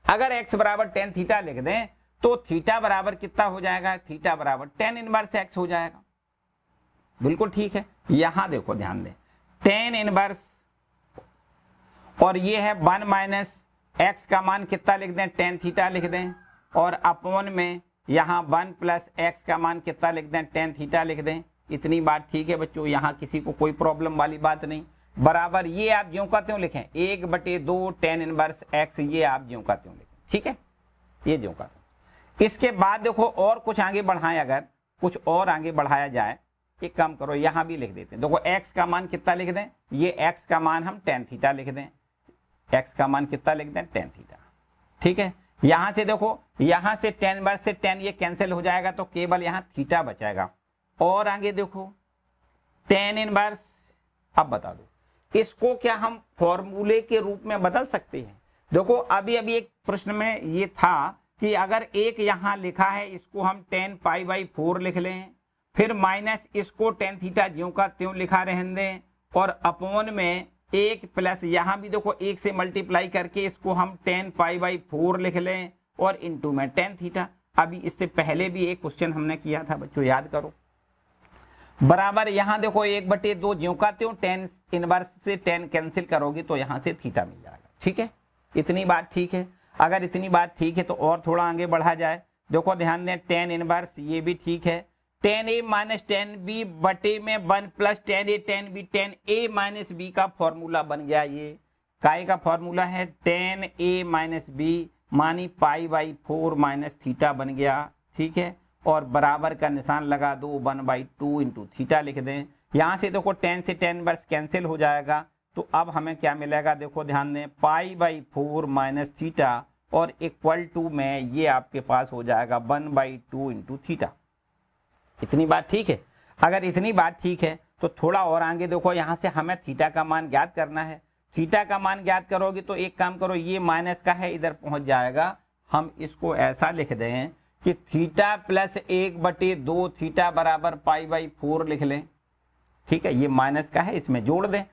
अगर x बराबर टेन थीटा लिख दें तो थीटा बराबर कितना हो जाएगा, थीटा बराबर टेन इनवर्स x हो जाएगा। बिल्कुल ठीक है, यहां देखो ध्यान दें, टेन इनवर्स और ये है 1 माइनस एक्स का मान कितना लिख दें, टेन थीटा लिख दें, और अपॉन में यहाँ 1 प्लस एक्स का मान कितना लिख दें, टेन थीटा लिख दें। इतनी बात ठीक है बच्चों, यहाँ किसी को कोई प्रॉब्लम वाली बात नहीं। बराबर ये आप ज्यों का त्यों लिखें, 1/2 टेन इनवर्स एक्स, ये आप ज्यों का त्यों लिखें। ठीक है, ये ज्यों का त्यों। इसके बाद देखो और कुछ आगे बढ़ाएं, अगर कुछ और आगे बढ़ाया जाए, एक काम करो यहाँ भी लिख देते हैं। देखो एक्स का मान कितना लिख दें, ये एक्स का मान हम टेन थीटा लिख दें, एक्स का मान कितना लिख दें, टेन थीटा। ठीक है, यहां से देखो, यहां से टेन इनवर्स से टेन ये कैंसिल हो जाएगा तो केवल यहां थीटा बचाएगा। और आगे देखो टेन इनवर्स, अब बता दो इसको क्या हम फॉर्मूले के रूप में बदल सकते हैं। देखो अभी एक प्रश्न में ये था कि अगर एक यहां लिखा है, इसको हम 10π/4 लिख लें, फिर माइनस इसको टेन थीटा ज्यों का त्यों लिखा रहने दें, और अपॉन में एक प्लस यहां भी देखो एक से मल्टीप्लाई करके इसको हम 10π/4 लिख लें, और इनटू में टेन थीटा। अभी इससे पहले भी एक क्वेश्चन हमने किया था बच्चों, याद करो। बराबर यहां देखो 1/2 ज्यों का त्यों, टेन इनवर्स से टेन कैंसिल करोगे तो यहां से थीटा मिल जाएगा। ठीक है, इतनी बात ठीक है। अगर इतनी बात ठीक है तो और थोड़ा आगे बढ़ा जाए। देखो ध्यान दें, टेन इनवर्स ये भी ठीक है, टेन ए माइनस टेन बी बटे में 1 प्लस टेन ए टेन बी, टेन ए माइनस बी का फॉर्मूला बन गया। ये काय का फॉर्मूला है, टेन ए माइनस बी मानी π/4 माइनस थीटा बन गया। ठीक है, और बराबर का निशान लगा दो, 1/2 इंटू थीटा लिख दें। यहां से देखो टेन से टेन इनवर्स कैंसिल हो जाएगा, तो अब हमें क्या मिलेगा, देखो ध्यान दें, π/4 माइनस थीटा, और इक्वल टू में ये आपके पास हो जाएगा 1/2 इंटू थीटा। इतनी बात ठीक है। अगर इतनी बात ठीक है तो थोड़ा और आगे देखो, यहां से हमें थीटा का मान ज्ञात करना है। थीटा का मान ज्ञात करोगे तो एक काम करो, ये माइनस का है इधर पहुंच जाएगा, हम इसको ऐसा लिख दें कि थीटा प्लस 1/2 थीटा बराबर π/4 लिख लें। ठीक है, ये माइनस का है, इसमें जोड़ दें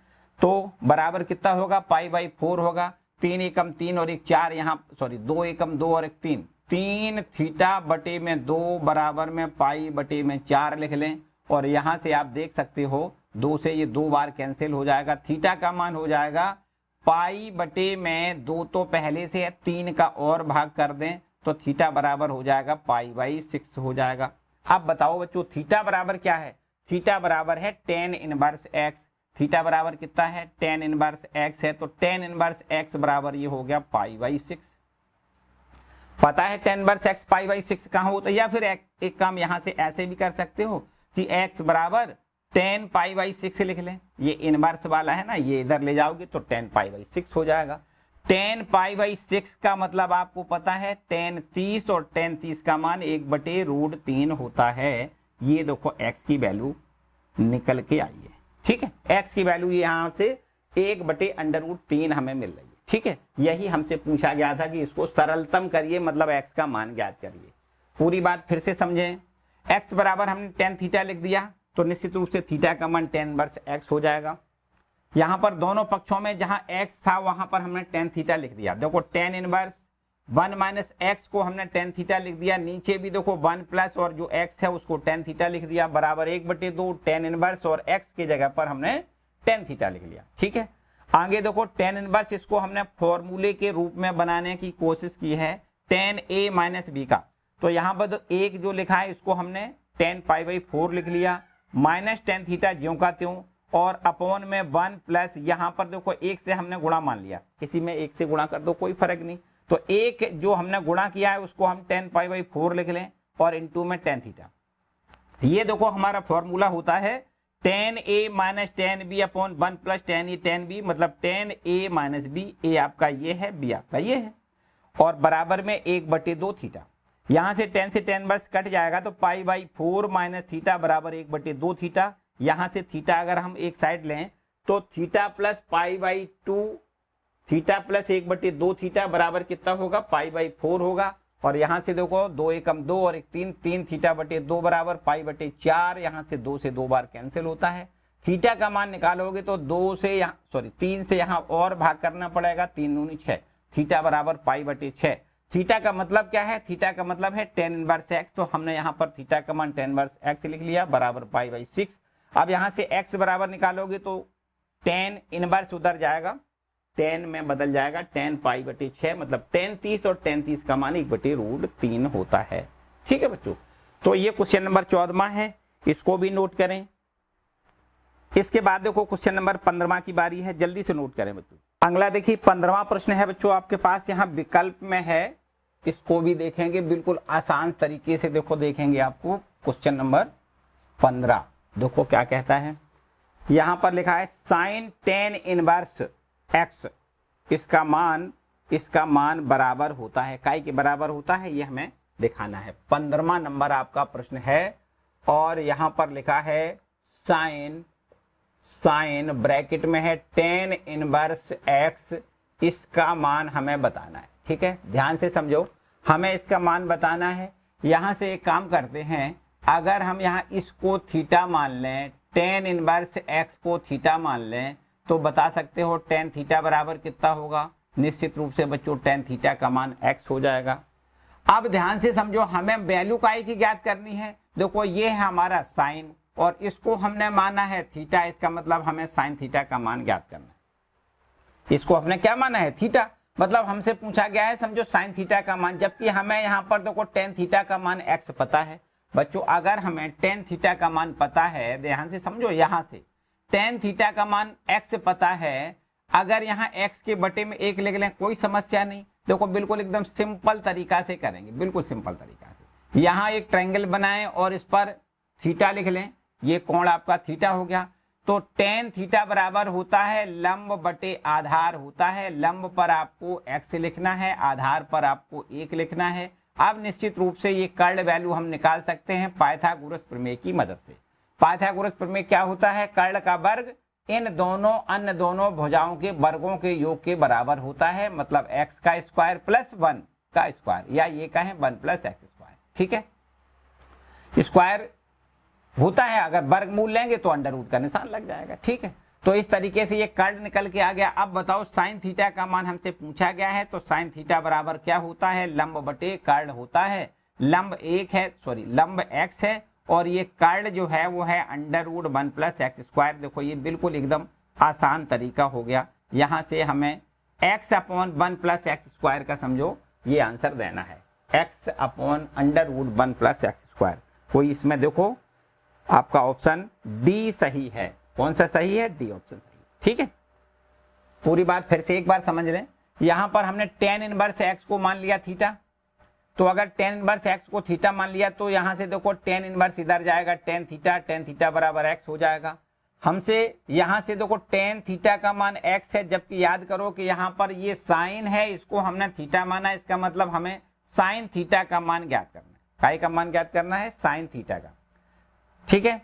तो बराबर कितना होगा, π/4 होगा। 3 एकम 3 और 1 4, यहाँ सॉरी 2 एकम 2 और 1 3, 3 थीटा बटे में 2 बराबर में π/4 लिख लें। और यहां से आप देख सकते हो 2 से ये 2 बार कैंसिल हो जाएगा, थीटा का मान हो जाएगा π/2, तो पहले से है 3 का और भाग कर दें तो थीटा बराबर हो जाएगा π/6 हो जाएगा। अब बताओ बच्चों थीटा बराबर क्या है, थीटा बराबर है टेन इनवर्स एक्स। थीटा बराबर कितना है, टेन इनवर्स एक्स है, तो टेन इनवर्स एक्स बराबर ये हो गया π/6। पता है टेन इनवर्स एक्स π/6 कहाँ होता है, या फिर एक काम यहां से ऐसे भी कर सकते हो कि x बराबर 10π/6 लिख लें। ये इनवर्स वाला है ना, ये इधर ले जाओगे तो 10π/6 हो जाएगा। 10π/6 का मतलब आपको पता है 10 30, और 10 30 का मान 1/√3 होता है। ये देखो x की वैल्यू निकल के आई है। ठीक है, x की वैल्यू यहाँ से 1/√3 हमें मिल रही है। ठीक है, यही हमसे पूछा गया था कि इसको सरलतम करिए, मतलब x का मान ज्ञात करिए। पूरी बात फिर से समझें, x बराबर हमने टेन थीटा लिख दिया तो निश्चित रूप से थीटा का मान टेन इनवर्स x हो जाएगा। यहां पर दोनों पक्षों में जहां x था वहां पर हमने टेन थीटा लिख दिया। देखो टेन इनवर्स 1 माइनस एक्स को हमने टेन थीटा लिख दिया, नीचे भी देखो 1 प्लस और जो x है उसको टेन थीटा लिख दिया, बराबर 1/2 टेन इनवर्स, और x की जगह पर हमने टेन थीटा लिख लिया। ठीक है, आगे देखो टेन इनवर्स, इसको हमने फॉर्मूले के रूप में बनाने की कोशिश की है टेन ए माइनस बी का। तो यहाँ पर तो एक जो लिखा है इसको हमने tan π/4 लिख लिया, माइनस tan थीटा ज्यों का त्यों, और अपॉन में 1 प्लस यहाँ पर देखो एक से हमने गुणा मान लिया, किसी में एक से गुणा कर दो कोई फर्क नहीं, तो एक जो हमने गुणा किया है उसको हम tan π/4 लिख लें और इनटू में tan थीटा। ये देखो हमारा फॉर्मूला होता है tan a minus tan b upon 1 plus tan a tan b, मतलब tan a minus b, a आपका ये है, b आपका ये है, और बराबर में 1/2 थीटा। यहां से tan से tan इनवर्स कट जाएगा तो π/4 माइनस थीटा बराबर 1/2 थीटा। यहां से थीटा अगर हम एक साइड लें तो theta plus π/2 theta plus 1/2 theta बराबर कितना होगा, π/4 होगा। और यहां से देखो 2 एकम 2 और 1 3, 3 थीटा/2 बराबर π/4। यहां से 2 से 2 बार कैंसिल होता है। थीटा का मान निकालोगे तो 3 से यहां और भाग करना पड़ेगा, 3 दूनी 6, थीटा बराबर π/6। थीटा का मतलब क्या है, थीटा का मतलब है tan इनवर्स x, तो हमने यहाँ पर थीटा का मान tan इनवर्स x लिख लिया बराबर π/6। अब यहाँ से x बराबर निकालोगे तो tan इनवर्स उधर जाएगा, tan में बदल जाएगा, tan π/6, मतलब tan 30 और tan 30 का मान 1/√3 होता है। ठीक है बच्चों, तो ये क्वेश्चन नंबर 14वां है, इसको भी नोट करें। इसके बाद देखो क्वेश्चन नंबर 15वां की बारी है, जल्दी से नोट करें बच्चों। अगला देखिए 15वां प्रश्न है बच्चों आपके पास, यहाँ विकल्प में है, इसको भी देखेंगे, बिल्कुल आसान तरीके से देखो देखेंगे आपको। क्वेश्चन नंबर 15 देखो क्या कहता है, यहां पर लिखा है sin tan इनवर्स x, इसका मान बराबर होता है, काय के बराबर होता है, ये हमें दिखाना है। 15वां नंबर आपका प्रश्न है, और यहां पर लिखा है साइन ब्रैकेट में है tan इनवर्स x, इसका मान हमें बताना है। ठीक है, ध्यान से समझो, हमें इसका मान बताना है। यहां से एक काम करते हैं, अगर हम यहाँ इसको थीटा मान लें, tan इनवर्स x को थीटा मान लें, तो बता सकते हो tan थीटा बराबर कितना होगा, निश्चित रूप से बच्चों tan थीटा का मान x हो जाएगा। अब ध्यान से समझो, हमें वैल्यू काय की ज्ञात करनी है। देखो ये है हमारा साइन, और इसको हमने माना है थीटा, इसका मतलब हमें साइन थीटा का मान ज्ञात करना है। इसको हमने क्या माना है, थीटा, मतलब हमसे पूछा गया है समझो साइन थीटा का मान, जबकि हमें यहाँ पर देखो tan थीटा का मान x पता है। बच्चों अगर हमें tan थीटा का मान पता है, ध्यान से समझो, यहाँ से tan थीटा का मान x पता है, अगर यहाँ x के बटे में 1 लिख लें कोई समस्या नहीं। देखो बिल्कुल एकदम सिंपल तरीका से करेंगे, बिल्कुल सिंपल तरीका से। यहाँ एक ट्रायंगल बनाएं और इस पर थीटा लिख लें, ये कोण आपका थीटा हो गया। तो tan थीटा बराबर होता है लंब बटे आधार होता है। लंब पर आपको x लिखना है, आधार पर आपको 1 लिखना है। अब निश्चित रूप से ये कर्ण वैल्यू हम निकाल सकते हैं पाइथागोरस प्रमेय की मदद से। पाइथागोरस प्रमेय क्या होता है, कर्ण का वर्ग इन दोनों अन्य दोनों भुजाओं के वर्गों के योग के बराबर होता है, मतलब x का स्क्वायर प्लस 1 का स्क्वायर, या ये कहें 1 प्लस x स्क्वायर। ठीक है, स्क्वायर होता है, अगर वर्गमूल लेंगे तो अंडर रूट का निशान लग जाएगा। ठीक है, तो इस तरीके से ये कर्ण निकल के आ गया। अब बताओ साइन थीटा का मान हमसे पूछा गया है, तो साइन थीटा बराबर क्या होता है, लंब बटे कर्ण होता है। लंब लंब x है, और ये कर्ण जो है वो है √1 प्लस x स्क्वायर। देखो ये बिल्कुल एकदम आसान तरीका हो गया। यहाँ से हमें x upon 1 plus x square का समझो ये आंसर देना है, x upon √1 plus x square. कोई इसमें देखो आपका ऑप्शन डी सही है। कौन सा सही है, डी ऑप्शन सही। ठीक है, पूरी बात फिर से एक बार समझ लें। यहां पर हमने tan इनवर्स x को मान लिया थीटा, तो अगर tan इनवर्स x को थीटा मान लिया तो यहां से देखो tan इनवर्स इधर जाएगा, tan थीटा बराबर x हो जाएगा। हमसे यहां से देखो tan थीटा का मान x है, जबकि याद करो कि यहां पर ये साइन है, इसको हमने थीटा माना, इसका मतलब हमें साइन थीटा का मान ज्ञात करना है। काय का मान ज्ञात करना है, साइन थीटा का। ठीक है,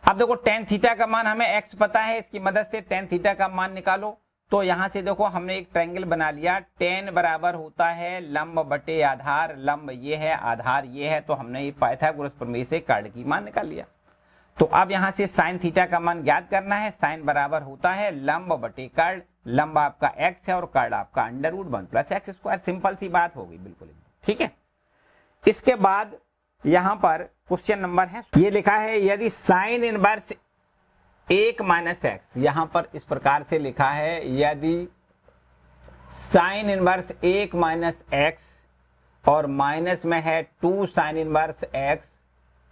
अब देखो tan थीटा का मान हमें x पता है, इसकी मदद से tan थीटा का मान निकालो। तो यहां से देखो हमने एक ट्रायंगल बना लिया, tan बराबर होता है लंब बटे आधार, लंब ये है, आधार ये है, तो हमने ये पाइथागोरस प्रमेय से कर्ण की मान निकाल लिया। तो अब यहां से साइन थीटा का मान ज्ञात करना है। साइन बराबर होता है लंब बटे कर्ण, लंब आपका x है और कर्ण आपका √1 प्लस x स्क्वायर। सिंपल सी बात होगी बिल्कुल। ठीक है, इसके बाद यहां पर क्वेश्चन नंबर है, ये लिखा है यदि साइन इनवर्स 1 माइनस एक्स, यहां पर इस प्रकार से लिखा है, यदि साइन इनवर्स 1 माइनस एक्स और माइनस में है 2 sine inverse x,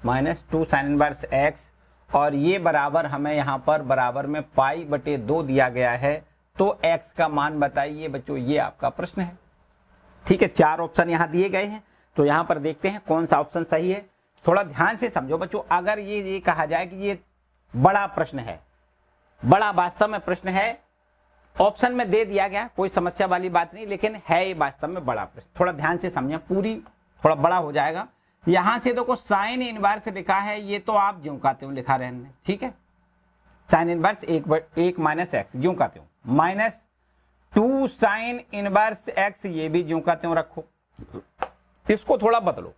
minus 2 sine inverse x, और ये बराबर हमें यहाँ पर बराबर में पाई बटे 2 दिया गया है। तो x का मान बताइए बच्चों, ये आपका प्रश्न है। ठीक है, 4 ऑप्शन यहाँ दिए गए हैं, तो यहाँ पर देखते हैं कौन सा ऑप्शन सही है। थोड़ा ध्यान से समझो बच्चों, अगर ये कहा जाए कि ये बड़ा प्रश्न है, बड़ा वास्तव में प्रश्न है, ऑप्शन में दे दिया गया, कोई समस्या वाली बात नहीं, लेकिन है ये वास्तव में बड़ा प्रश्न। थोड़ा ध्यान से समझें, पूरी थोड़ा बड़ा हो जाएगा। यहां से देखो साइन इनवर्स लिखा है, ये तो आप ज्यों का त्यों लिखा रहने दें। ठीक है, साइन इनवर्स 1 माइनस एक्स ज्यों का त्यों, माइनस 2 साइन इनवर्स एक्स ये भी ज्यों का त्यों रखो। इसको थोड़ा बदलो,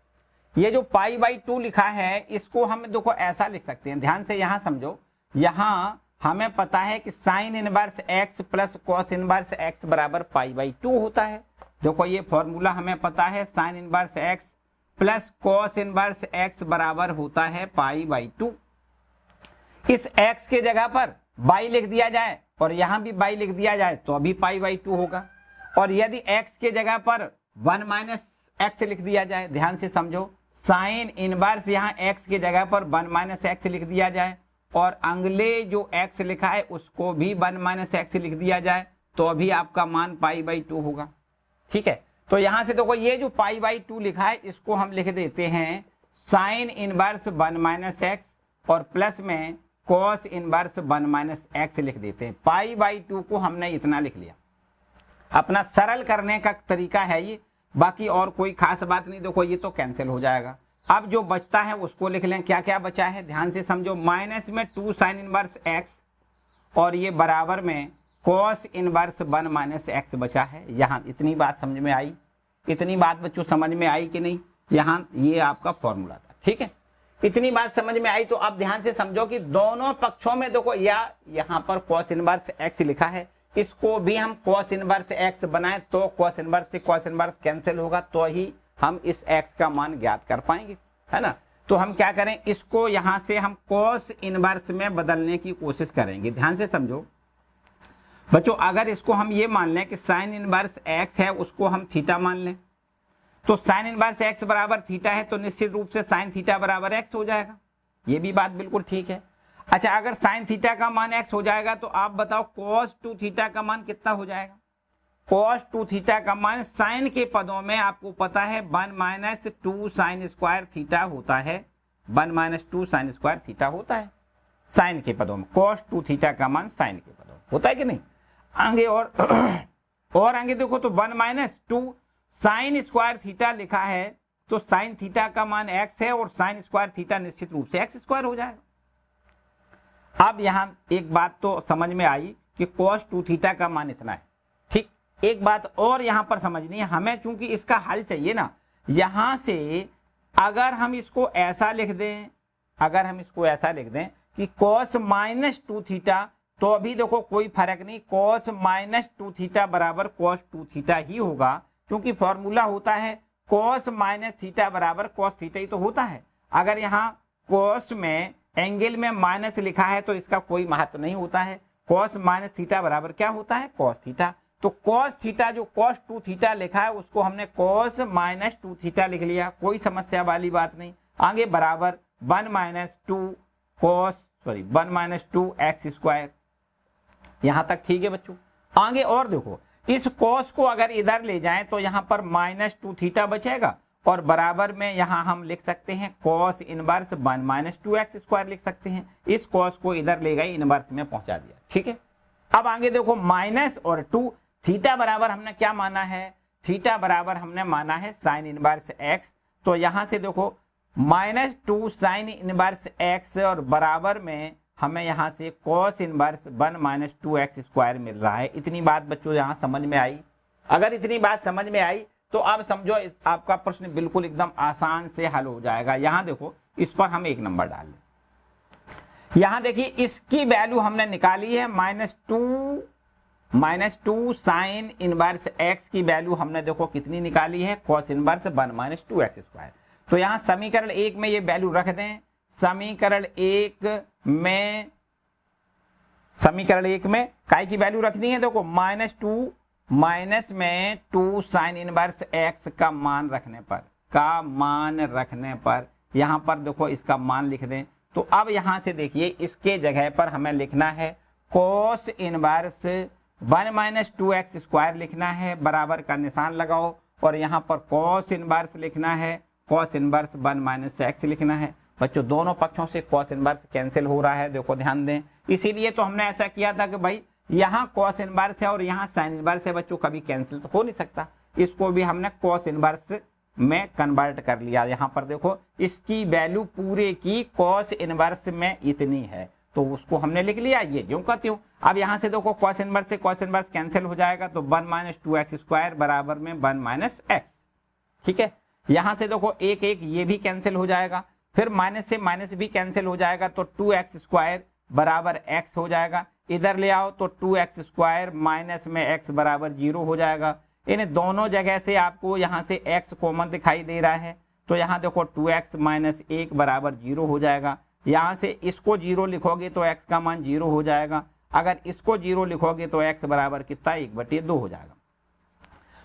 ये जो पाई बाई 2 लिखा है इसको हम देखो ऐसा लिख सकते हैं। ध्यान से यहां समझो, यहां हमें पता है कि sine inverse x plus cos inverse x बराबर पाई बाई 2 होता है। देखो ये फॉर्मूला हमें पता है, sine inverse x plus cos inverse x बराबर होता है पाई बाई 2। इस एक्स के जगह पर बाई लिख दिया जाए और यहां भी बाई लिख दिया जाए तो अभी पाई बाई 2 होगा। और यदि एक्स के जगह पर 1 माइनस एक्स लिख दिया जाए, ध्यान से समझो, साइन इनवर्स यहाँ एक्स के जगह पर 1 माइनस एक्स लिख दिया जाए और अगले जो एक्स लिखा है उसको भी 1 माइनस एक्स लिख दिया जाए तो अभी आपका मान पाई बाई 2 होगा। ठीक है, तो यहां से देखो ये जो पाई बाई 2 लिखा है इसको हम लिख देते हैं साइन इनवर्स 1 माइनस एक्स और प्लस में कॉस इनवर्स 1 माइनस एक्स लिख देते हैं। पाई बाई 2 को हमने इतना लिख लिया। अपना सरल करने का तरीका है ये, बाकी और कोई खास बात नहीं। देखो ये तो कैंसिल हो जाएगा, अब जो बचता है उसको लिख लें। क्या क्या बचा है ध्यान से समझो, माइनस में 2 साइन इनवर्स एक्स और ये बराबर में कॉस इनवर्स 1 माइनस एक्स बचा है। यहाँ इतनी बात समझ में आई? इतनी बात बच्चों समझ में आई कि नहीं? यहाँ ये आपका फॉर्मूला था। ठीक है, इतनी बात समझ में आई। तो आप ध्यान से समझो कि दोनों पक्षों में देखो, या यहाँ पर कॉस इनवर्स एक्स लिखा है, इसको भी हम कॉस इनवर्स एक्स बनाए तो कॉस इनवर्स से कॉस इनवर्स कैंसिल होगा तो ही हम इस x का मान ज्ञात कर पाएंगे, है ना। तो हम क्या करें, इसको यहां से हम cos इनवर्स में बदलने की कोशिश करेंगे। ध्यान से समझो बच्चों, अगर इसको हम ये मान लें कि साइन इनवर्स x है, उसको हम थीटा मान लें, तो साइन इनवर्स x बराबर थीटा है तो निश्चित रूप से साइन थीटा बराबर x हो जाएगा। ये भी बात बिल्कुल ठीक है। अच्छा, अगर साइन थीटा का मान x हो जाएगा तो आप बताओ cos 2 थीटा का मान कितना हो जाएगा? cos 2 थीटा का मान साइन के पदों में आपको पता है 1 माइनस 2 साइन स्क्वायर थीटा होता है। 1 माइनस 2 साइन स्क्वायर थीटा होता है साइन के पदों में। cos 2 थीटा का मान साइन के पदों में होता है कि नहीं? आगे और आगे देखो तो 1 माइनस 2 साइन स्क्वायर थीटा लिखा है तो साइन थीटा का मान x है और साइन स्क्वायर थीटा निश्चित रूप से x स्क्वायर हो जाएगा। अब यहां एक बात तो समझ में आई कि cos 2 थीटा का मान इतना है। ठीक, एक बात और यहां पर समझनी है हमें, चूंकि इसका हल चाहिए ना, यहां से अगर हम इसको ऐसा लिख दें, अगर हम इसको ऐसा लिख दें कि cos माइनस 2 थीटा, तो अभी देखो कोई फर्क नहीं, cos माइनस 2 थीटा बराबर cos 2 थीटा ही होगा, क्योंकि फॉर्मूला होता है cos माइनस थीटा बराबर cos थीटा ही तो होता है। अगर यहाँ cos में एंगल में माइनस लिखा है तो इसका कोई महत्व नहीं होता है। cos माइनस थीटा बराबर क्या होता है? cos theta. तो cos थीटा जो cos 2 थीटा लिखा है उसको हमने cos माइनस 2 थीटा लिख लिया, कोई समस्या वाली बात नहीं। आगे बराबर 1 माइनस 2 एक्स स्क्वायर, यहां तक ठीक है बच्चों। आगे और देखो, इस cos को अगर इधर ले जाएं तो यहां पर माइनस 2 थीटा बचेगा और बराबर में यहां हम लिख सकते हैं cos inverse 1 minus 2 x square लिख सकते हैं। इस cos को इधर ले गए, इनवर्स में पहुंचा दिया। ठीक है, अब आगे देखो माइनस और 2, थीटा बराबर हमने क्या माना है? थीटा बराबर हमने माना है साइन इनवर्स एक्स। तो यहां से देखो माइनस 2 साइन इनवर्स एक्स और बराबर में हमें यहां से cos inverse 1 minus 2 x square मिल रहा है। इतनी बात बच्चों यहां समझ में आई? अगर इतनी बात समझ में आई तो अब समझो आपका प्रश्न बिल्कुल एकदम आसान से हल हो जाएगा। यहां देखो, इस पर हम 1 नंबर डाल लें। यहां देखिए इसकी वैल्यू हमने निकाली है माइनस 2 साइन इनवर्स एक्स की वैल्यू हमने देखो कितनी निकाली है? cos inverse 1 minus 2 x square. तो यहां समीकरण 1 में ये वैल्यू रख दें। समीकरण 1 में काय की वैल्यू रखनी है? देखो माइनस 2 माइनस में 2 साइन इनवर्स x का मान रखने पर यहां पर देखो इसका मान लिख दें। तो अब यहां से देखिए इसके जगह पर हमें लिखना है cos inverse 1 minus 2x square लिखना है, बराबर का निशान लगाओ और यहां पर cos इनवर्स लिखना है, cos इनवर्स 1 माइनस x लिखना है। बच्चों दोनों पक्षों से cos इनवर्स कैंसिल हो रहा है, देखो ध्यान दें। इसीलिए तो हमने ऐसा किया था कि भाई यहाँ cos इनवर्स है और यहाँ sin इनवर्स है, बच्चों कभी कैंसिल तो हो नहीं सकता। इसको भी हमने cos इनवर्स में कन्वर्ट कर लिया। यहाँ पर देखो इसकी वैल्यू पूरे की cos इनवर्स में इतनी है, तो उसको हमने लिख लिया, ये जो कहती हूँ। अब यहाँ से देखो cos इनवर्स से cos इनवर्स कैंसिल हो जाएगा, तो 1 माइनस 2x स्क्वायर बराबर में 1 माइनस x। ठीक है, यहाँ से देखो एक ये भी कैंसिल हो जाएगा, फिर माइनस से माइनस भी कैंसिल हो जाएगा, तो 2x स्क्वायर बराबर x हो जाएगा। इधर ले आओ तो 2x स्क्वायर माइनस में x बराबर 0 हो जाएगा। इन दोनों जगह से आपको यहाँ से x कॉमन दिखाई दे रहा है, तो यहाँ देखो 2x माइनस 1 बराबर 0 हो जाएगा। यहाँ से इसको 0 लिखोगे तो x का मान 0 हो जाएगा। अगर इसको 0 लिखोगे तो x बराबर कितना 1/2 हो जाएगा।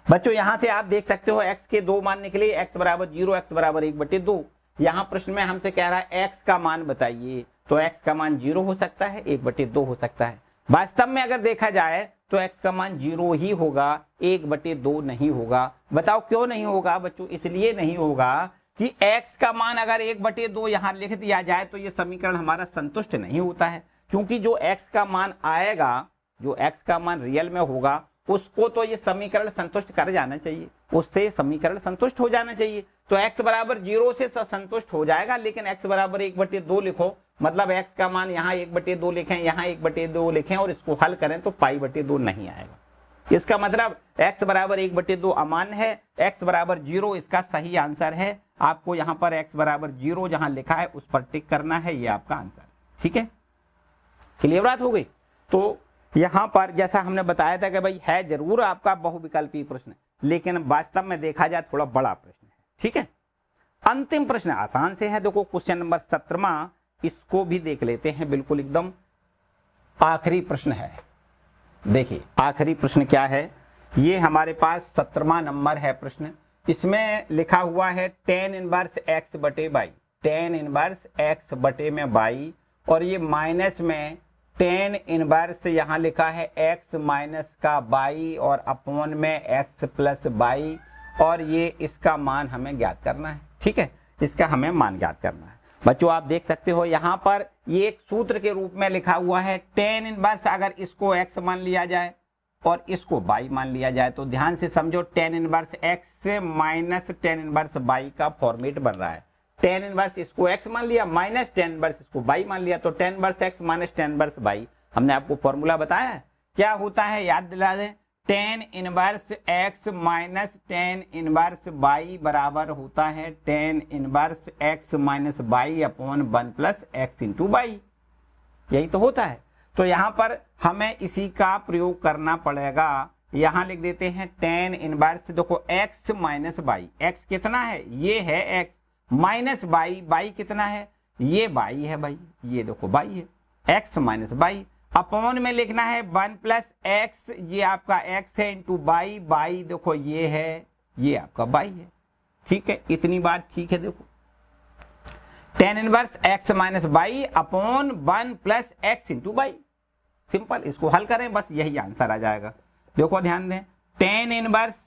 बच्चों यहाँ से आप देख सकते हो x के दो मान निकले, x बराबर 0, x बराबर 1/2। यहाँ प्रश्न में हमसे कह रहा है x का मान बताइए, तो x का मान 0 हो सकता है, 1/2 हो सकता है। वास्तव में अगर देखा जाए तो x का मान 0 ही होगा, 1/2 नहीं होगा। बताओ क्यों नहीं होगा बच्चों? इसलिए नहीं होगा कि x का मान अगर 1/2 यहाँ लिख दिया जाए तो ये समीकरण हमारा संतुष्ट नहीं होता है, क्योंकि जो x का मान आएगा, जो x का मान रियल में होगा, उसको तो ये समीकरण संतुष्ट कर जाना चाहिए, उससे समीकरण संतुष्ट हो जाना चाहिए। तो x बराबर 0 से संतुष्ट हो जाएगा, लेकिन x बराबर 1/2 लिखो, मतलब x का मान यहाँ 1/2 लिखें, यहाँ 1/2 लिखें और इसको हल करें तो π/2 नहीं आएगा। इसका मतलब x बराबर 1/2 अमान्य है, x बराबर 0 इसका सही आंसर है। आपको यहाँ पर x बराबर 0 जहां लिखा है उस पर टिक करना है, ये आपका आंसर। ठीक है, क्लियर बात हो गई। तो यहाँ पर जैसा हमने बताया था कि भाई है जरूर आपका बहुविकल्पी प्रश्न, लेकिन वास्तव में देखा जाए थोड़ा बड़ा प्रश्न है। ठीक है, अंतिम प्रश्न आसान से है, देखो क्वेश्चन नंबर 17, इसको भी देख लेते हैं, बिल्कुल एकदम आखिरी प्रश्न है। देखिए आखिरी प्रश्न क्या है, ये हमारे पास 17वां नंबर है प्रश्न। इसमें लिखा हुआ है tan इनवर्स x बटे बाई, tan इनवर्स x बटे में बाई, और ये माइनस में tan इनवर्स यहाँ लिखा है x माइनस का बाई और अपॉन में x प्लस बाई, और ये इसका मान हमें ज्ञात करना है। ठीक है, इसका हमें मान ज्ञात करना है। बच्चों आप देख सकते हो यहाँ पर ये एक सूत्र के रूप में लिखा हुआ है tan इनवर्स, अगर इसको x मान लिया जाए और इसको बाई मान लिया जाए, तो ध्यान से समझो tan इनवर्स x से माइनस tan इनवर्स बाई का फॉर्मेट बन रहा है। tan इनवर्स इसको x मान लिया, माइनस tan इनवर्स इसको बाई मान लिया, तो tan inverse x minus tan inverse by. हमने आपको फॉर्मूला बताया है, क्या होता है याद दिला दें, tan inverse x minus tan inverse by बराबर होता है tan inverse x minus by upon 1 plus x into by. यही तो होता है। तो यहाँ पर हमें इसी का प्रयोग करना पड़ेगा। यहाँ लिख देते हैं tan इनवर्स, देखो x माइनस बाई, x कितना है, ये है x, माइनस बाई, बाई कितना है, ये बाई है भाई, ये देखो बाई है, x माइनस बाई, अपॉन में लिखना है 1 प्लस x, ये आपका x है, इंटू बाई, बाई देखो ये है, ये आपका बाई है। ठीक है, इतनी बात ठीक है। देखो tan inverse x minus by upon 1 plus x into by, simple, इसको हल करें बस यही आंसर आ जाएगा। देखो ध्यान दें, tan इनवर्स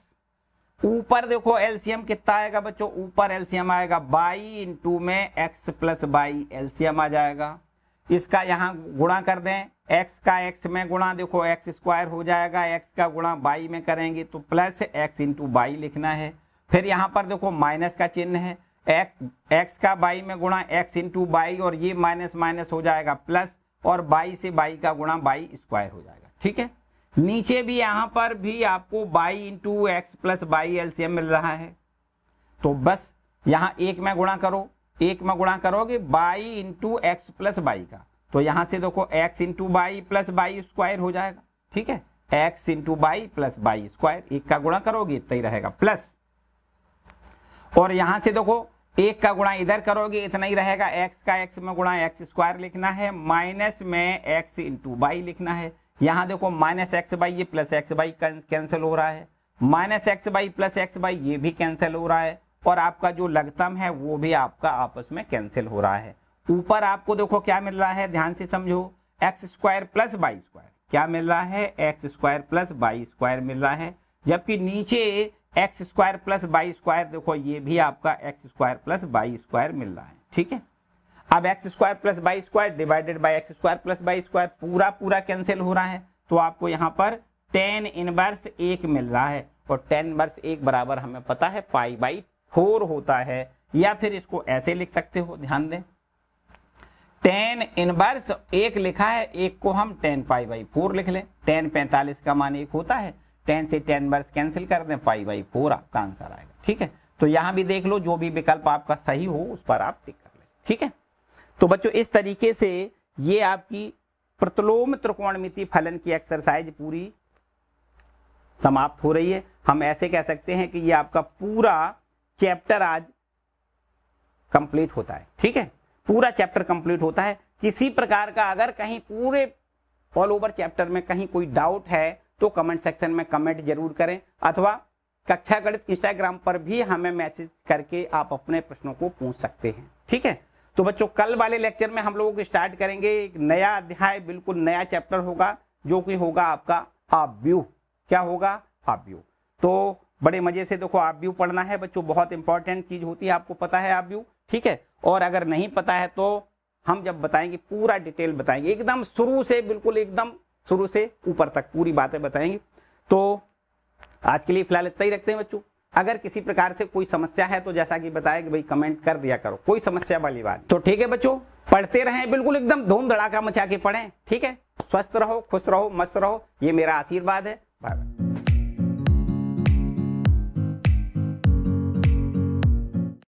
ऊपर देखो एलसीएम कितना आएगा बच्चों, ऊपर एलसीएम आएगा बाई इंटू में x प्लस बाई, एलसीएम आ जाएगा। इसका यहाँ गुणा कर दें, x का x में गुणा, देखो x स्क्वायर हो जाएगा, x का गुणा बाई में करेंगे तो प्लस x इंटू बाई लिखना है। फिर यहाँ पर देखो माइनस का चिन्ह है, x का बाई में गुणा x इंटू बाई, और ये माइनस माइनस हो जाएगा प्लस, और बाई से बाई का गुणा बाई स्क्वायर हो जाएगा। ठीक है, नीचे भी यहाँ पर भी आपको by into x plus by LCM मिल रहा है, तो बस यहाँ एक में गुणा करो, एक में गुणा करोगे by into x plus by का, तो यहाँ से देखो x into by plus by square हो जाएगा। ठीक है, x into by plus by square, एक का गुणा करोगे इतना ही रहेगा प्लस, और यहाँ से देखो एक का गुणा इधर करोगे इतना ही रहेगा, एक्स का एक्स में गुणा एक्स स्क्वायर लिखना है, माइनस में एक्स इंटू बाई लिखना है। यहाँ देखो माइनस एक्स बाई ये प्लस एक्स बाई कैंसिल हो रहा है, minus x by plus x by ये भी कैंसिल हो रहा है, और आपका जो लघुत्तम है वो भी आपका आपस में कैंसिल हो रहा है। ऊपर आपको देखो क्या मिल रहा है, ध्यान से समझो, x square plus y square, क्या मिल रहा है, x square plus y square मिल रहा है, जबकि नीचे x square plus y square देखो ये भी आपका x square plus y square मिल रहा है। ठीक है, अब x square plus y square divided by x square plus y square पूरा पूरा कैंसिल हो रहा है, तो आपको यहाँ पर tan इनवर्स 1 मिल रहा है, और tan इनवर्स 1 बराबर हमें पता है पाई बाई 4 होता है, या फिर इसको ऐसे लिख सकते हो, ध्यान दें, tan इनवर्स 1 लिखा है, 1 को हम tan पाई बाई 4 लिख लें, tan 45 का मान 1 होता है, tan से tan इनवर्स कैंसिल कर दें, पाई बाई 4 आपका आंसर आएगा। ठीक है, तो यहाँ भी देख लो, जो भी विकल्प आपका सही हो उस पर आप टिक कर लें। ठीक है, तो बच्चों इस तरीके से ये आपकी प्रतिलोम त्रिकोणमिति फलन की एक्सरसाइज पूरी समाप्त हो रही है। हम ऐसे कह सकते हैं कि ये आपका पूरा चैप्टर आज कंप्लीट होता है। ठीक है, पूरा चैप्टर कंप्लीट होता है। किसी प्रकार का अगर कहीं पूरे ऑल ओवर चैप्टर में कहीं कोई डाउट है तो कमेंट सेक्शन में कमेंट जरूर करें, अथवा कक्षा गणित इंस्टाग्राम पर भी हमें मैसेज करके आप अपने प्रश्नों को पूछ सकते हैं। ठीक है, तो बच्चों कल वाले लेक्चर में हम लोगों को स्टार्ट करेंगे एक नया अध्याय, बिल्कुल नया चैप्टर होगा, जो कि होगा आपका आव्यूह। क्या होगा, आव्यूह। तो बड़े मजे से देखो आव्यूह पढ़ना है बच्चों, बहुत इंपॉर्टेंट चीज होती है, आपको पता है आव्यूह। ठीक है, और अगर नहीं पता है तो हम जब बताएंगे पूरा डिटेल बताएंगे, एकदम शुरू से, बिल्कुल एकदम शुरू से ऊपर तक पूरी बातें बताएंगे। तो आज के लिए फिलहाल इतना ही रखते हैं बच्चों। अगर किसी प्रकार से कोई समस्या है तो जैसा कि बताया कि भाई कमेंट कर दिया करो, कोई समस्या वाली बात। तो ठीक है बच्चों, पढ़ते रहें, बिल्कुल एकदम धूम धड़ाका मचा के पढ़ें। ठीक है, स्वस्थ रहो, खुश रहो, मस्त रहो, ये मेरा आशीर्वाद है। Bye bye.